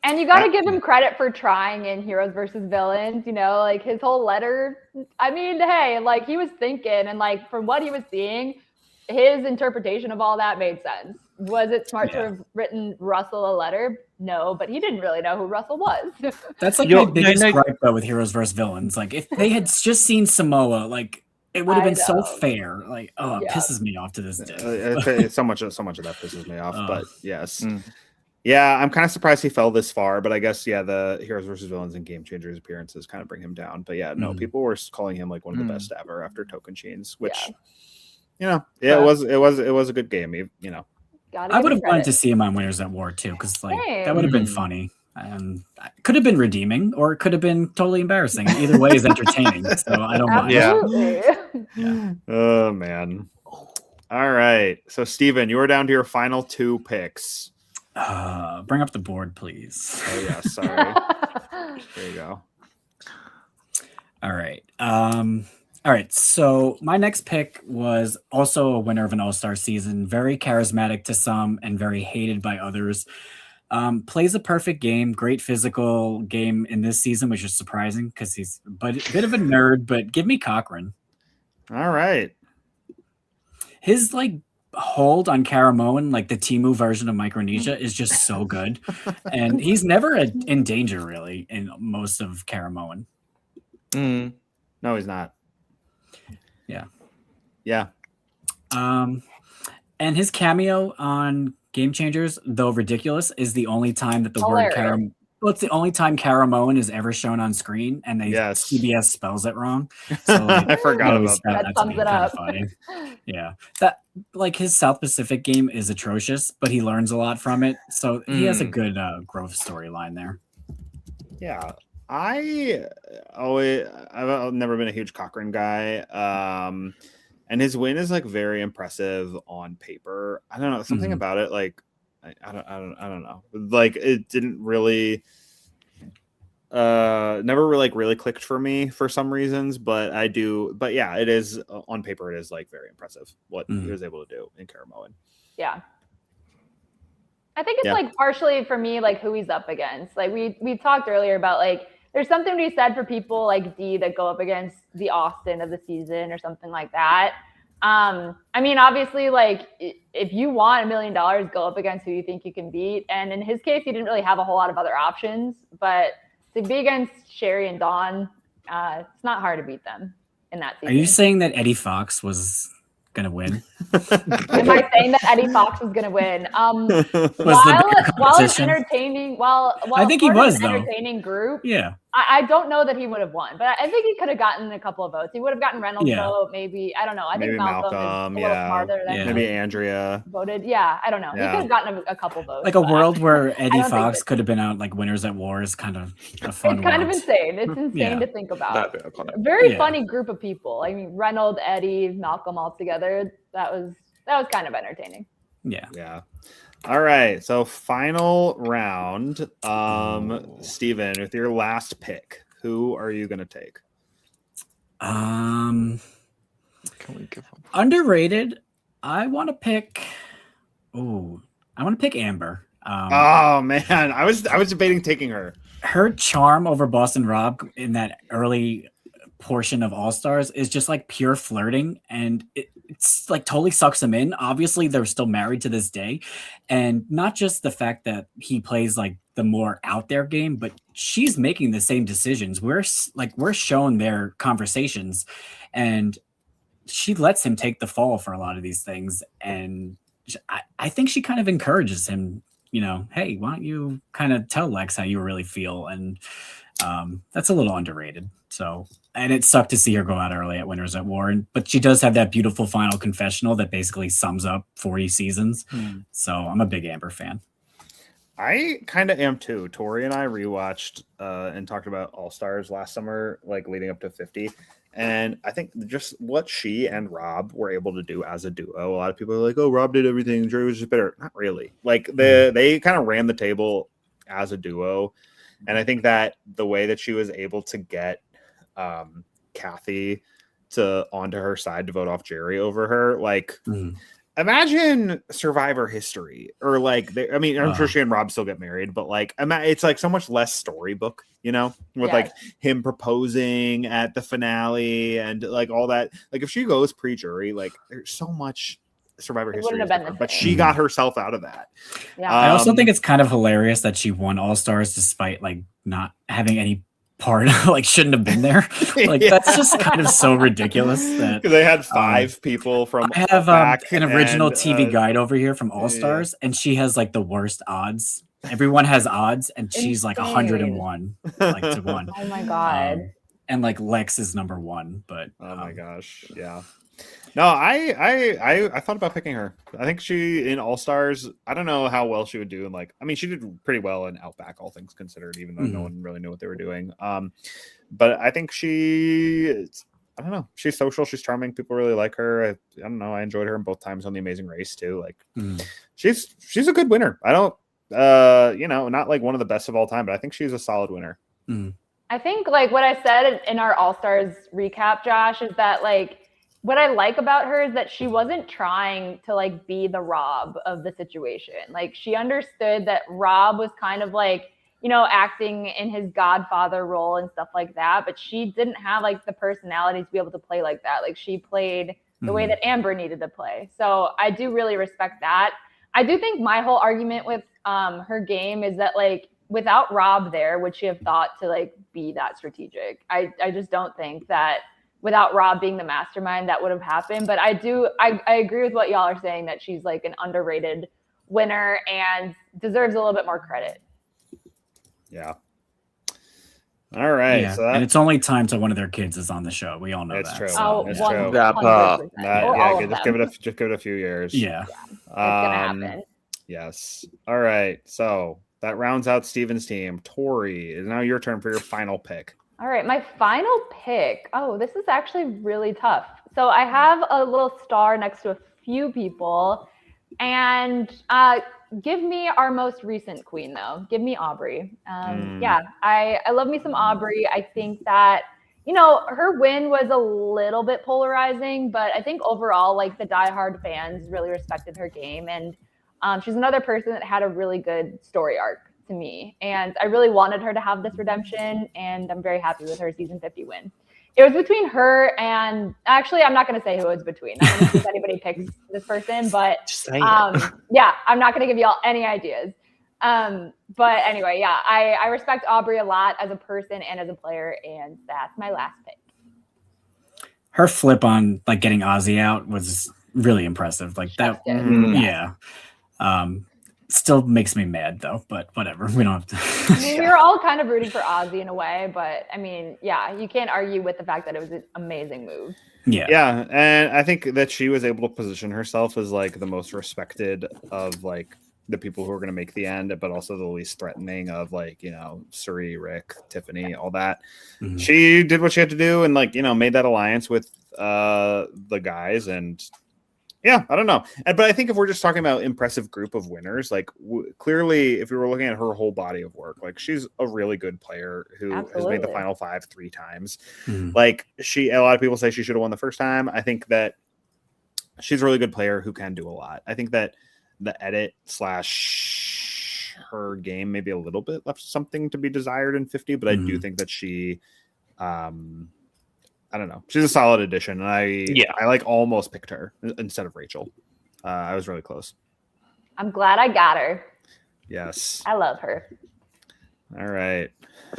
And you got to give him credit for trying in Heroes versus Villains, like his whole letter. I mean, hey, like he was thinking, and like from what he was seeing, his interpretation of all that made sense. Was it smart to have written Russell a letter? No, but he didn't really know who Russell was. That's like my biggest gripe though with Heroes versus Villains. Like if they had just seen Samoa, like It would have been so fair. Like, it pisses me off to this day. It's so much of that pisses me off. But yes. Yeah, I'm kind of surprised he fell this far, but I guess the Heroes versus Villains and Game Changers appearances kind of bring him down. But yeah, no, people were calling him like one of the best ever after Token Chains, which it was a good game. I would have wanted to see him on Winners at War too, because that would have been funny. And could have been redeeming, or it could have been totally embarrassing. Either way is entertaining, so I don't mind. Yeah. Oh man. All right. So Steven, you are down to your final 2 picks. Bring up the board, please. Oh yeah, sorry. There you go. All right. All right. So my next pick was also a winner of an All-Star season, very charismatic to some and very hated by others. Plays a perfect game, great physical game in this season, which is surprising because he's a bit of a nerd, but give me Cochran. All right. His hold on Karamoan, like the Temu version of Micronesia, is just so good. And he's never in danger really in most of Karamoan. No, he's not. Yeah. And his cameo on Game Changers, though ridiculous, is the only time that the word Karamoan. Well, it's the only time Karamoan is ever shown on screen, and CBS spells it wrong. So I forgot about that. That sums it up. Funny. Yeah, that his South Pacific game is atrocious, but he learns a lot from it. So he has a good growth storyline there. Yeah, I've never been a huge Cochran guy. And his win is very impressive on paper. I don't know, something about it. I don't know. It didn't really, never really clicked for me for some reasons. But I do. But yeah, it is on paper. It is very impressive what he was able to do in Karamoan. Yeah. I think it's partially for me who he's up against. We talked earlier about there's something to be said for people like D that go up against the Austin of the season or something like that. I mean, obviously, if you want $1 million, go up against who you think you can beat. And in his case, he didn't really have a whole lot of other options. But to be against Sherry and Dawn, it's not hard to beat them in that season. Are you saying that Eddie Fox was gonna win? Am I saying that Eddie Fox was gonna win? While it's entertaining, I think he was entertaining group. Yeah. I don't know that he would have won, but I think he could have gotten a couple of votes. He would have gotten Reynolds' vote, maybe. I don't know. I think Malcolm is a little smarter than him. Maybe Andrea voted. Yeah, I don't know. Yeah. He could have gotten a couple votes. A world where Eddie Fox could have been out Winners at War is kind of a fun. It's kind of insane. It's insane to think about. Very funny group of people. I mean, Reynolds, Eddie, Malcolm all together. That was kind of entertaining. Yeah. All right, so final round. Steven, with your last pick, who are you going to take? Can we give him underrated? I want to pick. I want to pick Amber. Oh man, I was debating taking her. Her charm over Boston Rob in that early portion of All Stars is just pure flirting, and it's totally sucks him in. Obviously they're still married to this day, and not just the fact that he plays the more out there game, but she's making the same decisions. We're shown their conversations, and she lets him take the fall for a lot of these things, and I think she kind of encourages him, hey, why don't you kind of tell Lex how you really feel? And that's a little underrated. So, and it sucked to see her go out early at Winners at War, but she does have that beautiful final confessional that basically sums up 40 seasons. So I'm a big Amber fan. I kind of am too. Tori and I rewatched and talked about All Stars last summer, leading up to 50. And I think just what she and Rob were able to do as a duo. A lot of people are like, "Oh, Rob did everything. Jerry was just better." Not really. They kind of ran the table as a duo. And I think that the way that she was able to get Kathy onto her side to vote off Jerry over her, imagine Survivor history, or I'm sure she and Rob still get married, but it's so much less storybook, with him proposing at the finale and all that. If she goes pre-jury, there's so much Survivor history, but she got herself out of that. Yeah. I also think it's kind of hilarious that she won All Stars despite not having any part like shouldn't have been there. Like that's just kind of so ridiculous that they had 5 people from I have back an original and, TV guide over here from All Stars, and she has like the worst odds. Everyone has odds, and she's like 101, like to 1. Oh my god! And like Lex is number 1, but oh my gosh, yeah. No, I thought about picking her. I think she in All Stars. I don't know how well she would do in like. I mean, she did pretty well in Outback, all things considered, even though no one really knew what they were doing. But I think I don't know. She's social. She's charming. People really like her. I don't know. I enjoyed her in both times on The Amazing Race too. Like, she's a good winner. I don't, not like one of the best of all time, but I think she's a solid winner. I think like what I said in our All Stars recap, Josh, is that like. What I like about her is that she wasn't trying to like be the Rob of the situation. Like she understood that Rob was kind of like, acting in his Godfather role and stuff like that. But she didn't have like the personality to be able to play like that. Like she played the way that Amber needed to play. So I do really respect that. I do think my whole argument with her game is that like without Rob there, would she have thought to like be that strategic? I just don't think that without Rob being the mastermind, that would have happened. But I agree with what y'all are saying, that she's like an underrated winner and deserves a little bit more credit. Yeah. All right. Yeah. So and it's only time till one of their kids is on the show. We all know it's that. true. Oh, it's 100%. true. Just give it a few years. Yeah. It's gonna happen. Yes. All right. So that rounds out Steven's team. Tori, it's now your turn for your final pick. All right, my final pick. Oh, this is actually really tough. So I have a little star next to a few people, and give me our most recent queen, though. Give me Aubrey. Yeah, I love me some Aubrey. I think that, her win was a little bit polarizing, but I think overall, like the diehard fans really respected her game, and she's another person that had a really good story arc to me. And I really wanted her to have this redemption, and I'm very happy with her season 50 win. It was between her and, actually, I'm not going to say who it was between. I don't know if anybody picks this person, but yeah, I'm not going to give y'all any ideas. But anyway, yeah, I respect Aubrey a lot as a person and as a player, and that's my last pick. Her flip on like getting Ozzy out was really impressive. Like that, yeah. Still makes me mad though, but whatever. We don't have to. I mean, we were all kind of rooting for Ozzy in a way, but I mean, yeah, you can't argue with the fact that it was an amazing move. Yeah, and I think that she was able to position herself as like the most respected of like the people who are going to make the end, but also the least threatening of like, Suri, Rick, Tiffany, all that. She did what she had to do and like, made that alliance with the guys. And yeah, I don't know. But I think if we're just talking about impressive group of winners, like clearly, if we were looking at her whole body of work, like she's a really good player who has made the final 5 3 times. Like a lot of people say she should have won the first time. I think that she's a really good player who can do a lot. I think that the edit / her game maybe a little bit left something to be desired in 50, but I do think that she, I don't know. She's a solid addition. And I like almost picked her instead of Rachel. I was really close. I'm glad I got her. Yes. I love her. All right.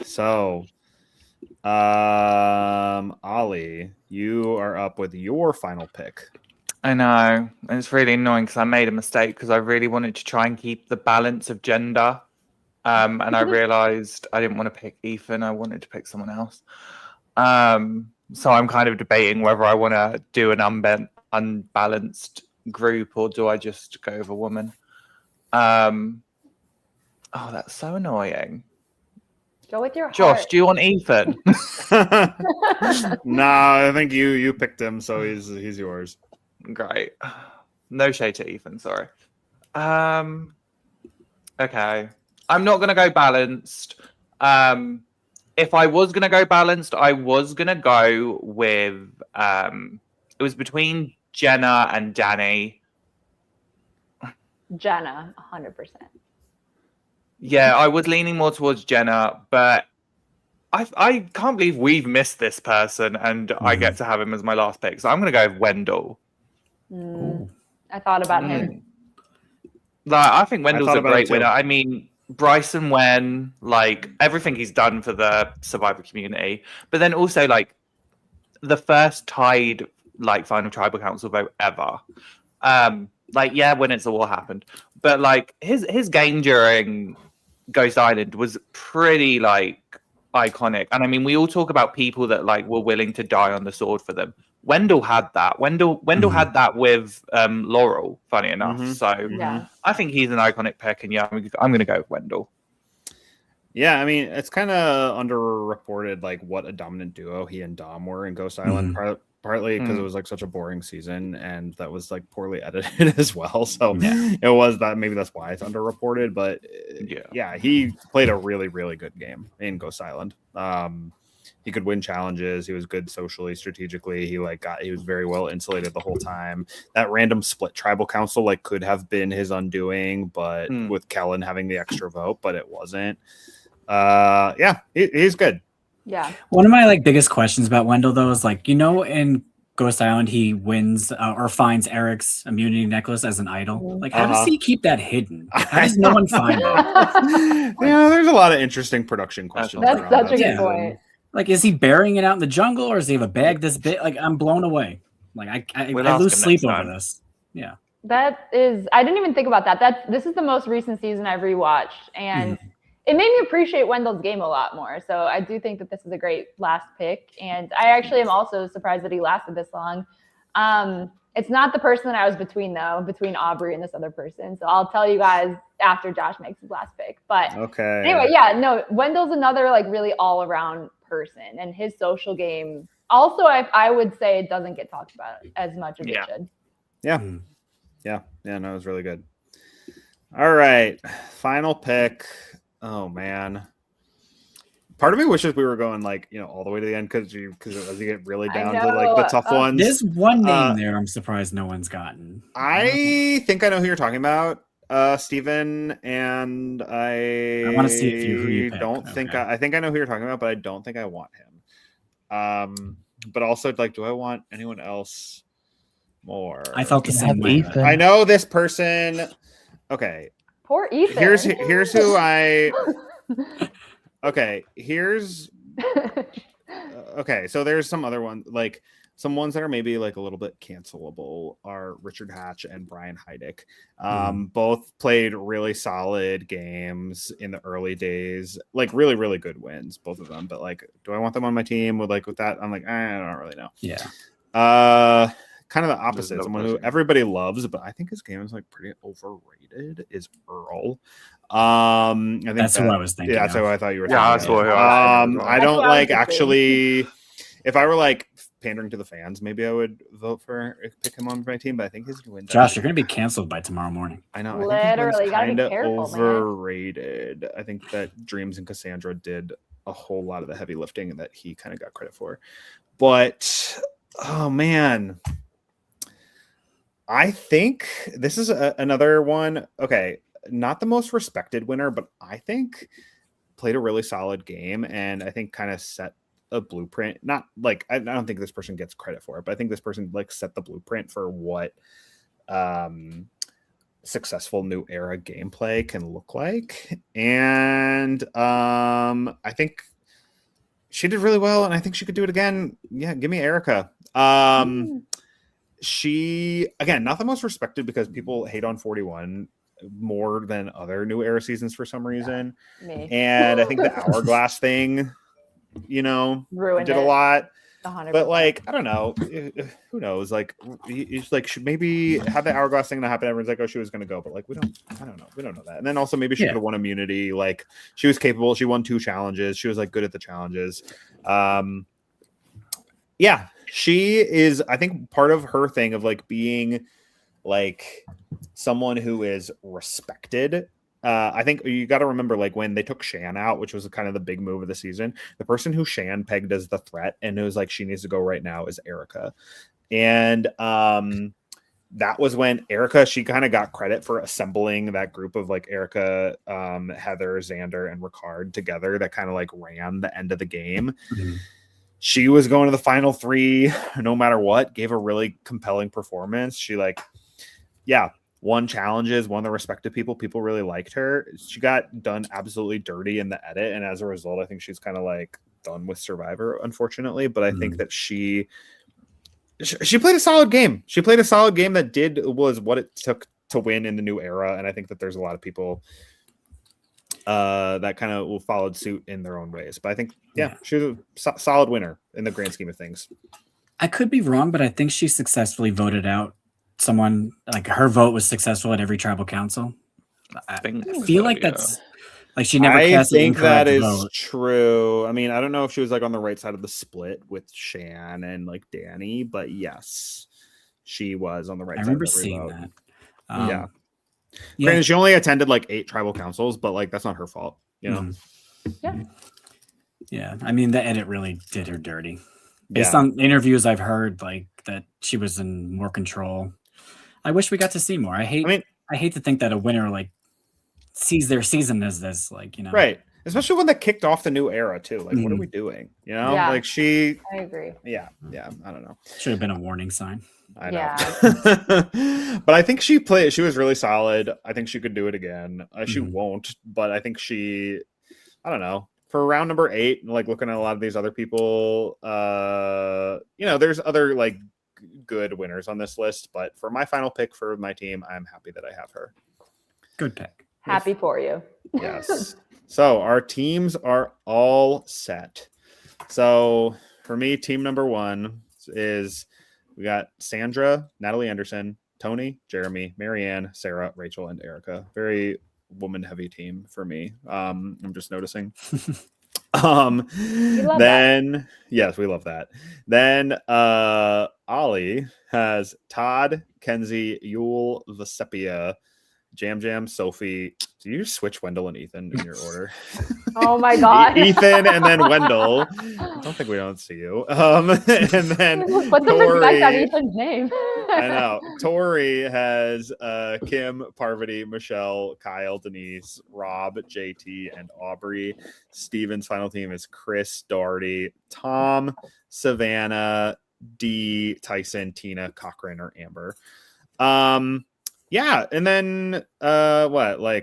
So, Oli, you are up with your final pick. I know. And it's really annoying because I made a mistake because I really wanted to try and keep the balance of gender. And I realized I didn't want to pick Ethan. I wanted to pick someone else. So I'm kind of debating whether I want to do an unbalanced group or do I just go with a woman. Oh, that's so annoying. Go with your Josh, heart. do you want Ethan? No, I think you picked him, so he's yours. Great. No shade to Ethan, sorry. Okay. I'm not going to go balanced. If I was going to go balanced, I was going to go with... it was between Jenna and Danny. Jenna, 100%. Yeah, I was leaning more towards Jenna, but I can't believe we've missed this person and I get to have him as my last pick. So I'm going to go with Wendell. I thought about him. Like, I think Wendell's a great winner. I mean, Bryson Wen, like everything he's done for the Survivor community, but then also like the first tied like final tribal council vote ever. Like when it's a war happened, but like his game during Ghost Island was pretty like iconic. And I mean, we all talk about people that like were willing to die on the sword for them. Wendell had that. Wendell had that with Laurel, funny enough. So I think he's an iconic pick, and I'm going to go with Wendell. Yeah, I mean, it's kind of underreported like what a dominant duo he and Dom were in Ghost Island, partly because it was like such a boring season and that was like poorly edited as well. So it was that, maybe that's why it's underreported, but yeah, he played a really, really good game in Ghost Island. He could win challenges. He was good socially, strategically. He was very well insulated the whole time. That random split tribal council like could have been his undoing, but with Kellen having the extra vote, but it wasn't. He's good. Yeah. One of my like biggest questions about Wendell though is like, in Ghost Island he wins or finds Eric's immunity necklace as an idol. Like, how does he keep that hidden? How does no one find it? There's a lot of interesting production questions. That's such a good point. Like, is he burying it out in the jungle, or does he have a bag this big? Like, I'm blown away. Like, I lose sleep over this. Yeah. That is, I didn't even think about that. This is the most recent season I've rewatched, and it made me appreciate Wendell's game a lot more. So I do think that this is a great last pick, and I actually am also surprised that he lasted this long. It's not the person that I was between Aubrey and this other person. So I'll tell you guys after Josh makes his last pick. But anyway, Wendell's another like really all around person, and his social game also I would say it doesn't get talked about as much as it should. No, it was really good. All right, final pick. Oh man, part of me wishes we were going like all the way to the end because as you get really down to like the tough ones. There's one name there I'm surprised no one's gotten. I think I know who you're talking about, Steven, and I want to see if who you pick. I think I know who you're talking about, but I don't think I want him. But also like, do I want anyone else more? I felt the same way. I know this person. Okay. Poor Ethan. Here's who I. Okay, here's. Okay, so there's some other ones, like some ones that are maybe like a little bit cancelable are Richard Hatch and Brian Heidick. Both played really solid games in the early days, like really, really good wins, both of them. But like, do I want them on my team with that? I'm like, I don't really know. Yeah. Kind of the opposite. Someone who everybody loves, but I think his game is like pretty overrated is Earl. I think that's who I was thinking. Yeah, that's who I thought you were. Yeah, that's what I don't like actually. If I were like pandering to the fans, maybe I would pick him on my team. But I think he's going to win. Josh, you're going to be canceled by tomorrow morning. I know. Literally, you gotta be careful, overrated. Man. I think that Dreams and Cassandra did a whole lot of the heavy lifting that he kind of got credit for. But oh man. I think this is another one. Okay, not the most respected winner, but I think played a really solid game, and I think kind of set a blueprint. Not like I don't think this person gets credit for it, but I think this person like set the blueprint for what successful new era gameplay can look like. And I think she did really well, and I think she could do it again. Yeah, give me Erica. She, again, not the most respected because people hate on 41 more than other new era seasons for some reason. And I think the Hourglass thing, ruined did a lot. 100%. But like, I don't know. Who knows? Like, it's like, should maybe have the Hourglass thing not happen. Everyone's like, oh, she was going to go. But like, I don't know. We don't know that. And then also maybe she could have won immunity. Like, she was capable. She won 2 challenges. She was like good at the challenges. She is, I think, part of her thing of like being like someone who is respected. I think you got to remember, like when they took Shan out, which was kind of the big move of the season, the person who Shan pegged as the threat and it was like she needs to go right now is Erica. And that was when Erica, she kind of got credit for assembling that group of like Erica, Heather, Xander, and Ricard together that kind of like ran the end of the game. She was going to the final 3 no matter what, gave a really compelling performance. She won challenges, won the respect of people. People really liked her. She got done absolutely dirty in the edit, and as a result, I think she's kind of like done with Survivor, unfortunately. But I think that she played a solid game. She played a solid game that was what it took to win in the new era, and I think that there's a lot of people that kind of followed suit in their own ways. But I think, she was a solid winner in the grand scheme of things. I could be wrong, but I think she successfully voted out someone. Like her vote was successful at every tribal council. I feel like that's like she never cast an incorrect vote. I think that is true. I mean, I don't know if she was like on the right side of the split with Shan and like Danny, but yes, she was on the right side. I remember seeing vote. That. Yeah. Granted, she only attended like 8 tribal councils, but like that's not her fault, you know. Yeah. I mean, the edit really did her dirty. Based on interviews I've heard, like that she was in more control. I wish we got to see more. I hate to think that a winner like sees their season as this, like, you know. Right. Especially when they kicked off the new era too. Like, what are we doing? You know, like I agree. Yeah. I don't know. Should have been a warning sign. I know. But I think she was really solid. I think she could do it again. She won't, but I think I don't know. For round number 8, like looking at a lot of these other people, you know, there's other like good winners on this list, but for my final pick for my team, I'm happy that I have her. Good pick. Happy for you. Yes. So our teams are all set. So for me, team number 1 is we got Sandra, Natalie Anderson, Tony, Jeremy, Marianne, Sarah, Rachel, and Erica. Very woman heavy team for me. I'm just noticing. Yes, we love that. Then Oli has Todd, Kenzie, Yule, Vesepia, Jam, Sophie. Do you switch Wendell and Ethan in your order? Oh my god. Ethan and then Wendell. I don't think we don't see you. And then put some respect on Ethan's name. I know. Tori has Kim, Parvati, Michelle, Kyle, Denise, Rob, JT, and Aubrey. Steven's final team is Chris, Doherty, Tom, Savannah, D, Tyson, Tina, Cochran, or Amber. Yeah, and then so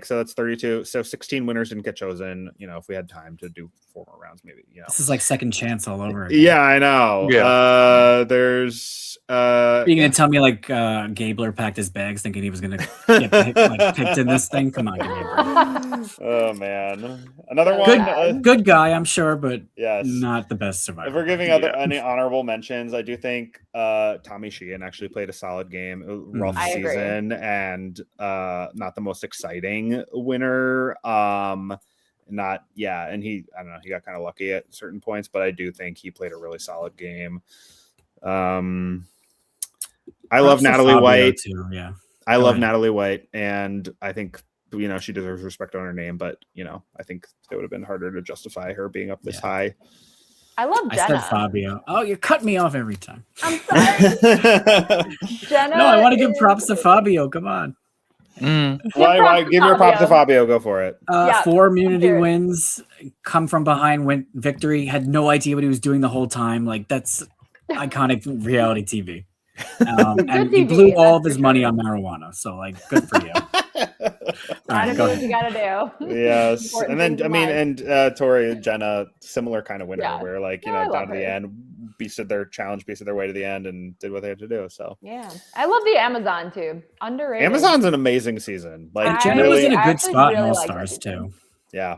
that's 32. So 16 winners didn't get chosen. You know, if we had time to do 4 more rounds, maybe, you know. This is like second chance all over again. Yeah, I know. Yeah. There's Are you gonna tell me like Gabler packed his bags thinking he was gonna get picked in this thing? Come on, give me a break. Oh man. Another one. Good guy, I'm sure, but yes, not the best survivor. If we're giving any honorable mentions, I do think Tommy Sheehan actually played a solid game. Rough season and not the most exciting winner. And he, I don't know, he got kind of lucky at certain points, but I do think he played a really solid game. I love Natalie White too, yeah. I love Natalie White, and I think, you know, she deserves respect on her name, but, you know, I think it would have been harder to justify her being up this high. I love Jenna. I said Fabio. Oh, you cut me off every time. I'm sorry. Jenna. No, I want to give props to Fabio. Come on. Why give your props to Fabio? Go for it. 4 immunity wins, come from behind, win victory, had no idea what he was doing the whole time. Like, that's iconic reality TV. And he blew all of his money on marijuana. So, like, good for you. Gotta do what you gotta do. Yes. And then, I mean, and Tori and Jenna, similar kind of winner where, like, you know, down to the end, beasted their way to the end and did what they had to do. So, yeah. I love the Amazon too. Underrated. Amazon's an amazing season. Like, Jenna was in a good spot in All Stars too. Yeah.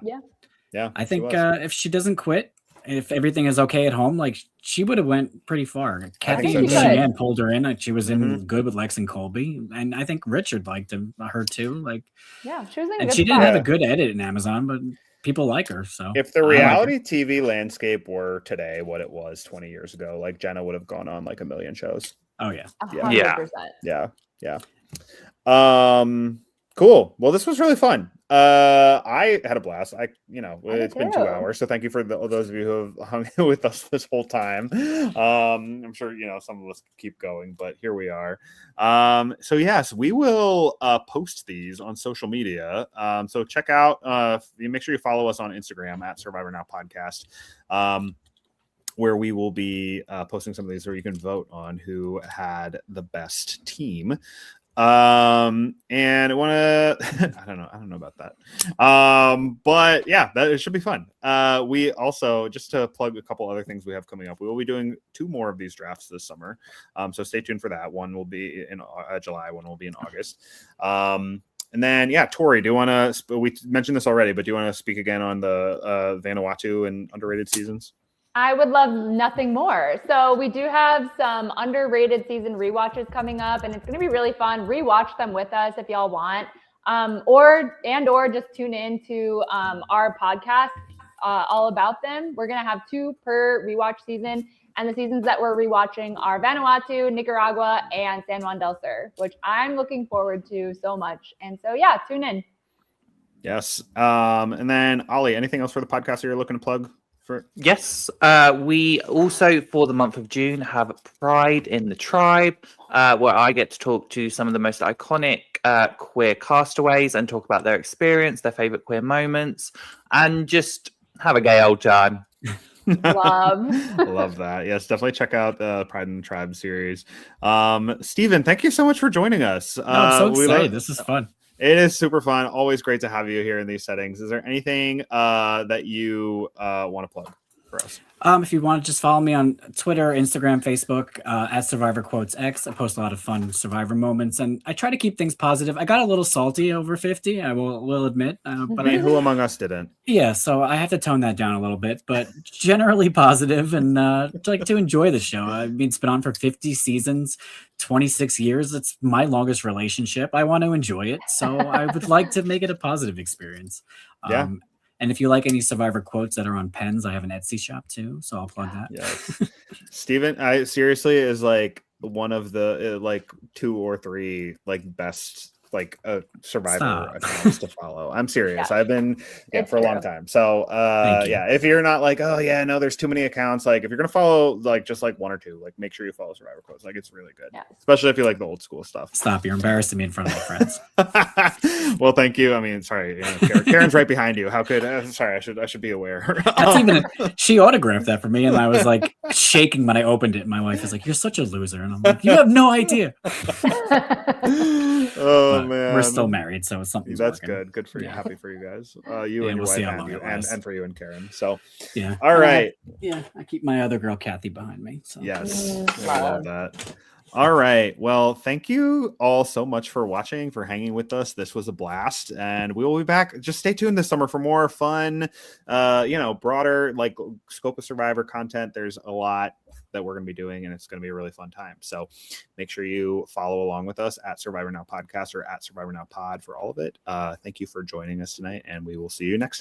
I think if she doesn't quit, if everything is okay at home, like she would have went pretty far. Kathy and Cheyenne pulled her in. She was in good with Lex and Colby, and I think Richard liked her too. Like, yeah, she was in. And she didn't have a good edit in Amazon, but people like her. So if the reality TV landscape were today what it was 20 years ago, like Jenna would have gone on like a million shows. Oh yeah, 100%. Yeah. Cool. Well, this was really fun. I had a blast. It's been 2 hours, so thank you for those of you who have hung with us this whole time. I'm sure, you know, some of us keep going, but here we are. So yes, we will post these on social media. So check out, make sure you follow us on Instagram at Survivor Now Podcast, where we will be posting some of these where you can vote on who had the best team. And I want to, I don't know about that. But yeah, it should be fun. We also, just to plug a couple other things we have coming up, we will be doing 2 more of these drafts this summer. So stay tuned for that. One will be in July, one will be in August. And then, yeah, Tori, do you want to, we mentioned this already, but do you want to speak again on the Vanuatu and underrated seasons? I would love nothing more. So we do have some underrated season rewatches coming up, and it's going to be really fun. Rewatch them with us if y'all want, or just tune in to our podcast all about them. We're going to have 2 per rewatch season, and the seasons that we're rewatching are Vanuatu, Nicaragua, and San Juan del Sur, which I'm looking forward to so much. And so, yeah, tune in. Yes. And then, Oli, anything else for the podcast that you're looking to plug? Yes, we also for the month of June have Pride in the Tribe, where I get to talk to some of the most iconic queer castaways and talk about their experience, their favorite queer moments, and just have a gay old time. Love that. Yes, definitely check out the Pride in the Tribe series. Steven, thank you so much for joining us. I'm so excited. This is fun. It is super fun. Always great to have you here in these settings. Is there anything that you want to plug for us? If you want to just follow me on Twitter, Instagram, Facebook, at SurvivorQuotesX. I post a lot of fun Survivor moments, and I try to keep things positive. I got a little salty over 50, I will admit. But who among us didn't? Yeah, so I have to tone that down a little bit, but generally positive and like to enjoy the show. I mean, it's been on for 50 seasons, 26 years. It's my longest relationship. I want to enjoy it, so I would like to make it a positive experience. Yeah. And if you like any Survivor quotes that are on pens, I have an Etsy shop too, so I'll plug that. Yes. Steven, I seriously is like one of the like 2 or 3 like best like Survivor accounts to follow. I'm serious. I've been for a long time. So yeah, if you're not like, oh yeah, no, there's too many accounts. Like if you're gonna follow like just like 1 or 2, like make sure you follow Survivor Quotes. Like it's really good, especially if you like the old school stuff. Stop! You're embarrassing me in front of my friends. Well, thank you. I mean, sorry, Karen's right behind you. How could? Sorry, I should be aware. That's even she autographed that for me, and I was like shaking when I opened it. My wife was like, "You're such a loser," and I'm like, "You have no idea." Oh man, we're still married, so it's something. That's working. Good for you. Happy for you guys. You and your wife and for you and Karen. So yeah. All right. I keep my other girl Kathy behind me. So yes, I love that. All right. Well, thank you all so much for watching, for hanging with us. This was a blast, and we will be back. Just stay tuned this summer for more fun, broader like scope of Survivor content. There's a lot that we're going to be doing, and it's going to be a really fun time. So make sure you follow along with us at Survivor Now Podcast or at Survivor Now Pod for all of it. Thank you for joining us tonight, and we will see you next time.